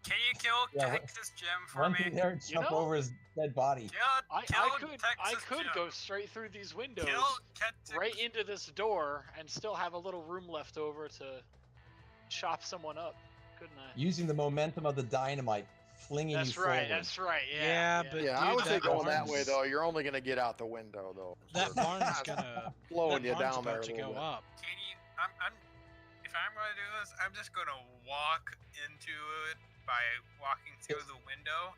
Can you kill Yeah, Texas Jim for run me? through there and You jump know- over his dead body. Kill I could Jim. go straight through these windows, Kill Texas. right into this door, and still have a little room left over to chop someone up, couldn't I? Using the momentum of the dynamite, flinging That's you right. forward. That's right. Yeah. Yeah, but Yeah, I dude, would say that going that barn's- way though. You're only gonna get out the window though. That barn's gonna blowing that you barn's down there about a to little go bit. up. Can you? If I'm going to do this, I'm just going to walk into it by walking through the window.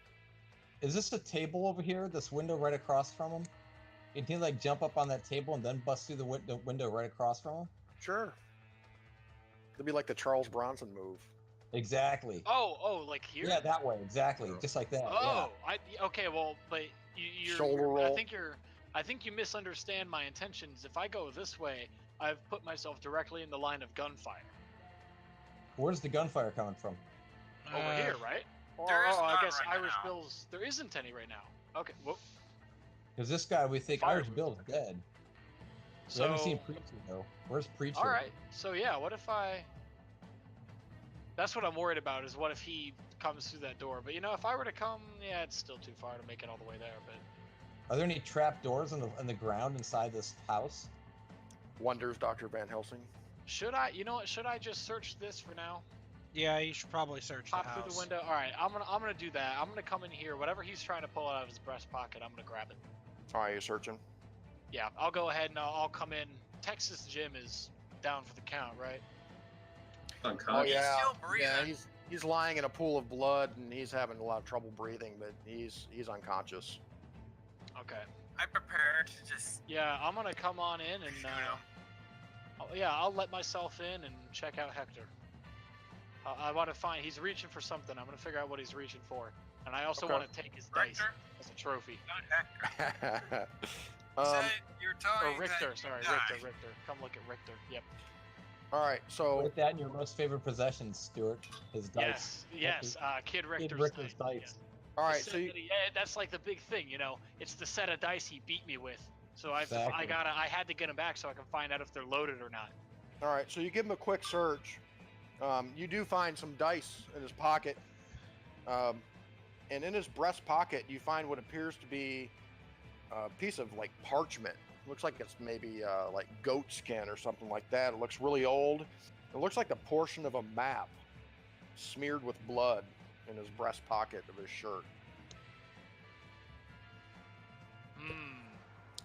Is this a table over here? This window right across from him? Can he like jump up on that table and then bust through the window right across from him? Sure. It'd be like the Charles Bronson move. Exactly. Oh, like here? Yeah, that way, exactly, just like that. Oh, okay. Well, but you're Shoulder roll. I think you misunderstand my intentions. If I go this way, I've put myself directly in the line of gunfire. Yeah. Where's the gunfire coming from? Over here, right? There is I none guess right Irish now. Bill's. There isn't any right now. Okay. Well, Because this guy, we think Fire Irish was- Bill's dead. We so haven't seen Preacher though. Where's Preacher? all right. So yeah, what if I? That's what I'm worried about. Is what if he comes through that door? But if I were to come, yeah, it's still too far to make it all the way there. But Are there any trap doors in the ground inside this house? Wonders Dr. Van Helsing. should I? You know what? Should I just search this for now? Yeah, you should probably search the Pop house. through the window. All right, I'm gonna do that. I'm gonna come in here. Whatever he's trying to pull out of his breast pocket, I'm gonna grab it. All right, you're searching. Yeah, I'll go ahead and I'll come in. Texas Jim is down for the count, right? Oh Unconscious. yeah, still breathing. yeah. He's lying in a pool of blood and he's having a lot of trouble breathing, but he's unconscious. Okay. I'm prepared to just. Yeah, I'm gonna come on in and I'll let myself in and check out Hector. I want to find. He's reaching for something. I'm gonna figure out what he's reaching for, and I also Okay. want to take his dice Richter, as a trophy. not Hector. um, Said you're telling Or Richter, that sorry, you die. Richter. Come look at Richter. Yep. all right, so Put that in your most favorite possessions, Stuart. His dice. Yes. Kid Richter's, Richter's dice. dice. all The right, set so you, that that's like the big thing, It's the set of dice he beat me with. So I Exactly. had to get them back so I can find out if they're loaded or not. all right, so you give him a quick search. You do find some dice in his pocket, and in his breast pocket you find what appears to be a piece of like parchment. Looks like it's maybe like goat skin or something like that. It looks really old. It looks like a portion of a map smeared with blood in his breast pocket of his shirt.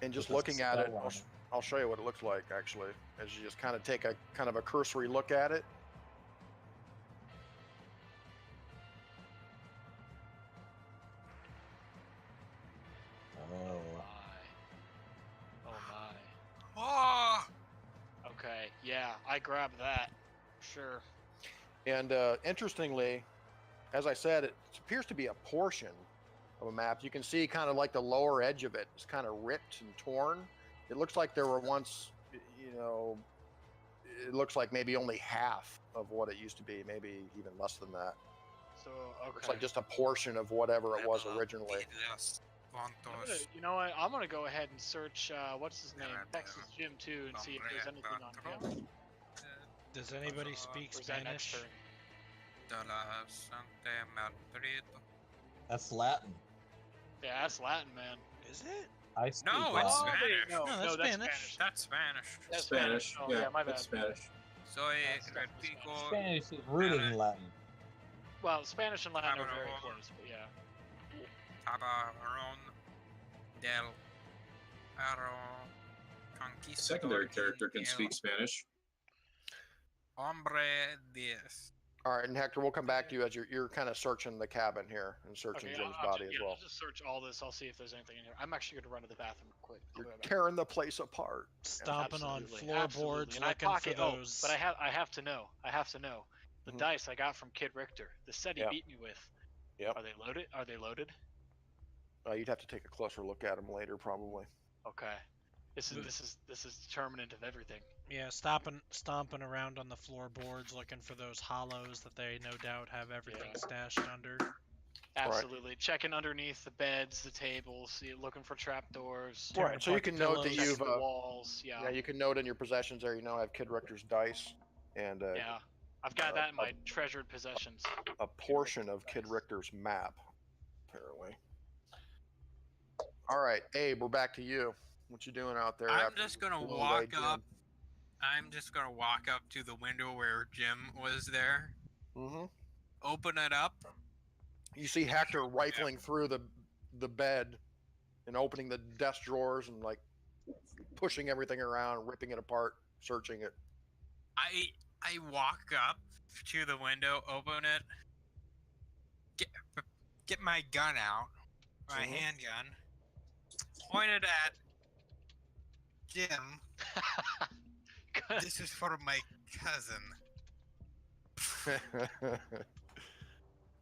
And just looking at it, I'll show you what it looks like actually, as you just kind of take a kind of a cursory look at it. Oh. Oh my. Oh! Okay, yeah, I grabbed that. Sure. And interestingly, as I said, it appears to be a portion of a map. You can see kind of like the lower edge of it is kind of ripped and torn. It looks like there were once, it looks like maybe only half of what it used to be, maybe even less than that. So, okay. Looks like just a portion of whatever it was originally. You know what? I'm gonna go ahead and search, what's his name? Texas Jim too, and see if there's anything on him. Does anybody speak Spanish? That's Latin. Yeah, that's Latin, man. Is it? I speak No, Latin. it's Spanish. No, that's that's Spanish. That's Spanish. That's Spanish. Oh, Yeah, my bad. that's Spanish. Soy That's definitely Rico. Spanish is rooted in Latin. Well, Spanish and Latin are very Cabrón. close, but yeah. Cabrón del Arro Conquistador. Secondary character can speak Spanish. Hombre 10. All right, and Hector, we'll come back to you as you're kind of searching the cabin here and searching Okay, Jim's I'll body as well. I'll just search all this. I'll see if there's anything in here. I'm actually gonna run to the bathroom real quick. I'll You're be right back. tearing the place apart. Stomping on Absolutely, floorboards, absolutely. And I looking pocket, for those. but I have to know. The Mhm. dice I got from Kid Richter. The set he Yep. beat me with. Yep. Are they loaded? Are they loaded? You'd have to take a closer look at them later, probably. Okay. This is determinant of everything. Yeah, stomping around on the floorboards, looking for those hollows that they no doubt have everything Yeah. stashed under. Absolutely. Checking underneath the beds, the tables, looking for trapdoors. Right. So you can note that Checking you've the walls. Yeah. yeah, you can note in your possessions there. You now have Kid Richter's dice and Yeah. I've got that in my treasured possessions. a portion of Kid Richter's map, apparently. All right, Abe, we're back to you. What you doing out there? I'm after just gonna little walk late Jim? up. I'm just gonna walk up to the window where Jim was there. Mhm. Open it up. You see Hector rifling through the bed and opening the desk drawers and like pushing everything around, ripping it apart, searching it. I walk up to the window, open it, get my gun out, my Mhm. handgun, point it at Jim. This is for my cousin.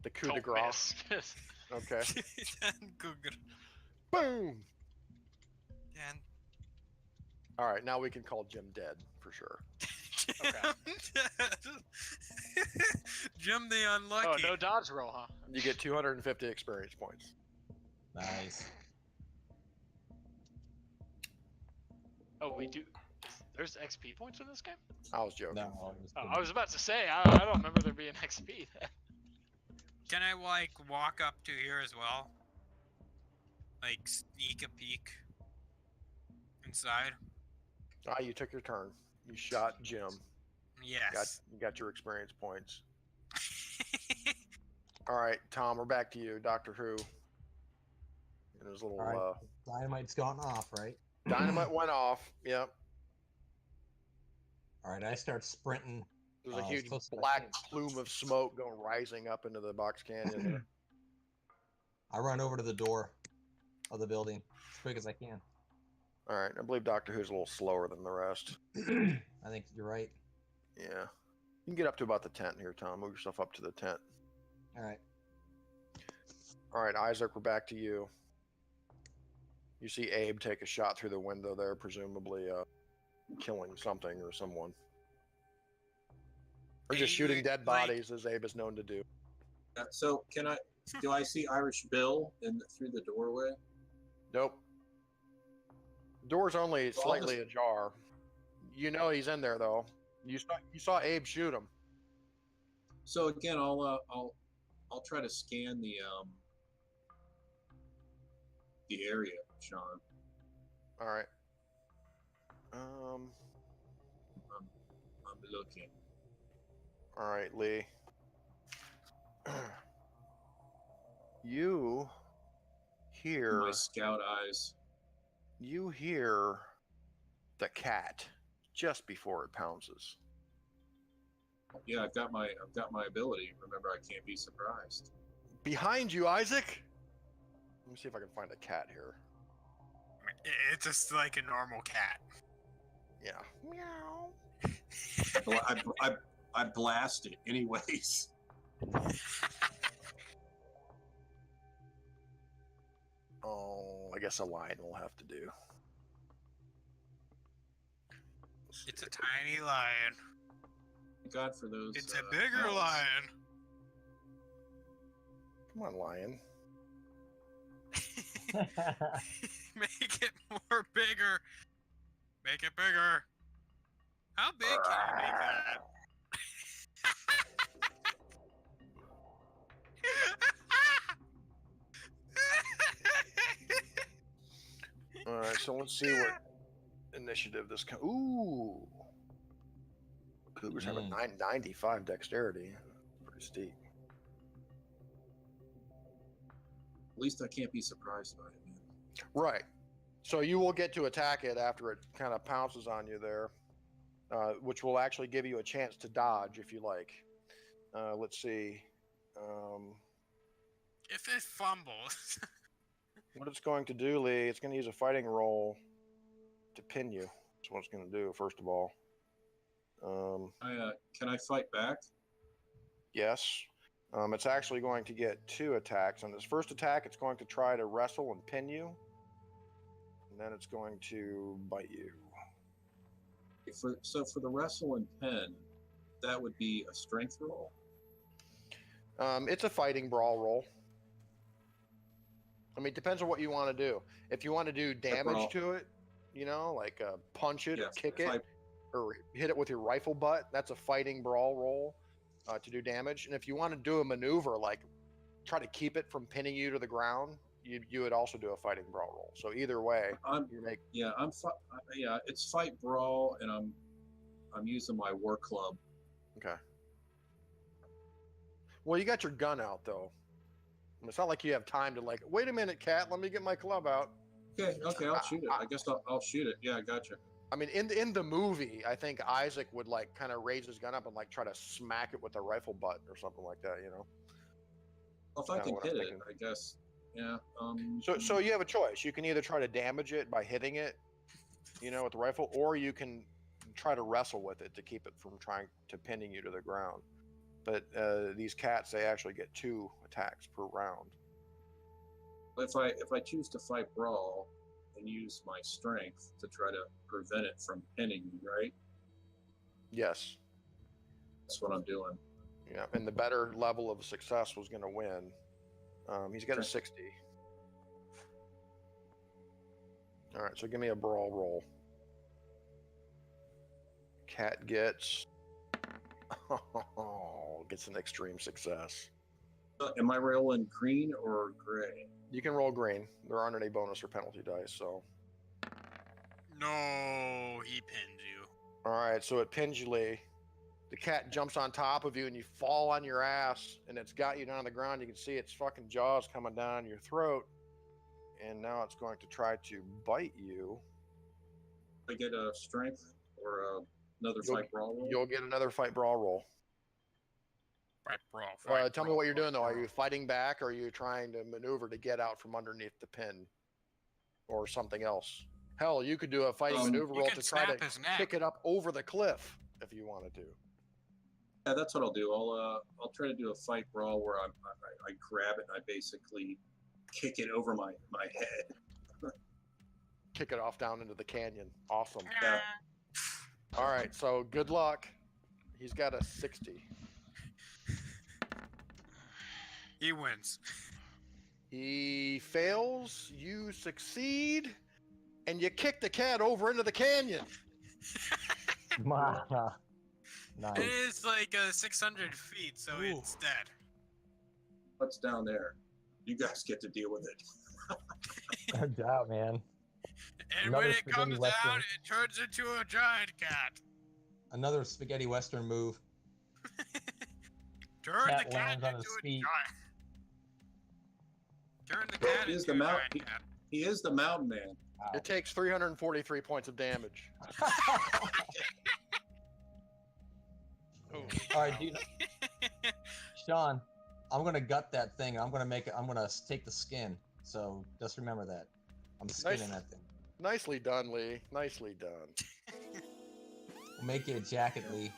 The coup de Don't grace. miss. Okay. And Cougar. Boom. And All right, now we can call Jim dead for sure. Jim the Oh, Unlucky. no dodge roll, huh? You get 250 experience points. Nice. Oh, we do. There's XP points in this game? I was joking. No, Oh, I was about to say, I don't remember there being XP. Can I like walk up to here as well? Like sneak a peek inside? Ah, you took your turn. You shot Jim. Yes. You got your experience points. All right, Tom, we're back to you. Doctor Who. And his little All right. Dynamite's gone off, right? dynamite went off. Yep. All right, I start sprinting. There's a Oh, huge close to the black fence. plume of smoke going rising up into the box canyon there. I run over to the door of the building as quick as I can. All right, I believe Doctor Who's a little slower than the rest. I think you're right. Yeah. You can get up to about the tent here, Tom. Move yourself up to the tent. All right. All right, Isaac, we're back to you. You see Abe take a shot through the window there, presumably killing something or someone. Or just shooting dead bodies, as Abe is known to do. So do I see Irish Bill through the doorway? Nope. Door's only slightly ajar. You know he's in there though. You saw Abe shoot him. So again, I'll try to scan the area, Sean. All right. I'm looking. All right, Lee. You hear. My scout eyes. You hear the cat just before it pounces. Yeah, I've got my ability. Remember, I can't be surprised. Behind you, Isaac. Let me see if I can find a cat here. It's just like a normal cat. Yeah. Meow. Well, I blast it anyways. Oh, I guess a lion will have to do. It's a tiny lion. Thank God for those. It's a bigger owls. lion. Come on, lion. Make it more bigger. Make it bigger. How big can you make that? All right, so let's see what initiative this. Ooh. Cougars have a 995 dexterity. Pretty steep. At least I can't be surprised by it, man. Right. So you will get to attack it after it kind of pounces on you there, which will actually give you a chance to dodge if you like. Let's see. If it fumbles. What it's going to do, Lee, it's going to use a fighting roll to pin you. That's what it's going to do, first of all. Can I fight back? Yes. It's actually going to get 2 attacks. On its first attack, it's going to try to wrestle and pin you. And then it's going to bite you. So for the wrestle and pin, that would be a strength roll? It's a fighting brawl roll. I mean, it depends on what you want to do. If you want to do damage to it, you know, like punch it or kick it, or hit it with your rifle butt, that's a fighting brawl roll to do damage. And if you want to do a maneuver, like try to keep it from pinning you to the ground, you would also do a fighting brawl roll. So either way, it's fight brawl, and I'm using my war club. Okay. Well, you got your gun out though. It's not like you have time to like, wait a minute, cat, let me get my club out. Okay, I'll shoot it. I guess I'll shoot it. Yeah, I gotcha. I mean, in the movie, I think Isaac would like kind of raise his gun up and like try to smack it with a rifle butt or something like that, you know. Well, if I can hit it, I guess. Yeah. So you have a choice. You can either try to damage it by hitting it, you know, with the rifle, or you can try to wrestle with it to keep it from trying to pinning you to the ground. But these cats, they actually get 2 attacks per round. If I choose to fight brawl and use my strength to try to prevent it from pinning me, right? Yes. That's what I'm doing. Yeah, and the better level of success was going to win. He's got a 60. All right, so give me a brawl roll. Cat gets gets an extreme success. Am I rolling green or gray? You can roll green. There aren't any bonus or penalty dice, so. No, he pinned you. All right, so it pins you, Lee. The cat jumps on top of you, and you fall on your ass, and it's got you down on the ground. You can see its fucking jaws coming down your throat, and now it's going to try to bite you. I get a strength or another fight brawl roll? You'll get another fight brawl roll. Fight brawl. Tell me what you're doing, though. Are you fighting back, or are you trying to maneuver to get out from underneath the pin, or something else? Hell, you could do a fighting maneuver roll to try to kick it up over the cliff if you wanted to. Yeah, that's what I'll do. I'll try to do a fight brawl where I grab it and I basically kick it over my head. Kick it off down into the canyon. Awesome. Yeah. All right, so good luck. He's got a 60. He wins. He fails, you succeed, and you kick the cat over into the canyon. Nice. It is like 600 feet, so it's dead. What's down there? You guys get to deal with it. No doubt, man. And Another when it spaghetti comes western. out, it turns into a giant cat. Another spaghetti western move. Turn Cat the cat lands on into his a feet. giant. Turn the cat He is into the a mount. giant cat. He is the mountain man. Wow. It takes 343 points of damage. Holy All right, cow. dude. Sean, I'm gonna gut that thing. I'm gonna make it. I'm gonna take the skin. So just remember that. I'm skinning that thing. Nicely done, Lee. Nicely done. We'll make you a jacket, Lee.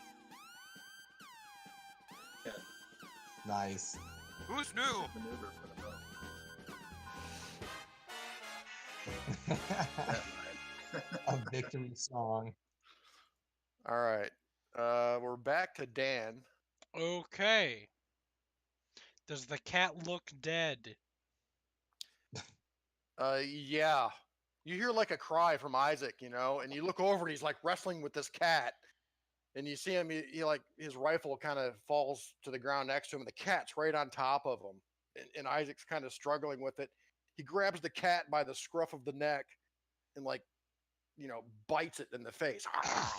Yeah. Nice. Who's new? Maneuver for the boat. That A victory song. All right. We're back to Dan. Okay. Does the cat look dead? Yeah. You hear like a cry from Isaac, and you look over and he's like wrestling with this cat. And you see him, he like his rifle kind of falls to the ground next to him, and the cat's right on top of him. And Isaac's kind of struggling with it. He grabs the cat by the scruff of the neck and like, bites it in the face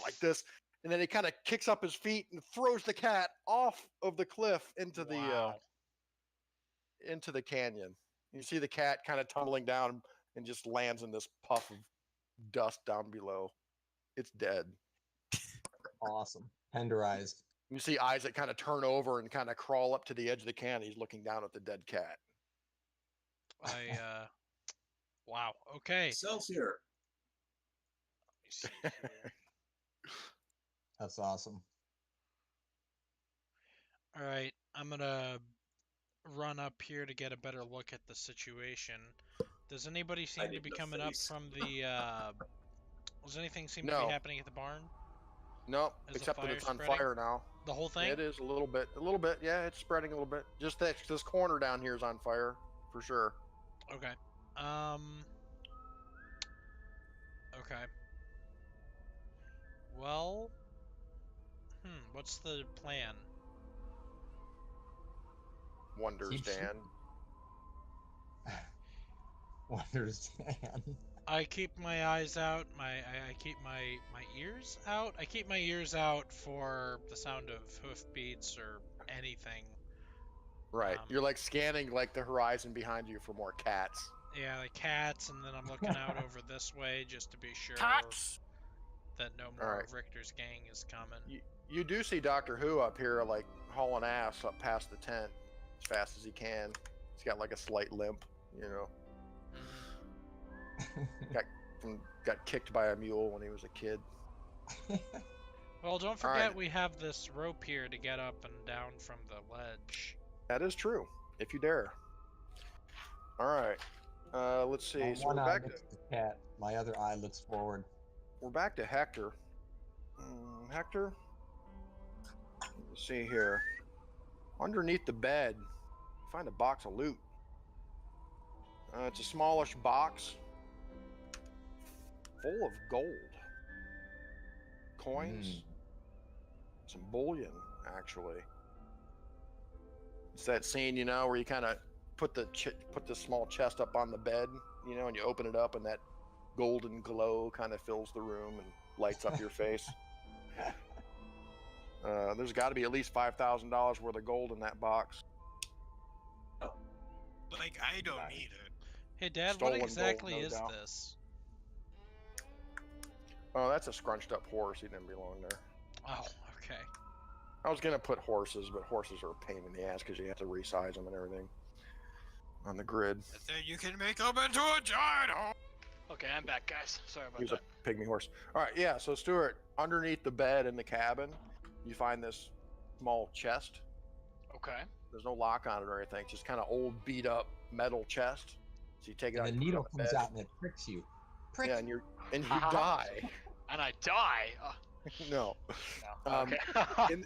like this. And then he kind of kicks up his feet and throws the cat off of the cliff into Wow. the canyon. You see the cat kind of tumbling down and just lands in this puff of dust down below. It's dead. Awesome. Tenderized. You see Isaac kind of turn over and kind of crawl up to the edge of the canyon. He's looking down at the dead cat. Wow. Okay. Excelsior. Let me see here. That's awesome. All right. I'm gonna run up here to get a better look at the situation. Does anybody seem to need be the coming up face. from the? Does anything seem to No. be happening at the barn? Nope, Is the except that fire it's on spreading? fire now. The whole thing? It is a little bit. Yeah, it's spreading a little bit. Just that this corner down here is on fire for sure. Okay. Okay. Well. What's the plan? Wonders, Keep Dan. Wonders, Dan. I keep my eyes out. I keep my ears out. I keep my ears out for the sound of hoofbeats or anything. Right. You're like scanning like the horizon behind you for more cats. Yeah, the cats, and then I'm looking out over this way just to be sure Cats! that no All more right. of Richter's gang is coming. You do see Doctor Who up here, like hauling ass up past the tent as fast as he can. He's got like a slight limp, Got kicked by a mule when he was a kid. Well, don't All forget right. we have this rope here to get up and down from the ledge. That is true, if you dare. All right. Let's see. My So one we're eye back looks at the cat. My other eye looks forward. We're back to Hector. Hector. Let's see here. Underneath the bed, find a box of loot. It's a smallish box full of gold, coins, some bullion, actually. It's that scene, where you kind of put the small chest up on the bed, and you open it up, and that golden glow kind of fills the room and lights up your face. There's got to be at least $5,000 worth of gold in that box. Like, I don't need it. Hey, Dad, Stolen what gold, exactly no is doubt. this? Oh, that's a scrunched up horse. He didn't belong there. Oh, okay. I was gonna put horses, but horses are a pain in the ass because you have to resize them and everything on the grid. And then you can make them into a giant horse. Okay, I'm back, guys. Sorry about Use that. a pygmy horse. All right, yeah. So Stuart, underneath the bed in the cabin, you find this small chest. Okay. There's no lock on it or anything. It's just kind of old, beat up metal chest. So you take it out. And the you put it needle on the comes bed. out and it pricks you. Prick. Yeah, and you die. And I die. No. No. Okay.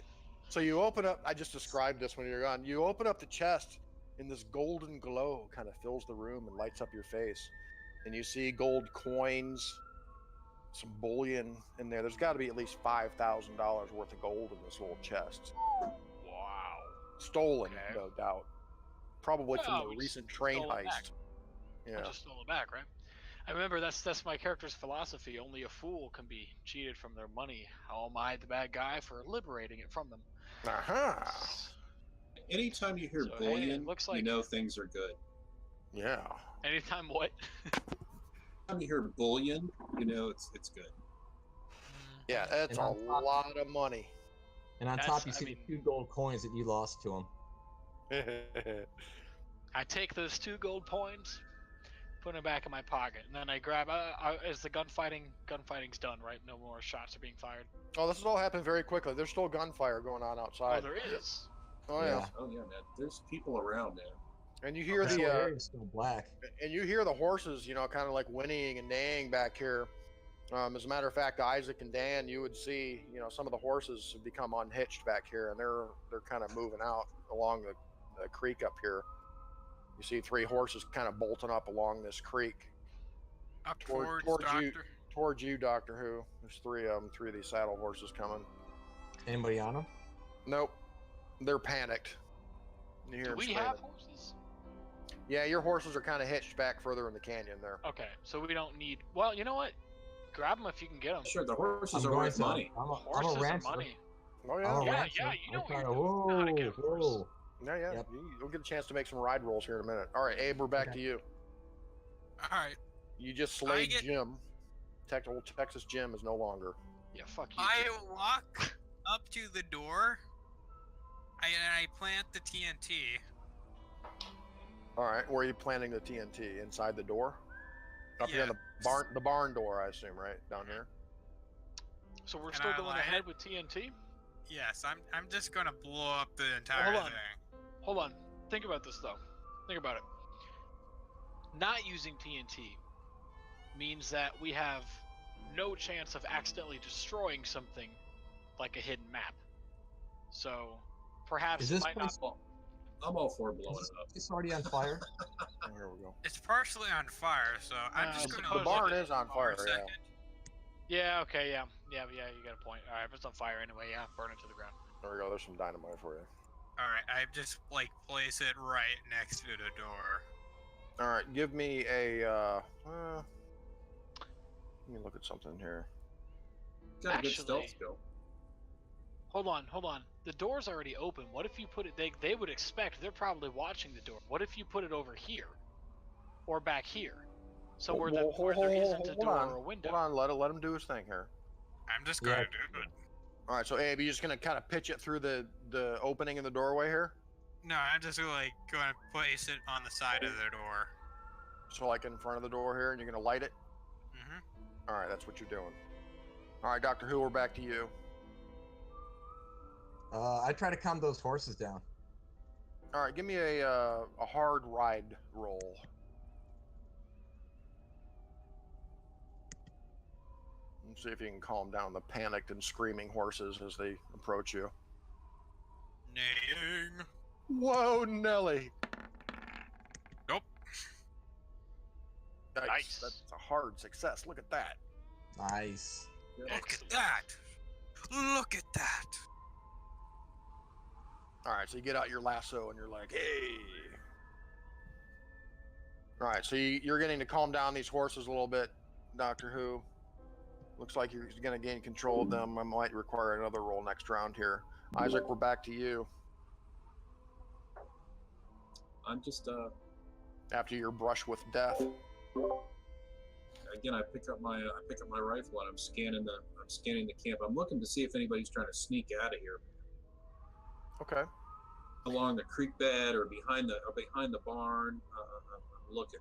So you open up. I just described this when you're gone. You open up the chest, and this golden glow kind of fills the room and lights up your face. And you see gold coins, some bullion in there. There's got to be at least $5,000 worth of gold in this little chest. Wow. Stolen, Okay. no doubt. Probably Well, from we the just recent train stole it back. heist. I Yeah. just stole it back, right? I remember that's my character's philosophy. Only a fool can be cheated from their money. How am I the bad guy for liberating it from them? Aha. Anytime you hear So, hey, bullion, it looks you like know things are good. Yeah. anytime what? Anytime you hear bullion, you know it's good. Yeah, that's And a on top- lot of money. And on That's- top, you I see mean- the 2 gold coins that you lost to him. I take those 2 gold coins, put them back in my pocket, and then I grab. Is the gunfighting's done, right? No more shots are being fired. Oh, this has all happened very quickly. There's still gunfire going on Oh, outside. there is. Oh yeah. Yeah. Oh yeah, man. There's people around, man. And you hear This the whole area is still black. and you hear the horses, kind of like whinnying and neighing back here. As a matter of fact, Isaac and Dan, you would see, some of the horses have become unhitched back here, and they're kind of moving out along the creek up here. You see 3 horses kind of bolting up along this creek Up towards you, Doctor Who. There's 3 of them, 3 of these saddle horses coming. Anybody on them? Nope, they're panicked. You hear Do them we screaming. have horses? Yeah, your horses are kind of hitched back further in the canyon there. Okay, so we don't need. Well, you know what? Grab them if you can get them. Sure, the horses I'm are going worth to. money. I'm a Horses are rancher. money. Oh I'm yeah, a Yeah, rancher. yeah, you know what I'm you're trying doing. You know how to get a horse. whoa. yeah. Yep. You'll get a chance to make some ride rolls here in a minute. All right, Abe, we're back Okay. to you. All right. You just slayed get- Jim. Old Texas Jim is no longer. Yeah, fuck you. I walk up to the door. I plant the TNT. All right, where are you planting the TNT? Inside the door? Up here in Yeah. the barn door, I assume, right down here. So we're And still I going light ahead it. with TNT? Yes, I'm just gonna blow up the entire Hold on. thing. Hold on. Think about this though. Think about it. Not using TNT means that we have no chance of accidentally destroying something like a hidden map. So perhaps Is it this might place not. I'm all for blowing is it up. it's already on fire? Oh, here we go. It's partially on fire, so I'm I just gonna. suppose The barn leave it is on for a fire, yeah. second. Yeah. Okay. Yeah. Yeah. You got a point. All right. If it's on fire anyway, yeah, burn it to the ground. There we go. There's some dynamite for you. All right, I just place it right next to the door. All right, give me a. Let me look at something here. Got a good Actually- stealth skill. Hold on. The door's already open. What if you put it? They would expect. They're probably watching the door. What if you put it over here, or back here, so where there isn't a door or a window? Hold on, let him do his thing here. I'm just gonna Yeah. do it. All right, so Abe, you just gonna kind of pitch it through the opening in the doorway here. No, I'm just gonna place it on the side of the door. So like in front of the door here, and you're gonna light it. Mm-hmm. All right, that's what you're doing. All right, Doctor Who, we're back to you. I try to calm those horses down. All right, give me a hard ride roll. Let's see if you can calm down the panicked and screaming horses as they approach you. Neighing. Whoa, Nelly! Nope. Yikes, Nice. That's a hard success. Look at that. Nice. Look at that. Look at that. All right, so you get out your lasso and you're like, hey. All right, so you're getting to calm down these horses a little bit, Doctor Who. Looks like you're going to gain control of them. I might require another roll next round here. Isaac, we're back to you. I'm just After your brush with death. again. I pick up my rifle and I'm scanning the camp. I'm looking to see if anybody's trying to sneak out of here Okay. along the creek bed or behind the barn. I'm looking.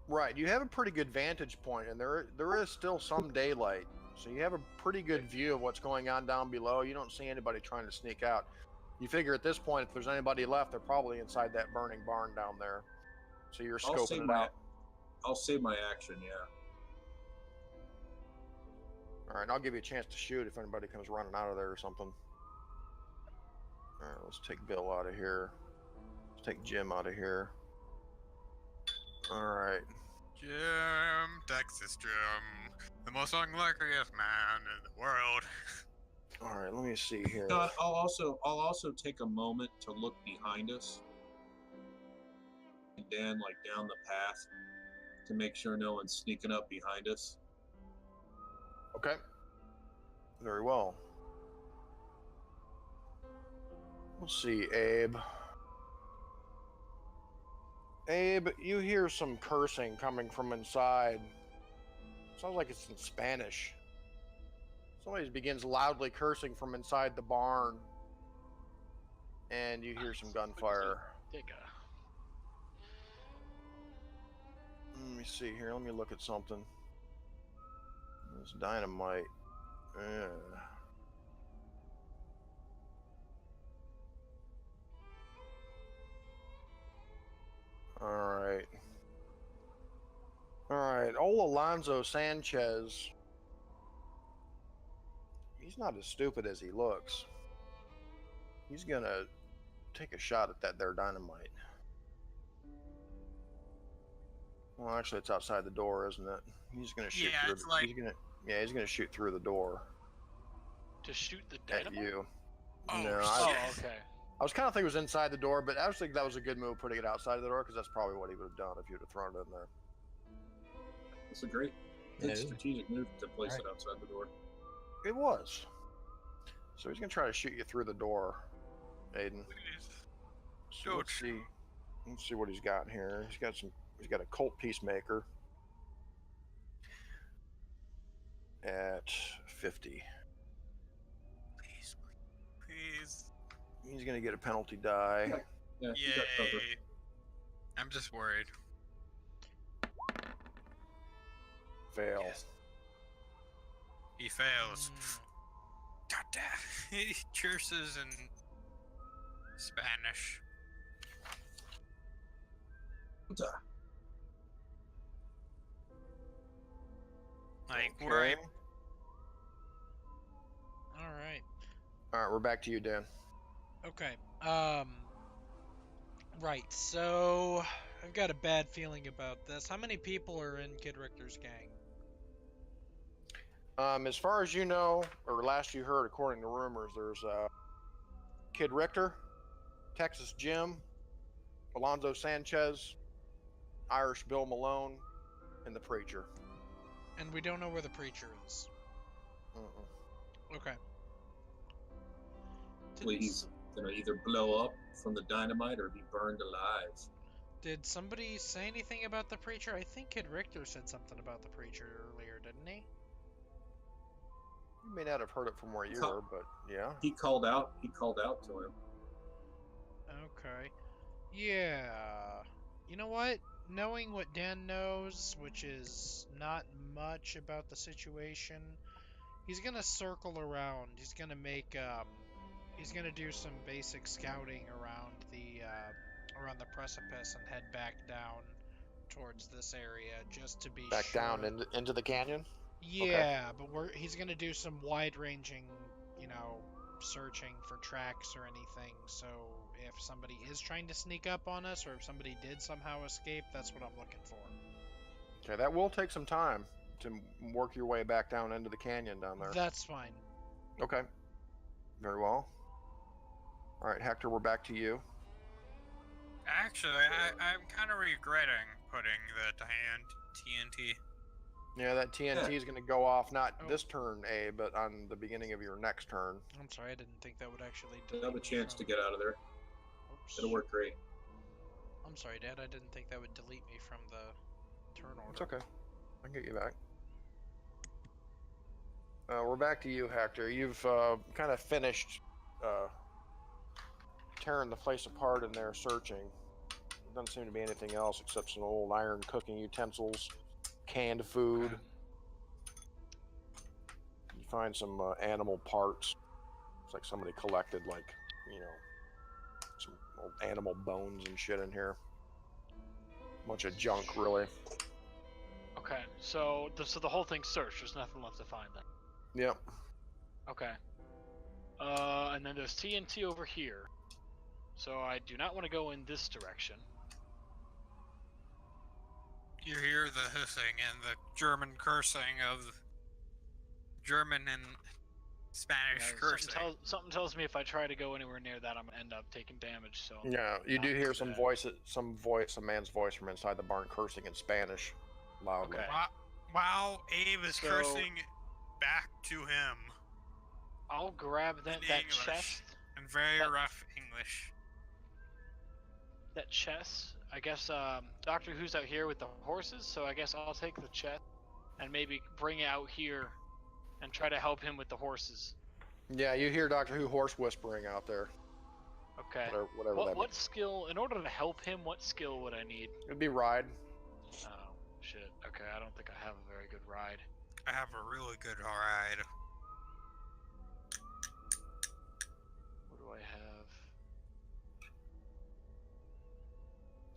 Right, you have a pretty good vantage point, and there is still some daylight, so you have a pretty good view of what's going on down below. You don't see anybody trying to sneak out. You figure at this point, if there's anybody left, they're probably inside that burning barn down there. So you're scoping it out. I'll save my action. Yeah. All right, and I'll give you a chance to shoot if anybody comes running out of there or something. All right, let's take Bill out of here. Let's take Jim out of here. All right. Jim, Texas Jim, the most unluckiest man in the world. All right, let me see here. I'll also take a moment to look behind us, and then like down the path, to make sure no one's sneaking up behind us. Okay. Very well. Let's see, Abe. Abe, you hear some cursing coming from inside. Sounds like it's in Spanish. Somebody begins loudly cursing from inside the barn. And you hear some gunfire. Let me see here. Let me look at something. It's dynamite. Alright. Alright. Old Alonzo Sanchez. He's not as stupid as he looks. He's gonna take a shot at that there dynamite. Well, actually, it's outside the door, isn't it? He's gonna shoot through. He's gonna shoot through the door. To shoot the At dynamite? you. Oh, no, okay. I was kind of thinking it was inside the door, but I was thinking that was a good move putting it outside of the door because that's probably what he would have done if you'd have thrown it in there. It's a good strategic move to place it outside the door. It was. So he's gonna try to shoot you through the door, Aiden. So let's see what he's got here. He's got a Colt Peacemaker at 50. Please. He's gonna get a penalty die. Yeah. Yay. I'm just worried. Fail. Yes. He fails. God damn. He curses in Spanish. Like, Okay. right. All right. All right, we're back to you, Dan. Okay. Right. So I've got a bad feeling about this. How many people are in Kid Richter's gang? As far as you know, or last you heard, according to rumors, there's Kid Richter, Texas Jim, Alonzo Sanchez, Irish Bill Malone, and the Preacher. And we don't know where the Preacher is. Okay. He's gonna either blow up from the dynamite or be burned alive. Did somebody say anything about the Preacher? I think Kid Richter said something about the Preacher earlier, didn't he? You may not have heard it from where you were, but yeah. He called out to him. Okay. Yeah. You know what? Knowing what Dan knows, which is not much about the situation, he's gonna circle around. He's gonna make he's gonna do some basic scouting around the precipice and head back down towards this area just to be Back sure. down into the canyon? Yeah, okay. But he's gonna do some wide-ranging, searching for tracks or anything. So if somebody is trying to sneak up on us, or if somebody did somehow escape, that's what I'm looking for. Okay, that will take some time to work your way back down into the canyon down there. That's fine. Okay. Very well. All right, Hector, we're back to you. Actually, I'm kind of regretting putting the TNT. Yeah, that TNT is going to go off not this turn, A, but on the beginning of your next turn. I'm sorry, I didn't think that would actually You have a chance to get out of there. Oops. It'll work great. I'm sorry, Dad. I didn't think that would delete me from the turn order. It's okay. I can get you back. We're back to you, Hector. You've kind of finished tearing the place apart in there, searching. There doesn't seem to be anything else except some old iron cooking utensils, canned food. You find some animal parts. It's like somebody collected, some old animal bones and shit in here. Bunch of junk, really. Okay, so the whole thing's searched. There's nothing left to find then. Yep. Okay. And then there's TNT over here. So I do not want to go in this direction. You hear the hissing and the German cursing of German and Spanish cursing. Something tells me if I try to go anywhere near that, I'm gonna end up taking damage. So Yeah, you do hear some man's voice from inside the barn cursing in Spanish. loudly. Okay. While Abe is So- cursing back to him I'll grab that In that English. chest. in very That- rough English. That chest. I guess Doctor Who's out here with the horses, so I guess I'll take the chest and maybe bring it out here and try to help him with the horses. Yeah, you hear Doctor Who horse whispering out there. Okay. Whatever that What skill? In order to help him, what skill would I need? It'd be ride. Oh shit. Okay, I don't think I have a very good ride. I have a really good ride. What do I have?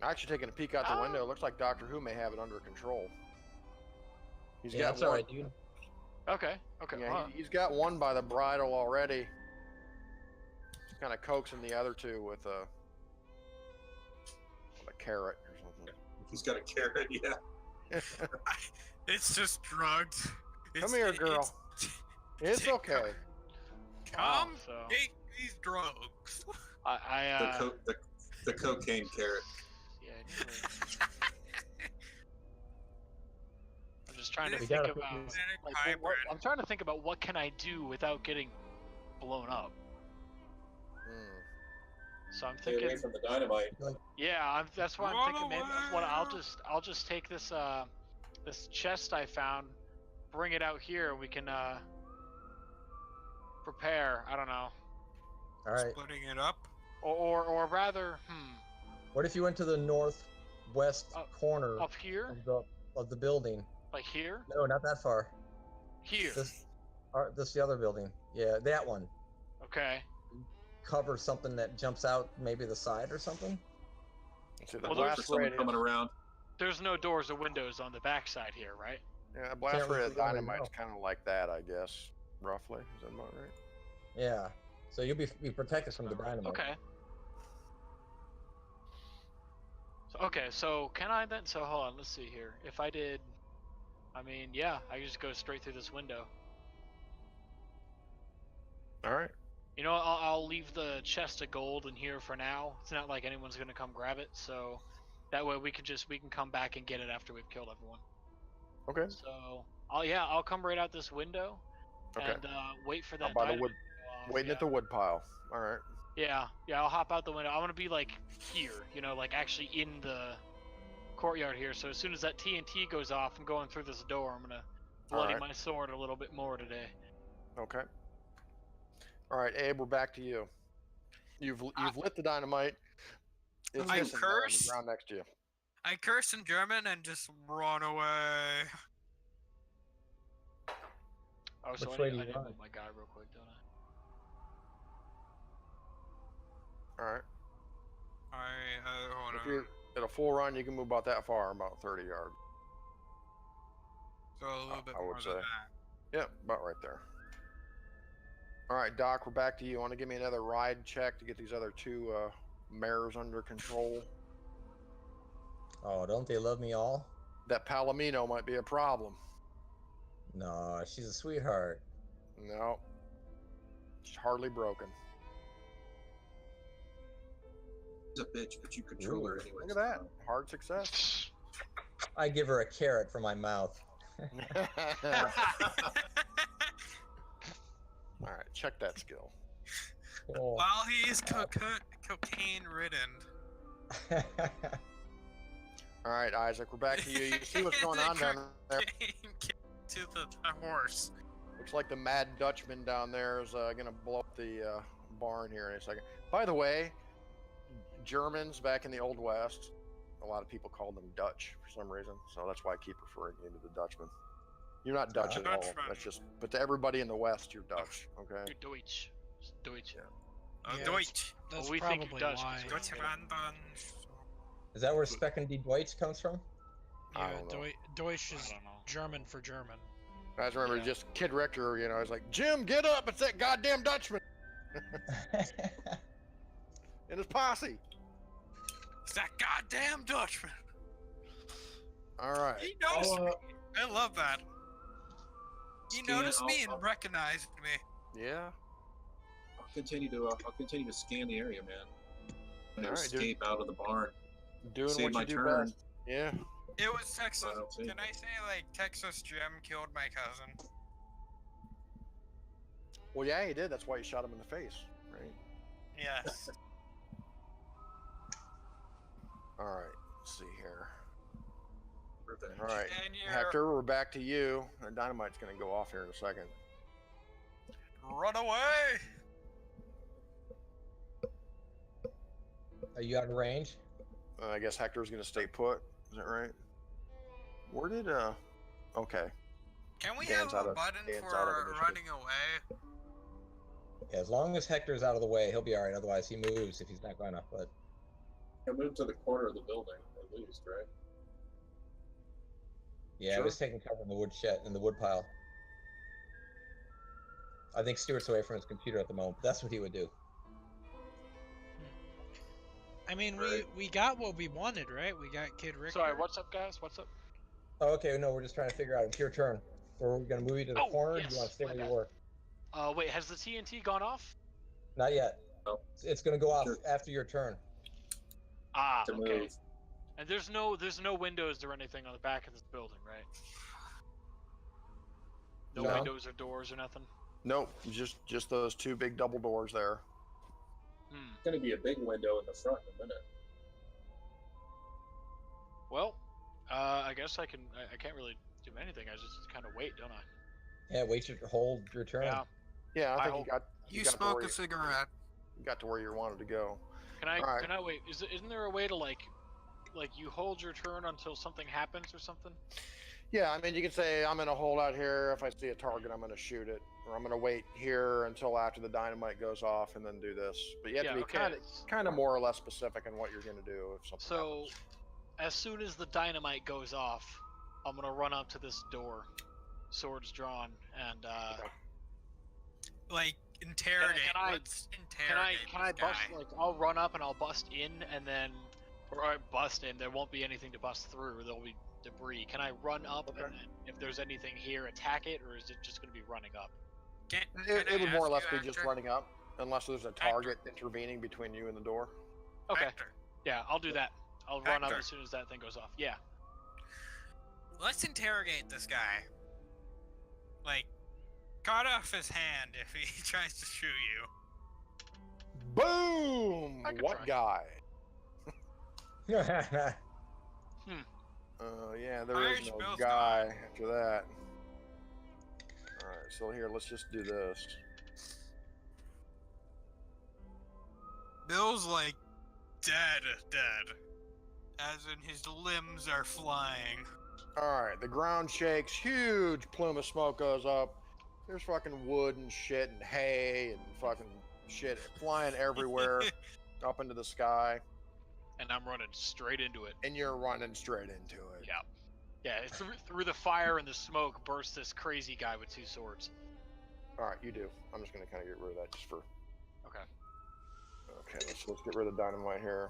Actually, taking a peek out the window, it looks like Doctor Who may have it under control. He's Yeah, got that's one. alright, dude. Okay. Okay. Yeah, he's got one by the bridle already. He's kind of coaxing the other two with a carrot or something. He's got a carrot, yeah. It's just drugs. Come here, girl. It's okay. Come so take these drugs. The cocaine carrot. yeah. I'm just trying to We think gotta about. put this- Like, I'm trying to think about what can I do without getting blown up. So I'm Stay away thinking. from the dynamite. Yeah, that's why I'm Run thinking. Maybe away! I'll just take this this chest I found, bring it out here, and we can prepare. I don't know, Alright. Splitting it up. or rather, What if you went to the northwest corner up here, of the building? like here, No, not that far. here. This the other building. Yeah, that one. Okay. Cover something that jumps out, maybe the side or something. See, the Well, There's blast someone radius. coming around. There's no doors or windows on the backside here, right? Yeah, blast Can't radius really go dynamite's now. kind of like that, I guess. Roughly, is that about right? Yeah. So you'll be protected from the dynamite. Okay. So can I then? So hold on, let's see here. If I did, I mean, yeah, I could just go straight through this window. All right. You know, I'll leave the chest of gold in here for now. It's not like anyone's gonna come grab it, so that way we can come back and get it after we've killed everyone. Okay. So I'll come right out this window Okay. and wait for that. Out by the dynamite wood, to go off. waiting at the wood pile. All right. Yeah, I'll hop out the window. I want to be like here, you know, like actually in the courtyard here. So as soon as that TNT goes off, I'm going through this door. I'm gonna bloody Alright. my sword a little bit more today. Okay. All right, Abe, we're back to you. You've lit the dynamite. It's I hissing there on the curse. ground next to you. I curse in German and just run away. Oh, so Which I way need, do I you need to run? move my guy real quick, don't I? All right. I hold If on. you're at a full run, you can move about that far, about 30 yards. So a little bit I would more than say. that. Yep, about right there. All right, Doc, we're back to you. Want to give me another ride check to get these other two mares under control? Oh, don't they love me all? That Palomino might be a problem. No, she's a sweetheart. No. She's hardly broken. She's a bitch, but you control her anyway. Look at that. Hard success. I give her a carrot for my mouth. All right, check that skill. Oh. While he is cocaine ridden. All right, Isaac, we're back to you. You see what's going on down there? To the horse. Looks like the Mad Dutchman down there is going to blow up the barn here in a second. By the way, Germans back in the Old West, a lot of people called them Dutch for some reason, so that's why I keep referring you to the Dutchman. You're not Dutch at all. Dutchman. That's just, but to everybody in the West, you're Dutch. Okay. You're Deutsch. It's Deutsch. Yeah, Deutsch. That's we think probably Dutch, why. because Deutschland. Is that where Speck and D. Deutsch comes from? I Yeah, don't know. Deutsch I is don't know. German for German. I just remember Yeah. just Kid Richter, you know, I was like, Jim, get up! It's that goddamn Dutchman and his posse. It's that goddamn Dutchman. All right. He knows me. I love that. He Scan it, noticed me I'll- and recognized me. Yeah. I'll continue to scan the area, man. And All right, dude. escape out of the barn. Doing Save what my you do turn. best. Yeah. It was Texas. I don't see Can I say like Texas Jim killed my cousin? Well, yeah, he did. That's why you shot him in the face, right? Yes. All right. Let's see here. Revenge. All right, And you're Hector, we're back to you. The dynamite's going to go off here in a second. run away. Are you out of range? I guess Hector's going to stay put. Is that right? Where did Okay. Can we Dan's have out a of- button Dan's out of for initiative. running away? Yeah, as long as Hector's out of the way, he'll be all right. Otherwise, he moves if he's not gonna. But He'll move to the corner of the building, at least, right? yeah, I Sure. was taking cover in the wood shed in the wood pile. I think Stuart's away from his computer at the moment. But that's what he would do. I mean, Right. we got what we wanted, right? We got Kid Richter. Sorry, what's up, guys? What's up? Oh, okay. No, we're just trying to figure out. It's your turn. We're gonna move you to the Oh, corner. yes, Do you want to stay my where you bad. were? Wait, has the TNT gone off? Not yet. No. It's gonna go off Sure. after your turn. Ah, To okay. move. And there's no windows or anything on the back of this building, right? No, No. windows or doors or nothing. Nope, just those two big double doors there. Hmm. It's going to be a big window in the front in a minute. Well, I guess I can't really do anything. I just kind of wait, don't I? Yeah, hold your turn. Yeah. Yeah, I I think hope- You got to smoke where a cigarette. you got to where you wanted to go. Can I Alright. can I wait? Isn't there a way to like you hold your turn until something happens or something? Yeah, I mean, you can say I'm going to hold out here. If I see a target, I'm going to shoot it, or I'm going to wait here until after the dynamite goes off and then do this. But you have to be okay. kind of more or less specific in what you're going to do if something So, happens. as soon as the dynamite goes off, I'm gonna run up to this door, swords drawn, and Like interrogate. Can I- Let's can interrogate I this bust guy. like I'll run up and I'll bust in and then or I bust in. There won't be anything to bust through. There'll be debris. Can I run up Okay. and then if there's anything here, attack it, or is it just gonna be running up? Can It I would more or ask less you, be just Hector? running up, unless there's a target intervening between you and the door. Okay. Hector, Yeah, I'll do that. I'll run up Hector. as soon as that thing goes off. Yeah. let's interrogate this guy. Like, cut off his hand if he tries to shoot you. Boom! I could What try. guy? Yeah, there is Irish no Bill's guy after that. Alright, so here, let's just do this. Bill's like dead. As in his limbs are flying. Alright, the ground shakes, huge plume of smoke goes up. There's fucking wood and shit and hay and fucking shit flying everywhere up into the sky, And I'm running straight into it. and you're running straight into it. Yeah. Yeah, it's through the fire and the smoke bursts this crazy guy with two swords. Alright, you do. I'm just gonna kind of get rid of that just for. Okay. Okay, so let's get rid of the dynamite here.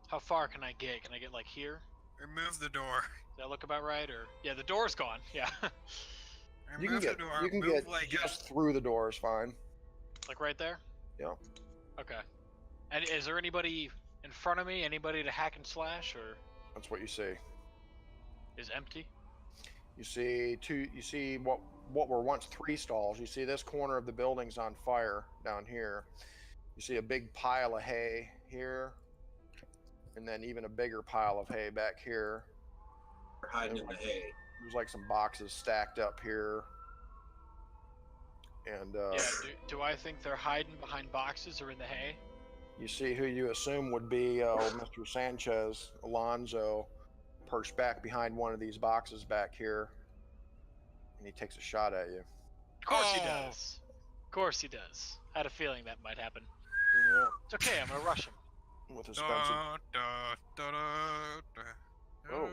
How far can I get? Can I get like here? Remove the door. Does that look about right? Or yeah, the door's gone. Yeah. You Remove can get, the door. you can Move get like just through the door is fine. Like right there? Yeah. Okay. And is there anybody in front of me? Anybody to hack and slash, or That's what you see. is empty? You see two. You see what were once 3 stalls. You see this corner of the building's on fire down here. You see a big pile of hay here, and then even a bigger pile of hay back here. We're hiding in the hay. There's like some boxes stacked up here, and Yeah. Do I think they're hiding behind boxes or in the hay? you see who you assume would be Mr. Sanchez Alonso, perched back behind one of these boxes back here, and he takes a shot at you. Of course he Oh. does. Of course he does. I had a feeling that might happen. Yeah. It's okay. I'm gonna rush him. With a Spencer. Oh.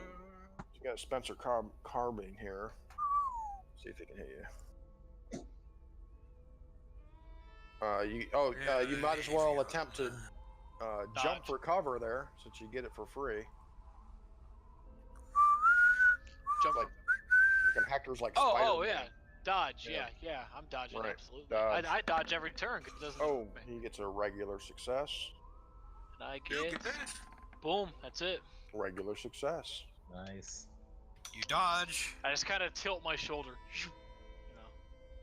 You got a Spencer carbine here. See if he can hit you. You might as well attempt to jump Dodge. for cover there, since you get it for free. Jump. Like, fucking Hector's like Oh, Spider-Man. yeah. Dodge. Yeah. Yeah. I'm dodging Right. absolutely. Dodge. I dodge every turn because it doesn't. Oh, affect me. he gets a regular success. And I You get good? boom. That's it. Regular success. Nice. You dodge. I just kind of tilt my shoulder. You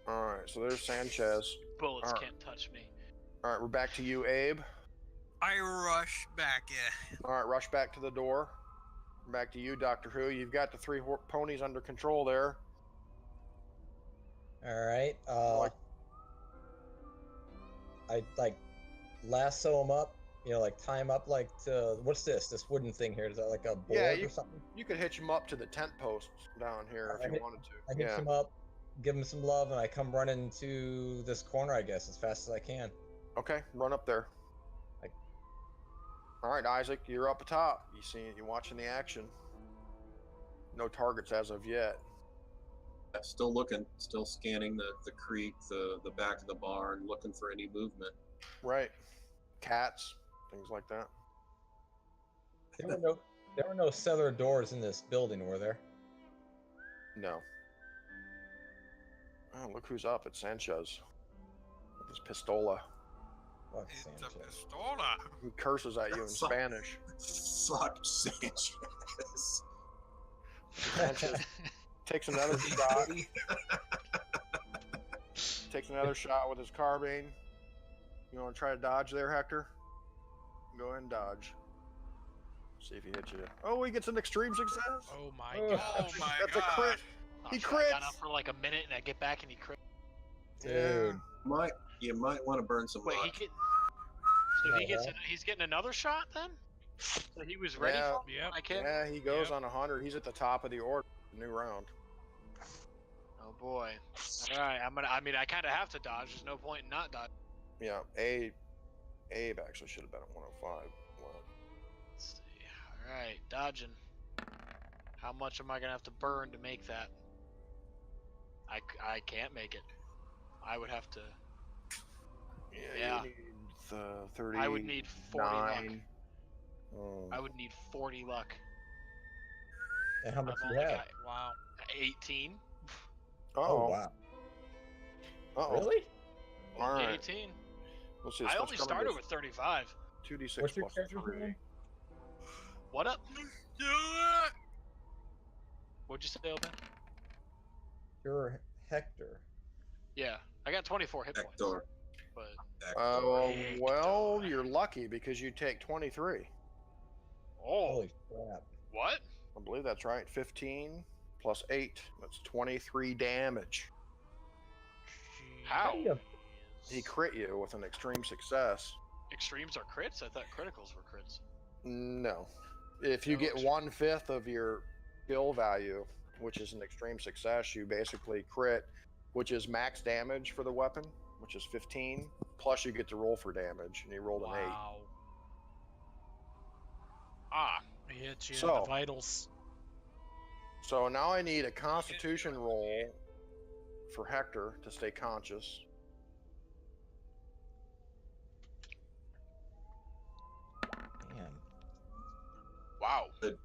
know, All right, so there's Sanchez. bullets All right. can't touch me. All right, we're back to you, Abe. I rush back in. All right, rush back to the door. Back to you, Doctor Who. You've got the three ponies under control there. All right. Like- I like lasso them up. You know, like tie them up. Like to what's this? This wooden thing here? Is that like a board Yeah, or something? You could hitch them up to the tent posts down here if you wanted to. I hitch them up, give them some love, and I come running to this corner. I guess as fast as I can. Okay, run up there. All right, Isaac, you're up atop. You're watching the action. No targets as of yet. Still looking, still scanning the creek, the back of the barn, looking for any movement. Right. Cats, things like that. There were no cellar doors in this building, were there? No. Oh, look who's up. It's Sanchez. With his pistola. Fuck It's Sanchez. a pistola. He curses at you in Spanish. Fuck Sanchez. Sanchez takes another shot. Takes another shot with his carbine. You want to try to dodge there, Hector? Go ahead and dodge. See if he hits you. Oh, he gets an extreme success. Oh my Oh, god. Oh my That's god. a crit. He I crits. got up for like a minute and I get back and he crit. Dude. You might want to burn some Wait, luck. he's getting another shot then? So he was ready Yeah. for me? Yep. I can't. Yeah, he goes Yep. on 100. He's at the top of the order. New round. Oh boy. Alright, I kinda have to dodge. There's no point in not dodging. Yeah, Abe actually should have been at 105. Well, Let's see. Alright, dodging. How much am I gonna have to burn to make that? I can't make it. I would have to. Yeah. You need the 30. I would need 40 luck. Oh. I would need 40 luck. And how much I've you only have? got 18. Oh wow. Uh-oh. Really? All right. 18. Let's see. I only started with 35. 2d6 What's your plus character's 3. name? What up? Do it. What'd you say, Open? You're Hector. Yeah, I got 24 hit points. Hector. But Well, you're lucky because you take 23. Holy crap. What? I believe that's right. 15 plus 8. That's 23 damage. How? He crit you with an extreme success. Extremes are crits? I thought criticals were crits. No. If you No, get extreme. 1/5 of your skill value, which is an extreme success, you basically crit, which is max damage for the weapon, which is 15. Plus you get to roll for damage, and you rolled an 8. Wow. Ah. He hits you in So- the vitals. So now I need a constitution roll for Hector to stay conscious. Damn. Wow. Did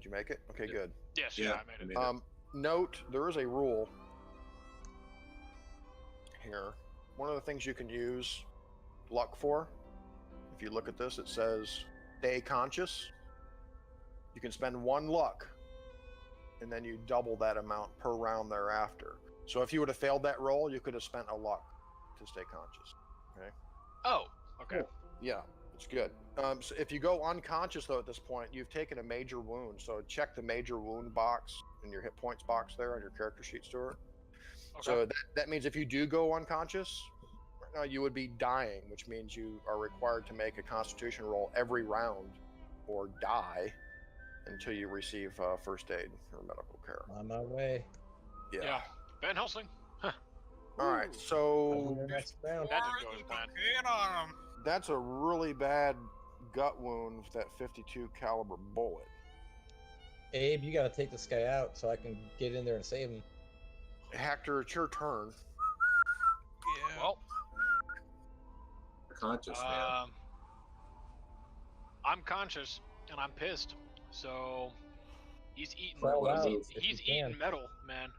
you make it? Okay, good. Yes, Yeah, I made it. Note, there is a rule here. One of the things you can use luck for, if you look at this, it says stay conscious. You can spend 1 luck, and then you double that amount per round thereafter. So if you would have failed that roll, you could have spent a luck to stay conscious. Okay? Oh, okay. Yeah, it's good. So if you go unconscious, though, at this point, you've taken a major wound. So check the major wound box in your hit points box there on your character sheet, Stuart. Okay. So that means if you do go unconscious, right now you would be dying, which means you are required to make a constitution roll every round or die until you receive first aid or medical care. On my way. Yeah. Van Helsing. All right, so Next round. That Pour didn't go as the bad. cocaine on him. that's a really bad gut wound with that 52 caliber bullet. Abe, you gotta take this guy out so I can get in there and save him. Hector, it's your turn. Yeah. Well, Conscious, man. I'm conscious and I'm pissed. So he's eating. Fall out He's if you eating can. metal, man.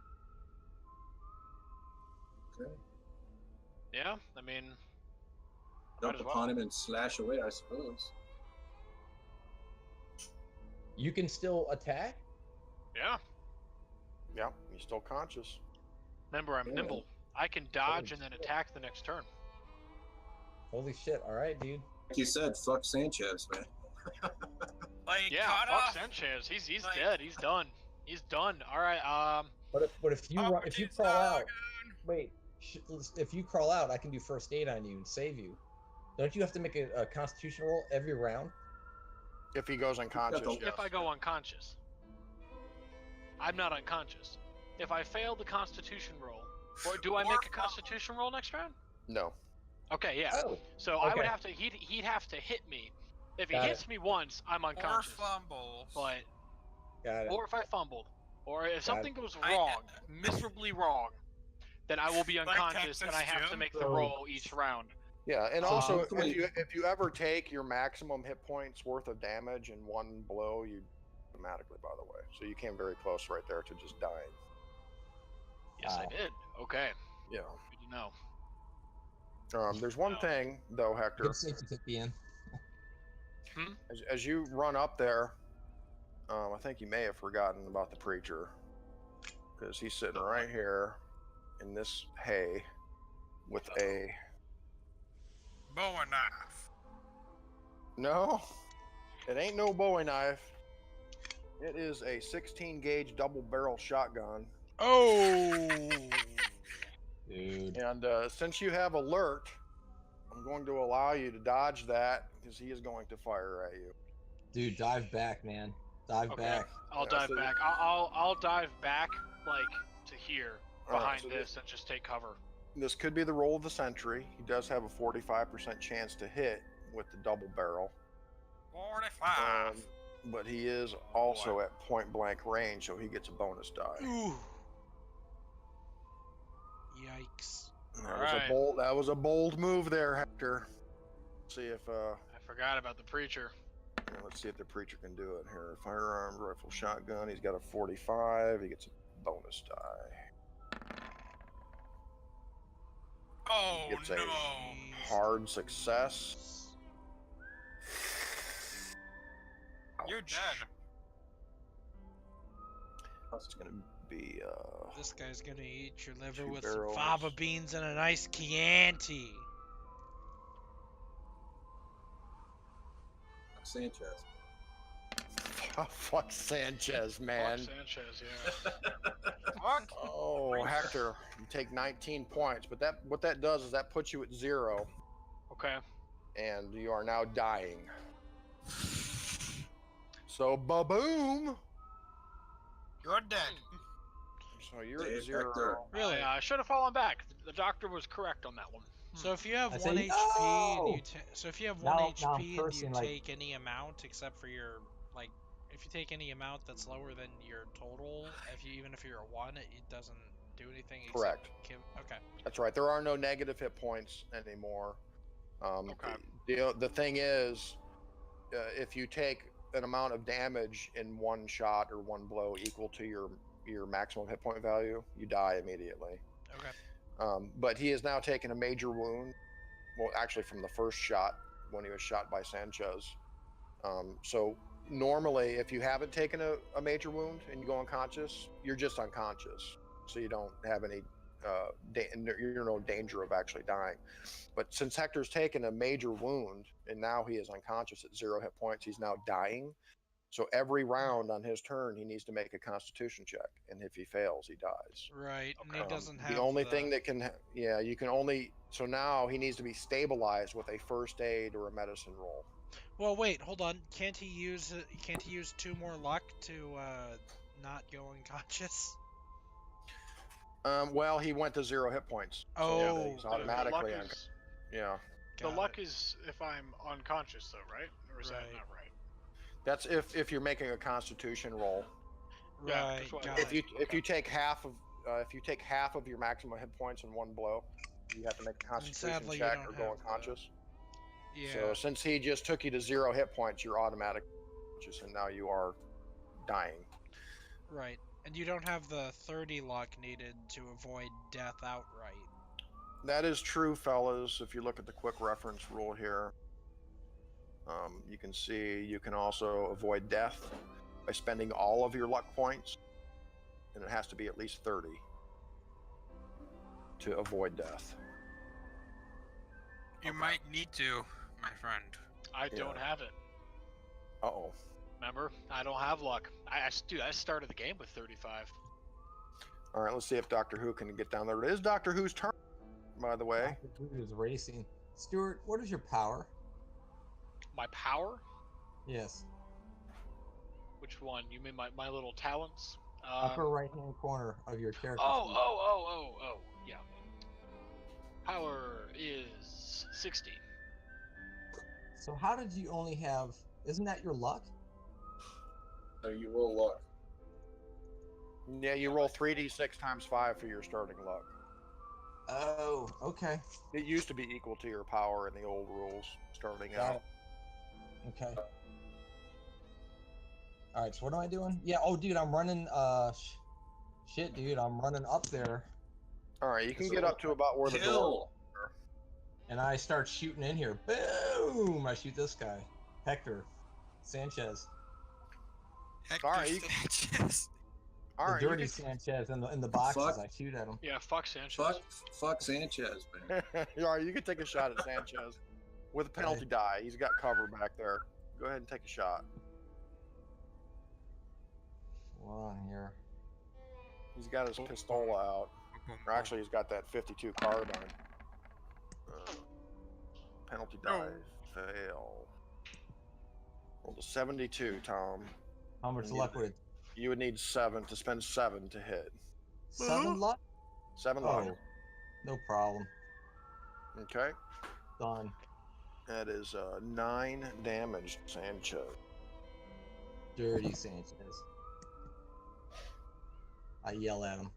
Okay. Yeah, I mean, Jump as well. upon him and slash away, I suppose. You can still attack? Yeah. Yeah, he's still conscious. Remember, I'm Yeah. nimble. I can dodge and then attack the next turn. Holy shit! All right, dude. Like you said, fuck Sanchez, man. Like, Yeah, cut fuck off. Sanchez. He's like- dead. He's done. He's done. All right. But if you if you Opportunist crawl out, dog. wait. If you crawl out, I can do first aid on you and save you. Don't you have to make a Constitution roll every round? If he goes unconscious, the- yes. If I go unconscious, I'm not unconscious. If I fail the Constitution roll, or do I Or make a fumble. Constitution roll next round? No. Okay, yeah. Oh, So I would okay. have to. He'd have to hit me. If he Got hits me once, I'm Or unconscious. fumbles. But got it. or if I fumbled, or if Got something it. goes I- wrong, miserably wrong, then I will be Like unconscious and I Texas have to Jim? make the So- roll each round. Yeah, and So also hopefully- if you ever take your maximum hit points worth of damage in one blow, you automatically, by the way. So you came very close right there to just dying. Yes, I Wow. did. Okay, Yeah. good to know. There's one No. thing though, Hector. Good safety tip, Ian. As you run up there, I think you may have forgotten about the preacher, because he's sitting right here in this hay with a Bow and knife. no. It ain't no Bowie knife. It is a 16 gauge double barrel shotgun. Oh. Dude. And since you have alert, I'm going to allow you to dodge that because he is going to fire at you. Dude, dive back, man. Dive Okay, back. I'll Yeah, dive so- back. I'll dive back like to here All right, behind so this and just take cover. This could be the roll of the century. He does have a 45% chance to hit with the double barrel. 45. But he is also at point blank range, so he gets a bonus die. Ooh. Yikes. That was a bold move there, Hector. See if I forgot about the preacher. let's see if the preacher can do it here. Firearm, rifle, shotgun. He's got a 45. He gets a bonus die. Oh It's a no. hard success. You're Ouch. dead. It's gonna be This guy's gonna eat your liver 2 with barrels. some fava beans and a nice Chianti. Sanchez. fuck Sanchez, man. Fuck Sanchez, yeah. Fuck. Oh, Hector, you take 19 points, but what that does is that puts you at 0, Okay. and you are now dying. So, ba-boom! You're dead. So you're Hey, at 0. Hector. Really? I should have fallen back. The doctor was correct on that one. So if you have I 1 say HP and no! you so if you have 1 Now I'm HP and you cursing, like- take any amount except for your like if you take any amount that's lower than your total, even if you're a 1, it doesn't do anything except Correct. Okay. That's right. There are no negative hit points anymore. Okay. The thing is, if you take an amount of damage in one shot or one blow equal to your maximum hit point value, you die immediately. Okay. But he has now taken a major wound. Well, actually, from the first shot when he was shot by Sanchez. So normally, if you haven't taken a major wound and you go unconscious, you're just unconscious. So you don't have any, you're in no danger of actually dying. But since Hector's taken a major wound and now he is unconscious at 0 hit points, he's now dying. So every round on his turn, he needs to make a Constitution check, and if he fails, he dies. Right. And he Okay. doesn't have The only thing that can, you can only. So now he needs to be stabilized with a first aid or a medicine roll. Well, wait, hold on. Can't he use 2 more luck to not go unconscious? Well, he went to 0 hit points. Oh, he's The automatically luck on. is, Yeah, the Got luck it. is if I'm unconscious, though, right? Or is that Right. not right? that's if you're making a Constitution roll. Yeah, Right. that's what I Got If it. you if Okay. you take half of your maximum hit points in one blow, you have to make a Constitution sadly, you check don't or go have the- unconscious. Yeah. So since he just took you to 0 hit points, you're automatic unconscious, and now you are dying. Right. And you don't have the 30 luck needed to avoid death outright. That is true, fellas. If you look at the quick reference rule here, you can see you can also avoid death by spending all of your luck points, and it has to be at least 30 to avoid death. You might need to, my friend. I don't have it. Uh-oh. Remember? I don't have luck. Dude, I started the game with 35. All right, let's see if Doctor Who can get down there. It is Doctor Who's turn, by the way. Doctor Who is racing. Stuart, what is your power? My power? Yes. Which one? You mean my little talents? Upper right-hand corner of your character. Oh, yeah. Power is 60. So how did you only have? Isn't that your luck? So you roll luck. Yeah, you roll 3d6 times 5 for your starting luck. Oh, okay. It used to be equal to your power in the old rules, starting Got out. it. Okay. All right. So what am I doing? Yeah. Oh, dude, I'm running. Shit, dude, I'm running up there, All right, you can get up to about where the door. Kill. and I start shooting in here. Boom! I shoot this guy, Hector Sanchez, Hector All right, you- Sanchez. All the right, you dirty can- Sanchez in the boxes. Fuck. I shoot at him. Yeah, fuck Sanchez. Fuck Sanchez, man. All right, you can take a shot at Sanchez with a penalty die. He's got cover back there. Go ahead and take a shot. Hold on here. He's got his pistol out. Or actually, he's got that 52 carbine. Penalty die. Fail. Rolled a 72, Tom. How much Yeah. luck would it? You would need 7 to spend 7 to hit. 7 luck? 7 luck. Oh, no problem. Okay. Done. That is 9 damage, Sanchez. Dirty Sanchez. I yell at him.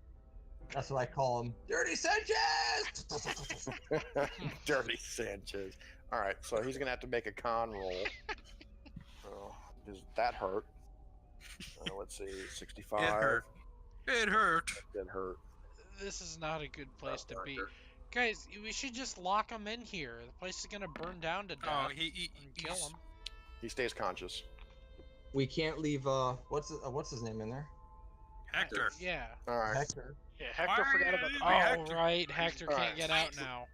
That's what I call him. Dirty Sanchez! Dirty Sanchez. All right, so he's gonna have to make a con roll. Oh, does that hurt? Let's see, 65. It hurt. It hurt. That hurt. This is not a good place to be. Doctor. Guys, we should just lock him in here. The place is gonna burn down to death Oh, and kill he's- him. He stays conscious. We can't leave. What's his name in there? Hector. Yeah. All right. Hector. Yeah, Hector Why forgot are about you the Oh, leaving Hector? right. Hector All can't right. get out now.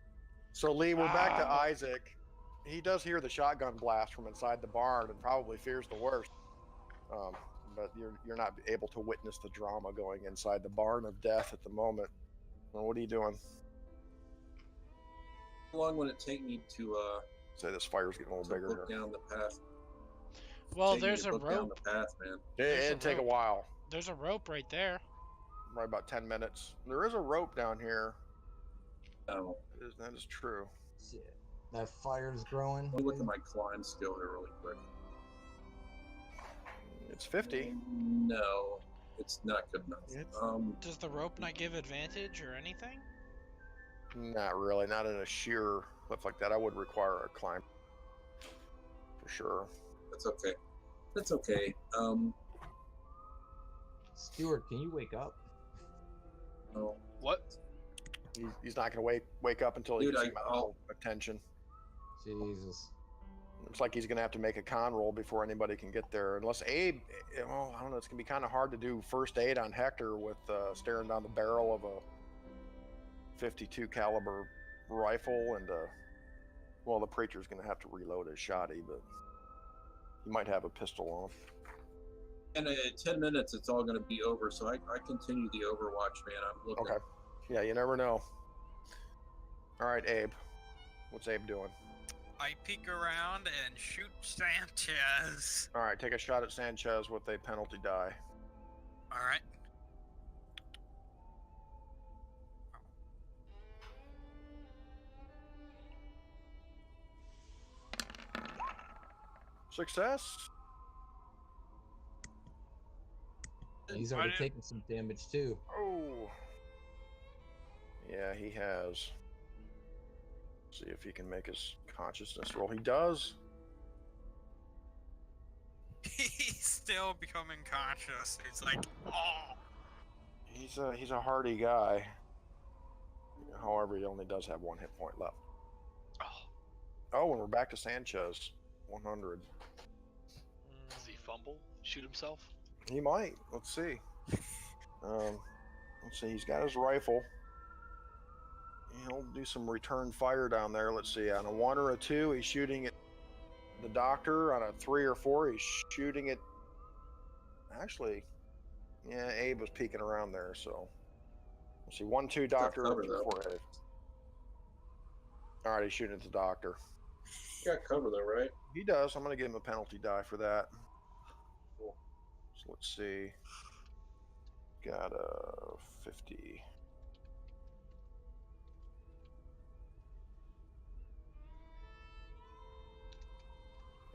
So Lee, we're back to Ah. Isaac. He does hear the shotgun blast from inside the barn and probably fears the worst. But you're not able to witness the drama going inside the barn of death at the moment. Well, what are you doing? How long would it take me to Say this fire's getting a little bigger book here. down the path? Well, Take me there's to a book down rope. the path, man. It'd take a rope. while. There's a rope right there. Probably about 10 minutes. There is a rope down here. Oh, That is true. Shit. That fire's growing. let me look at my climb skill here really quick. It's 50. No, it's not good enough. It's- Does the rope not give advantage or anything? Not really. Not in a sheer cliff like that. I would require a climb. For sure. That's okay. That's okay. Stuart, can you wake up? No. What? He's not going to wake up until he Dude, gets I- medical attention. Jesus. Looks like he's going to have to make a con roll before anybody can get there. Unless Abe, well, I don't know. It's going to be kind of hard to do first aid on Hector with staring down the barrel of a 52 caliber rifle, and well, the preacher's going to have to reload his shotty, but he might have a pistol on him. And in 10 minutes, it's all going to be over. So I continue the Overwatch, man. I'm looking. Okay. Yeah, you never know. All right, Abe. What's Abe doing? I peek around and shoot Sanchez. All right, take a shot at Sanchez with a penalty die. All right. Success. He's Why already did- taken some damage too. Oh. Yeah, he has. See if he can make his consciousness roll. He does. He's still becoming conscious. It's like, oh. He's a hardy guy. However, he only does have 1 hit point left. Oh, and we're back to Sanchez. 100. Does he fumble? Shoot himself? He might. Let's see. Let's see. He's got his rifle. He'll do some return fire down there. Let's see. On a 1 or a 2, he's shooting at the doctor. On a 3 or 4, he's shooting at. Actually, yeah, Abe was peeking around there. So let's see. 1, 2, doctor. cover, 3, though. 4, Abe. All right, he's shooting at the doctor. You got cover though, right? He does. I'm going to give him a penalty die for that. Cool. So let's see. Got a 50.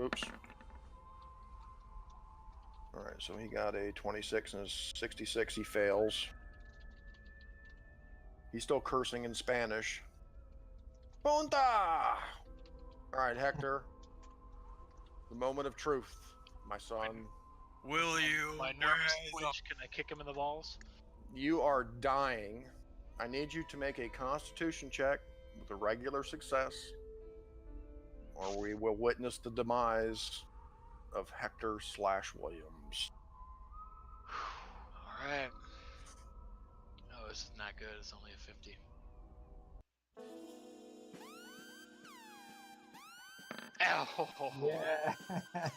Oops. All right, so he got a 26 and a 66. He fails. He's still cursing in Spanish. Punta! All right, Hector. The moment of truth, my son. Will you My nervous rise up? twitch. Can I kick him in the balls? You are dying. I need you to make a constitution check with a regular success, or we will witness the demise of Hector/Williams. All right. Oh, this is not good. It's only a 50. Ow! Yeah,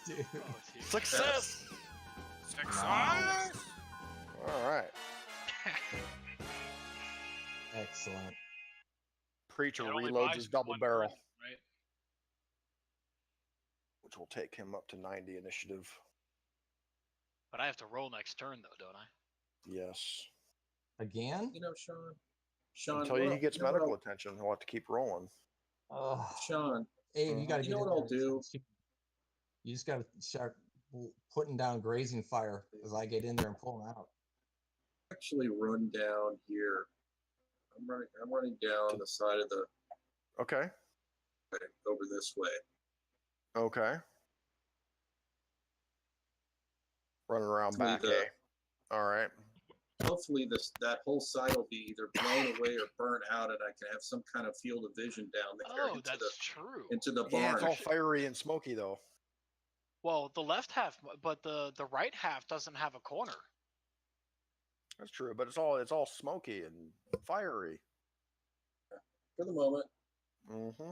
dude. Oh, it's huge. Success! Success! All right. Excellent. Preacher It only reloads buys his me double one barrel, credit, right? which will take him up to 90 initiative. But I have to roll next turn, though, don't I? Yes. Again? You know, Sean. Until he gets medical attention, he'll have to keep rolling. Oh, Sean, Abe, you got to you get know in what there. I'll do? You just got to start putting down grazing fire as I get in there and pull them out. Actually run down here. I'm running down the side of the Okay. over this way. Okay. Running around Hopefully back, eh? All right. Hopefully that whole side will be either blown away or burnt out, and I can have some kind of field of vision down there Oh, that's true. into the Yeah, barn. it's all fiery and smoky, though. Well, the left half, but the right half doesn't have a corner. That's true, but it's all smoky and fiery. For the moment. Mm-hmm.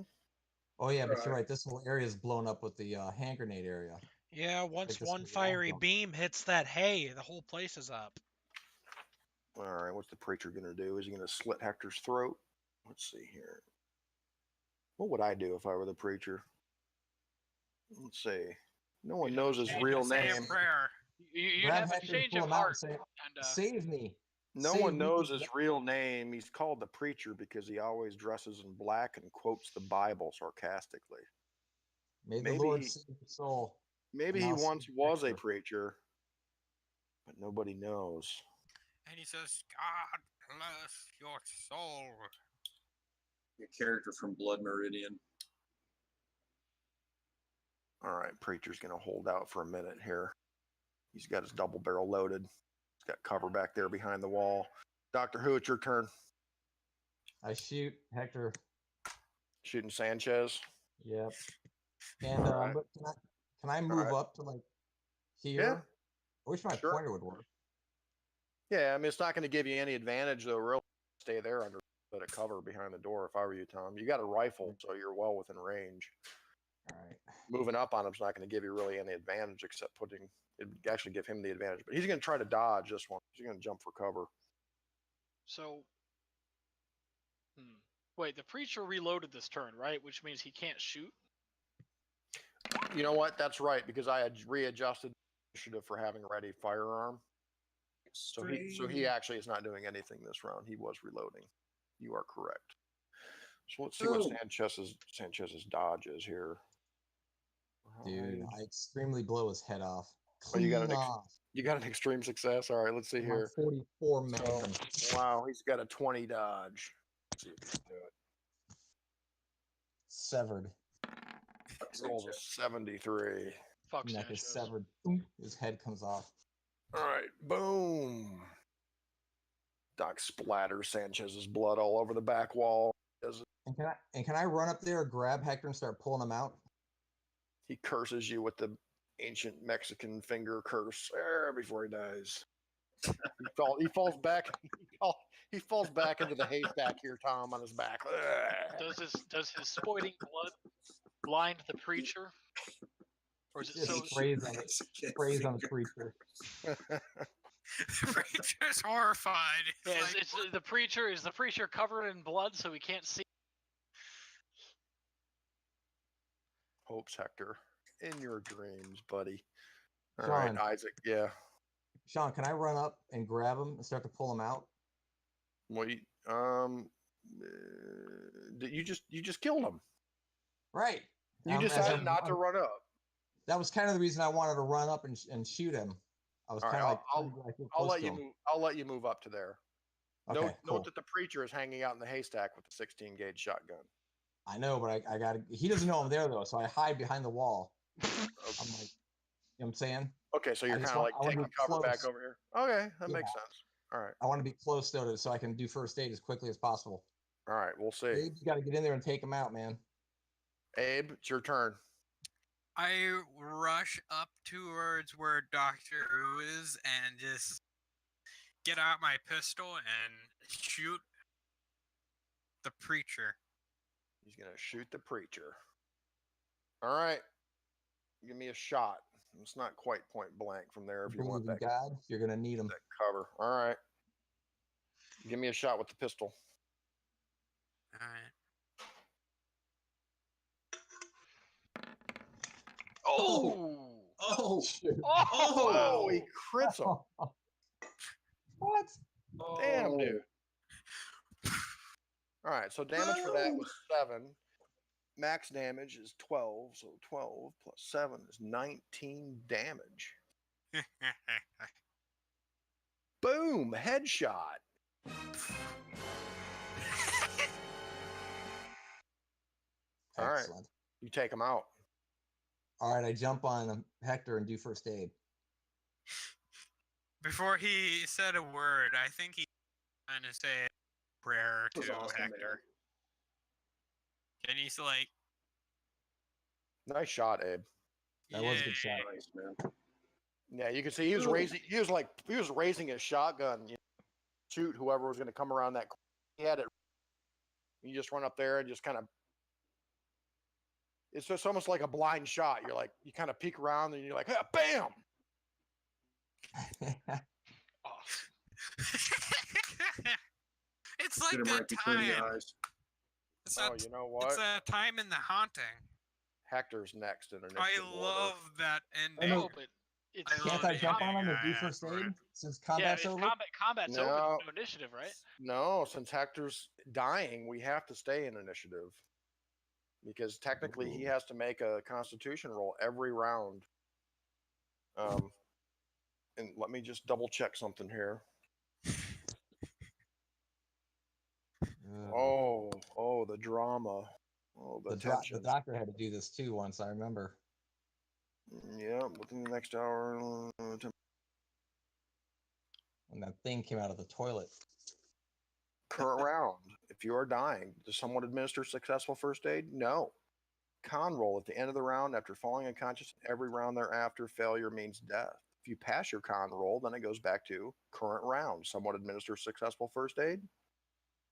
Oh yeah, but you're right. This whole area is blown up with the hand grenade area. Yeah, once this one was fiery awesome. beam hits that hay, the whole place is up. All right, what's the preacher going to do? Is he going to slit Hector's throat? Let's see here. What would I do if I were the preacher? Let's see. No one knows his real Say a name. prayer. You Grab have a Hector and change pull of him out and heart. say, And, "Save me." No Save one me. knows his real name. He's called the preacher because he always dresses in black and quotes the Bible sarcastically. May the Maybe Lord he- save your soul. Maybe And he I'll once save was a Hector. preacher, but nobody knows. And he says, God bless your soul. A character from Blood Meridian. All right, preacher's going to hold out for a minute here. He's got his double barrel loaded. He's got cover back there behind the wall. Doctor Who, it's your turn. I shoot Hector. Shooting Sanchez. Yep. And All right. but can I move right. up to like here? Yeah. I wish my Sure. pointer would work. Yeah, I mean, it's not going to give you any advantage, though, really. Stay there under a bit of cover behind the door if I were you, Tom. You got a rifle, so you're well within range. All right. Moving up on him's not going to give you really any advantage except it'd actually give him the advantage. But he's going to try to dodge this one. He's going to jump for cover. So, wait, the preacher reloaded this turn, right? Which means he can't shoot. You know what? That's right, because I had readjusted initiative for having ready firearm. So he actually is not doing anything this round. He was reloading. You are correct. So let's see what Sanchez's dodge is here. Dude, I extremely blow his head off. Oh, you Clean got off. you got an extreme success. All right, let's see My here. 44 Magnum. Wow, he's got a 20 dodge. Let's see if he can do it. Severed. Rolls a 73. Fuck Neck is Sanchez. severed. Boom. His head comes off. All right, boom. Doc splatters Sanchez's blood all over the back wall. And can I run up there, grab Hector, and start pulling him out? He curses you with the ancient Mexican finger curse before he dies. He falls back. He falls back into the haystack here, Tom, on his back. Does his spoiling blood blind the preacher, or is it so? Sprays on it. Sprays on the preacher. The preacher's horrified. Yeah, it's the preacher. Is the preacher covered in blood so he can't see? Hopes, Hector, in your dreams, buddy. All Sean. right, Isaac. Yeah. Sean, can I run up and grab him and start to pull him out? Well, you just killed him. Right. You decided not to run up. That was kind of the reason I wanted to run up and shoot him. I was kind of like, I'll let you move. I'll let you move up to there. Okay, Note that the preacher is hanging out in the haystack with the 16 gauge shotgun. I know, but I got to. He doesn't know I'm there though, so I hide behind the wall. I'm like, you know what I'm saying? Okay, so you're kind of like taking cover back over here. Okay, that makes sense. All right. I want to be close though, so I can do first aid as quickly as possible. All right, we'll see. Abe, you got to get in there and take him out, man. Abe, it's your turn. I rush up towards where Doctor Who is and just get out my pistol and shoot the preacher. He's gonna shoot the preacher. All right, give me a shot. It's not quite point blank from there. If you want that, God, you're gonna need him. That cover. All right, give me a shot with the pistol. All right. Oh! He crits him. What? Damn, dude. All right, so damage for that was 7. Max damage is 12, so 12 plus 7 is 19 damage. Boom! Headshot. All right, you take him out. All right, I jump on Hector and do first aid. Before he said a word, I think he's trying to say a prayer to Hector. And he's like, nice shot, Abe. That was a good shot. Nice, man. Yeah, you can see he was raising his shotgun, shoot whoever was going to come around that corner. He had it. You just run up there and just kind of. It's just almost like a blind shot. You're like, you kind of peek around and you're like, ah, bam. It's like right the between the time. eyes. You know what? It's a time in the haunting. Hector's next in initiative. I love that ending. No, but Can't I jump on him and do first aid since combat's over? Combat's over. No initiative, right? No, since Hector's dying, we have to stay in initiative. Because technically he has to make a constitution roll every round. And let me just double check something here. Oh, the drama. Oh, the tension. The doctor had to do this too once, I remember. Yeah, within the next hour. When that thing came out of the toilet. Current round. If you are dying, does someone administer successful first aid? No. Con roll at the end of the round after falling unconscious. Every round thereafter, failure means death. If you pass your con roll, then it goes back to current round. Someone administer successful first aid?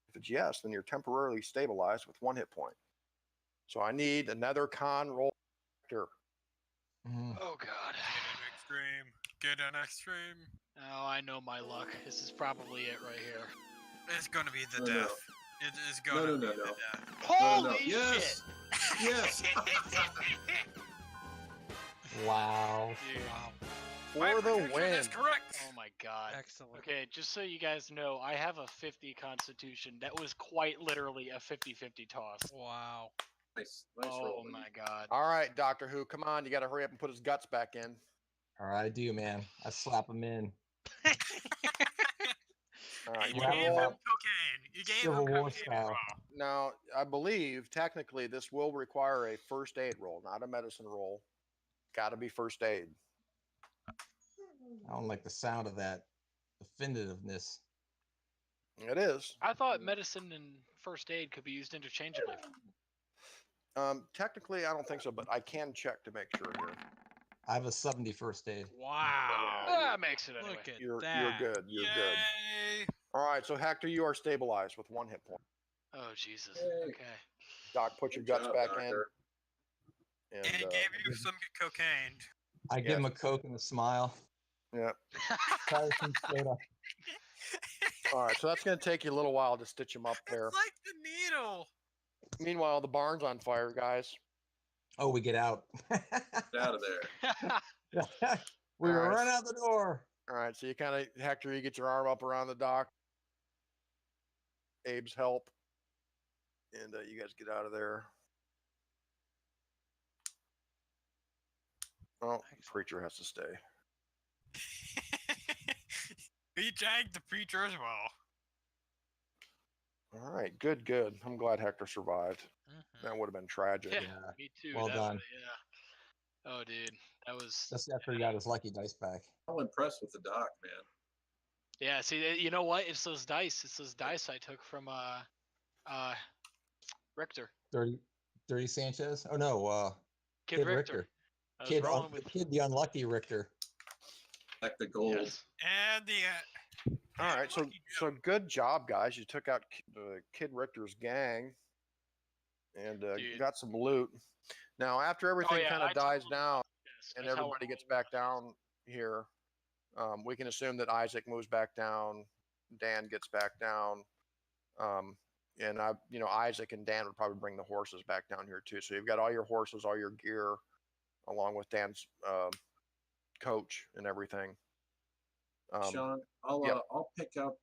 If it's yes, then you're temporarily stabilized with 1 hit point. So I need another con roll. Oh God. Get an extreme. Oh, I know my luck. This is probably it right here. It's gonna be the death. It is gonna be the death. Holy Yes. shit! Yes. Wow. Dude. For the win. That's correct. Oh my God. Excellent. Okay, just so you guys know, I have a 50 constitution. That was quite literally a 50-50 toss. Wow. Nice Oh roll. my God. All right, Doctor Who, come on. You got to hurry up and put his guts back in. All right, I do, man. I slap him in. All right, You you gave him roll. cocaine. You gave Civil him War cocaine. style. Now, I believe technically this will require a first aid roll, not a medicine roll. Got to be first aid. I don't like the sound of that definitiveness. It is. I thought medicine and first aid could be used interchangeably. Technically, I don't think so, but I can check to make sure here. I have a 70 first aid. Wow. That makes it anyway. Look at You're that. good. You're good. Yay! All right, so Hector, you are stabilized with 1 hit point. Oh Jesus. Yay. Okay. Doc, put your Good guts job, back Doctor. in. And And gave you some cocaine. I give him a Coke and a smile. yeah. Try some soda. All right, so that's going to take you a little while to stitch him up there. It's like the needle. Meanwhile, the barn's on fire, guys. Oh, we get out. Get out of there. We All right. run out the door. All right, so you kind of, Hector, you get your arm up around the dock. Abe's help. And you guys get out of there. Oh, preacher has to stay. We dragged the preacher as well. All right, good, good. I'm glad Hector survived. Mhm. That would have been tragic. Yeah, Yeah. me too. Well that done. Yeah. Oh, dude, that was. Just after he got his lucky dice back. I'm impressed with the doc, man. Yeah. See, you know what? It's those dice. It's those dice I took from Richter. Dirty Sanchez? Oh no, Kid Richter. I was Kid, rolling with. the unlucky Richter. Like the gold. Yes. And the All right, so good job, guys. You took out Kid Richter's gang and Dude. got some loot. Now, after everything yeah, kind I of dies told- down Yes, and I tell everybody him gets all back about down here, we can assume that Isaac moves back down. Dan gets back down, and Isaac and Dan would probably bring the horses back down here too. So you've got all your horses, all your gear, along with Dan's coach and everything. Sean, I'll pick out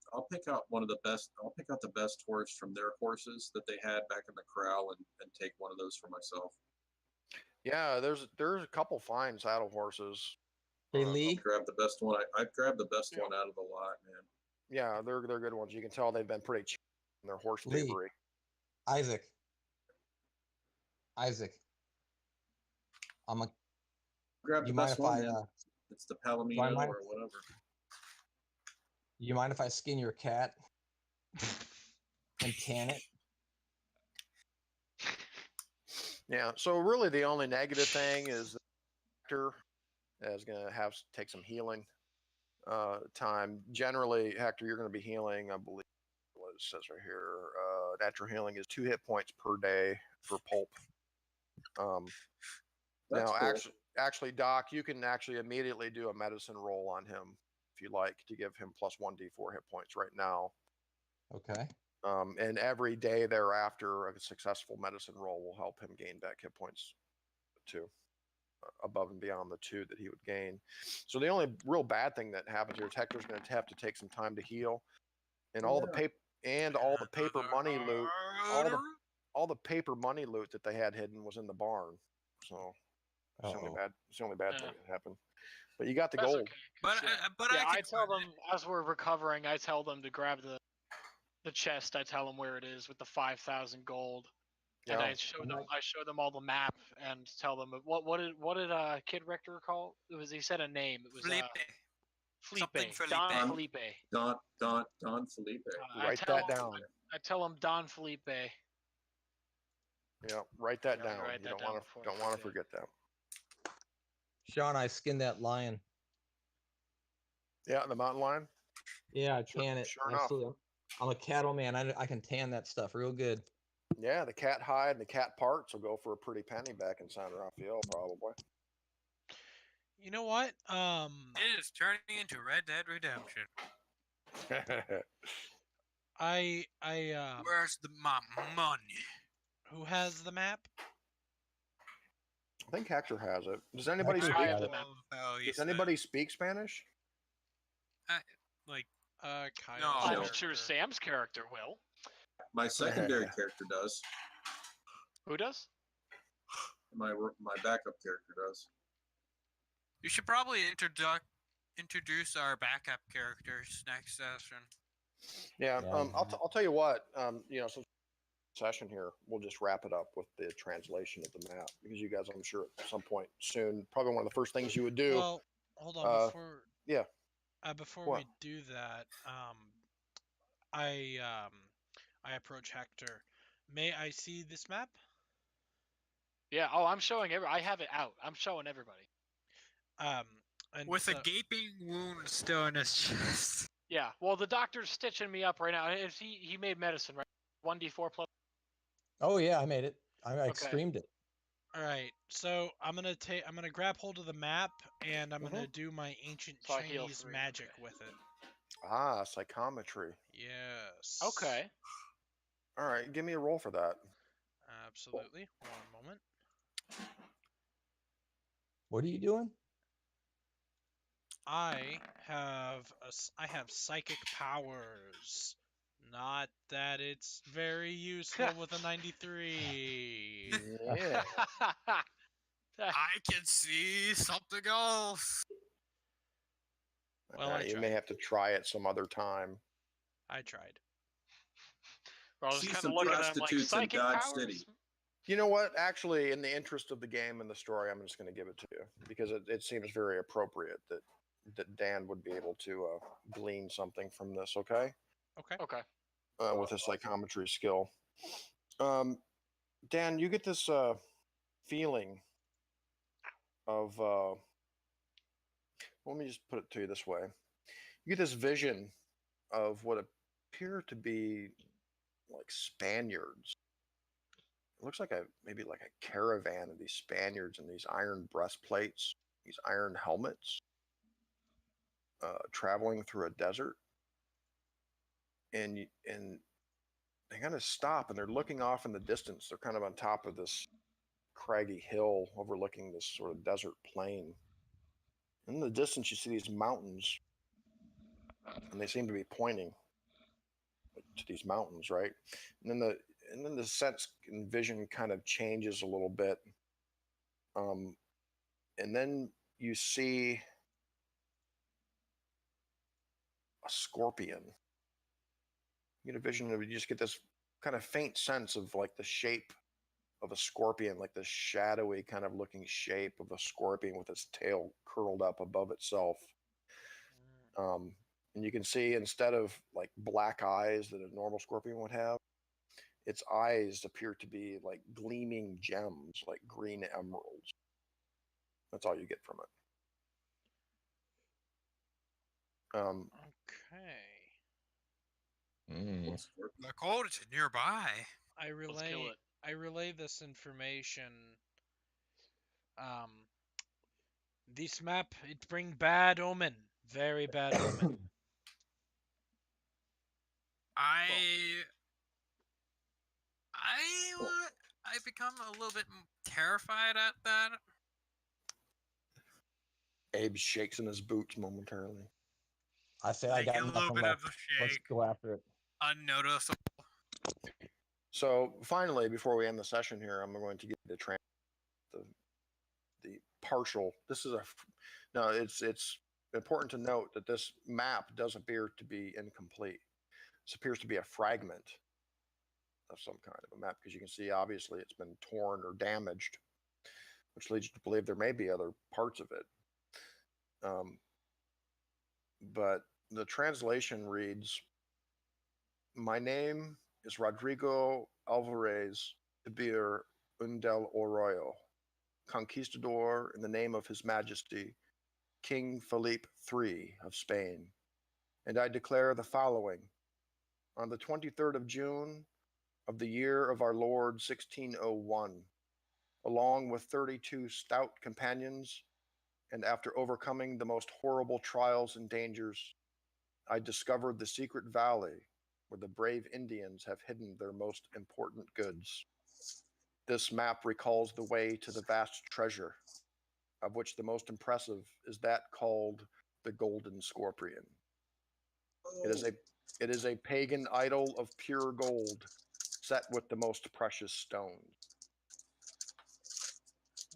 one of the best. I'll pick out the best horse from their horses that they had back in the corral and take one of those for myself. Yeah, there's a couple fine saddle horses. Hey Lee, Grab the best one. I grabbed the best one out of the lot, man. Yeah, they're good ones. You can tell they've been pretty cheap in their horse Lee. thievery. Isaac. Grab the You mind best if one, I man. It's the mind Palomino if- or whatever. you mind if I skin your cat and tan it? Yeah, so really the only negative thing is the Hector is going to take some healing time. Generally, Hector, you're going to be healing, I believe, what it says right here. Natural healing is 2 hit points per day for pulp. That's Now, cool. actually, Doc, you can actually immediately do a medicine roll on him if you like to give him plus 1d4 hit points right now. Okay. And every day thereafter, a successful medicine roll will help him gain back hit points too, above and beyond the 2 that he would gain. So the only real bad thing that happens here is Hector's going to have to take some time to heal, and all the paper money loot, all the paper money loot that they had hidden was in the barn. So it's the only bad thing that happened. But you got the That's gold. okay, But yeah, I I tell them as we're recovering. I tell them to grab the chest. I tell them where it is with the 5,000 gold. And Yeah. I show them all the map and tell them what did Kid Richter call? He said a name. It was Felipe. Felipe. Something Felipe. Don Felipe. Don Felipe. Write that down. I tell him Don Felipe. Yeah, write that Yeah, down. write You that don't down want before I to forget. forget that. Sean, I skinned that lion. Yeah, the mountain lion. Yeah, I tan it. Sure enough. Absolutely. I'm a cattleman. I can tan that stuff real good. Yeah, the cat hide and the cat parts will go for a pretty penny back in San Rafael, probably. You know what? It is turning into Red Dead Redemption. Where's my money? Who has the map? I think Hector has it. Does anybody Hector speak? has it. Does anybody speak Spanish? Kyle. No. I'm sure Sam's character will. My secondary character does. Who does? My backup character does. You should probably introduce our backup characters next session. Yeah. Yeah. I'll tell you what. So session here, we'll just wrap it up with the translation of the map because you guys, I'm sure, at some point soon, probably one of the first things you would do. Well, hold on. Before What? we do that, I approach Hector. May I see this map? Yeah. Oh, I'm showing I have it out. I'm showing everybody. Um, and With so, a gaping wound still in his chest. Yeah. Well, the doctor's stitching me up right now. If he made medicine, right? 1d4 plus. Oh yeah, I made it. I Okay. streamed it. all right. So I'm gonna grab hold of the map and I'm gonna do my ancient So I heal Chinese 3, magic okay. with it. Ah, psychometry. Yes. Okay. All right, give me a roll for that. Absolutely. One moment. What are you doing? I have psychic powers. Not that it's very useful with a 93. Yeah. I can see something else. Well, I You may tried. have to try it some other time. I tried. Well, I was See kind of some looking at him like prostitutes in psychic Dodge powers. City. You know what? Actually, in the interest of the game and the story, I'm just going to give it to you because it seems very appropriate that Dan would be able to glean something from this. Okay. Okay. Okay. With his psychometry skill. Dan, you get this feeling of. Let me just put it to you this way: you get this vision of what appear to be like Spaniards. It looks like maybe like a caravan of these Spaniards in these iron breastplates, these iron helmets, traveling through a desert, and they kind of stop and they're looking off in the distance. They're kind of on top of this craggy hill overlooking this sort of desert plain. In the distance, you see these mountains, and they seem to be pointing to these mountains, right? And then the sense and vision kind of changes a little bit, and then you see a scorpion. You get a vision of, you just get this kind of faint sense of like the shape of a scorpion, like the shadowy kind of looking shape of a scorpion with its tail curled up above itself. And you can see, instead of like black eyes that a normal scorpion would have, its eyes appear to be like gleaming gems, like green emeralds. That's all you get from it. Okay. The cold's nearby. Let's kill it. I relay this information. This map, it bring bad omen. Very bad omen. I become a little bit terrified at that. Abe shakes in his boots momentarily. I say I got a little nothing bit left. of a Let's shake. go after it. Unnoticeable. So finally, before we end the session here, I'm going to get the partial. This is it's important to note that this map does appear to be incomplete. This appears to be a fragment of some kind of a map, because you can see obviously it's been torn or damaged, which leads you to believe there may be other parts of it. But the translation reads, "My name is Rodrigo Alvarez Tabir Undel Oroyo, conquistador in the name of His Majesty, King Philippe III of Spain. And I declare the following. On the 23rd of June of the year of our Lord 1601, along with 32 stout companions, and after overcoming the most horrible trials and dangers, I discovered the secret valley where the brave Indians have hidden their most important goods. This map recalls the way to the vast treasure, of which the most impressive is that called the Golden Scorpion. It is a pagan idol of pure gold, set with the most precious stones."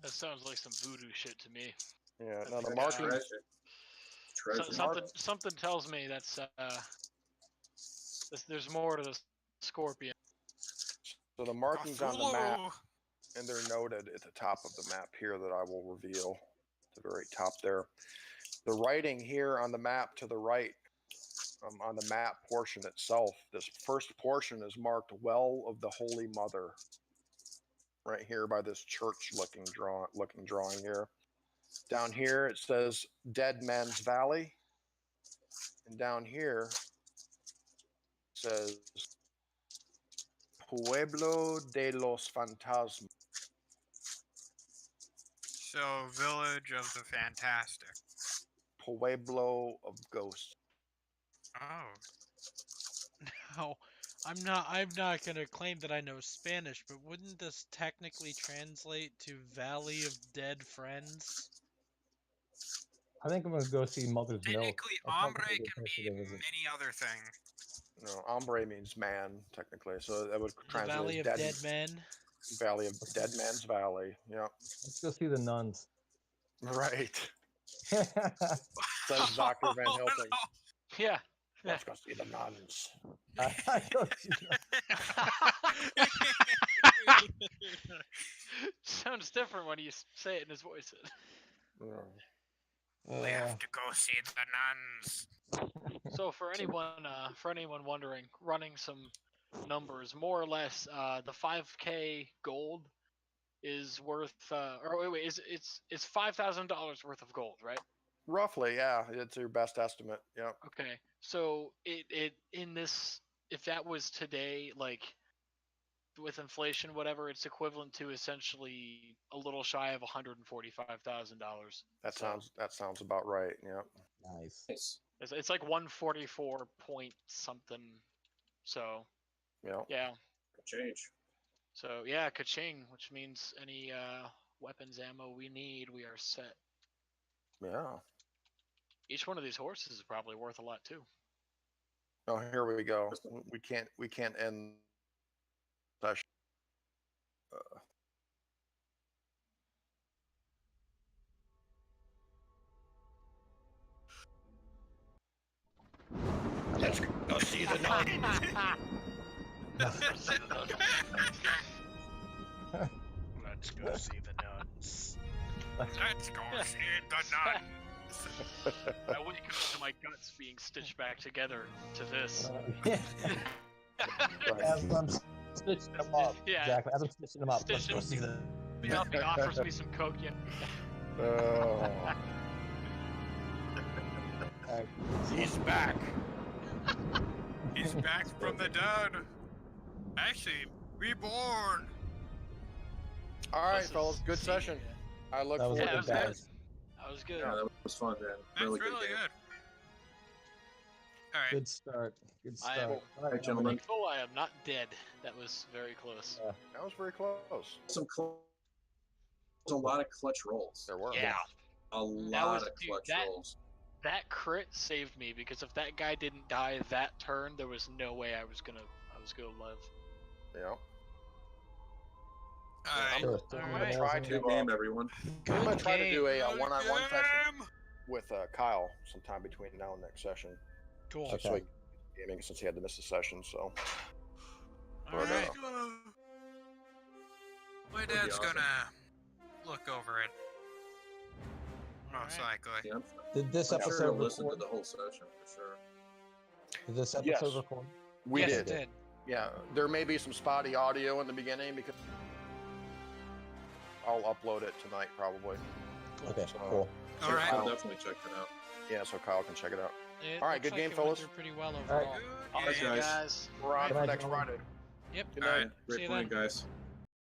That sounds like some voodoo shit to me. Yeah, I now the think, markings. something tells me that's there's more to the scorpion. So the markings on the map, Cthulhu. and they're noted at the top of the map here that I will reveal at the very top there. The writing here on the map to the right, on the map portion itself, this first portion is marked Well of the Holy Mother, right here by this church looking drawing here. Down here it says Dead Man's Valley, and down here it says Pueblo de los Fantasmas. So, Village of the Fantastic. Pueblo of Ghosts. Oh. Now, I'm not gonna claim that I know Spanish, but wouldn't this technically translate to Valley of Dead Friends? I think I'm gonna go see Mother's Milk. Technically, That sounds hombre like a good can place to be go visit. many other things. No, hombre means man, technically. So that would The translate Valley as of Dead Men. Valley of Dead Man's Valley. Yeah. Let's go see the nuns. Right. Says Dr. Van Oh, Helsing. no. Yeah. Let's go see the nuns. I go see Sounds different when you say it in his voice. We have to go see the nuns. So for anyone wondering, running some numbers, more or less, the 5K gold is worth, or wait, it's $5,000 worth of gold, right? Roughly, yeah. It's your best estimate. Yep. Okay, so it in this, if that was today, like with inflation, whatever, it's equivalent to essentially a little shy of $145,000. That sounds about right. Yep. Nice. Nice. It's like 144 point something. So Yep. yeah. Good change. So yeah, ka-ching, which means any weapons ammo we need, we are set. Yeah. Each one of these horses is probably worth a lot too. Oh, here we go. We can't end session. Let's go see the nuns. Let's go see the nuns. Let's go see the nuns. I wake up to my guts being stitched back together to this. As I'm stitching them up. Yeah. Exactly. As I'm stitching them up. Let's Stitching go see the. me up, he offers me some coke. Oh. He's back. He's back from the dead. Actually, reborn. All right, This is fellas. Good scene, session. I look That was forward Yeah, to that that. was good. That was good. Yeah, that was fun, man. That's Really really game. good. All right. Good start. Good I start. am- All right, gentlemen. Thankful I am not dead. That was very close. That was very close. A lot of clutch rolls. There were. Yeah. A lot of clutch rolls. That crit saved me because if that guy didn't die that turn, there was no way I was gonna live. Yeah. All right. Sure. All I'm gonna right. try Good to. game, everyone. I'm gonna try to game. do a Good one-on-one session game. with Kyle sometime between now and next session. Cool. So he gaming since he had to miss a session. So. All But, right. My be dad's awesome. gonna look over it. All Most right. likely. Yeah, Did this I'm sure episode he'll listen to record? the whole session for sure. Did this Yes. episode record? We Yes, did. it did. Yeah, there may be some spotty audio in the beginning because I'll upload it tonight probably. Okay, So, cool. All right. I'll definitely check that out. Yeah, so Kyle can check it out. It All right, looks good like game, it went fellas. through pretty well right. overall. Good All right, game. guys. Guys. We're on Good for night, next gentlemen. Friday. Yep. Good All night. right, See great you playing, then. guys.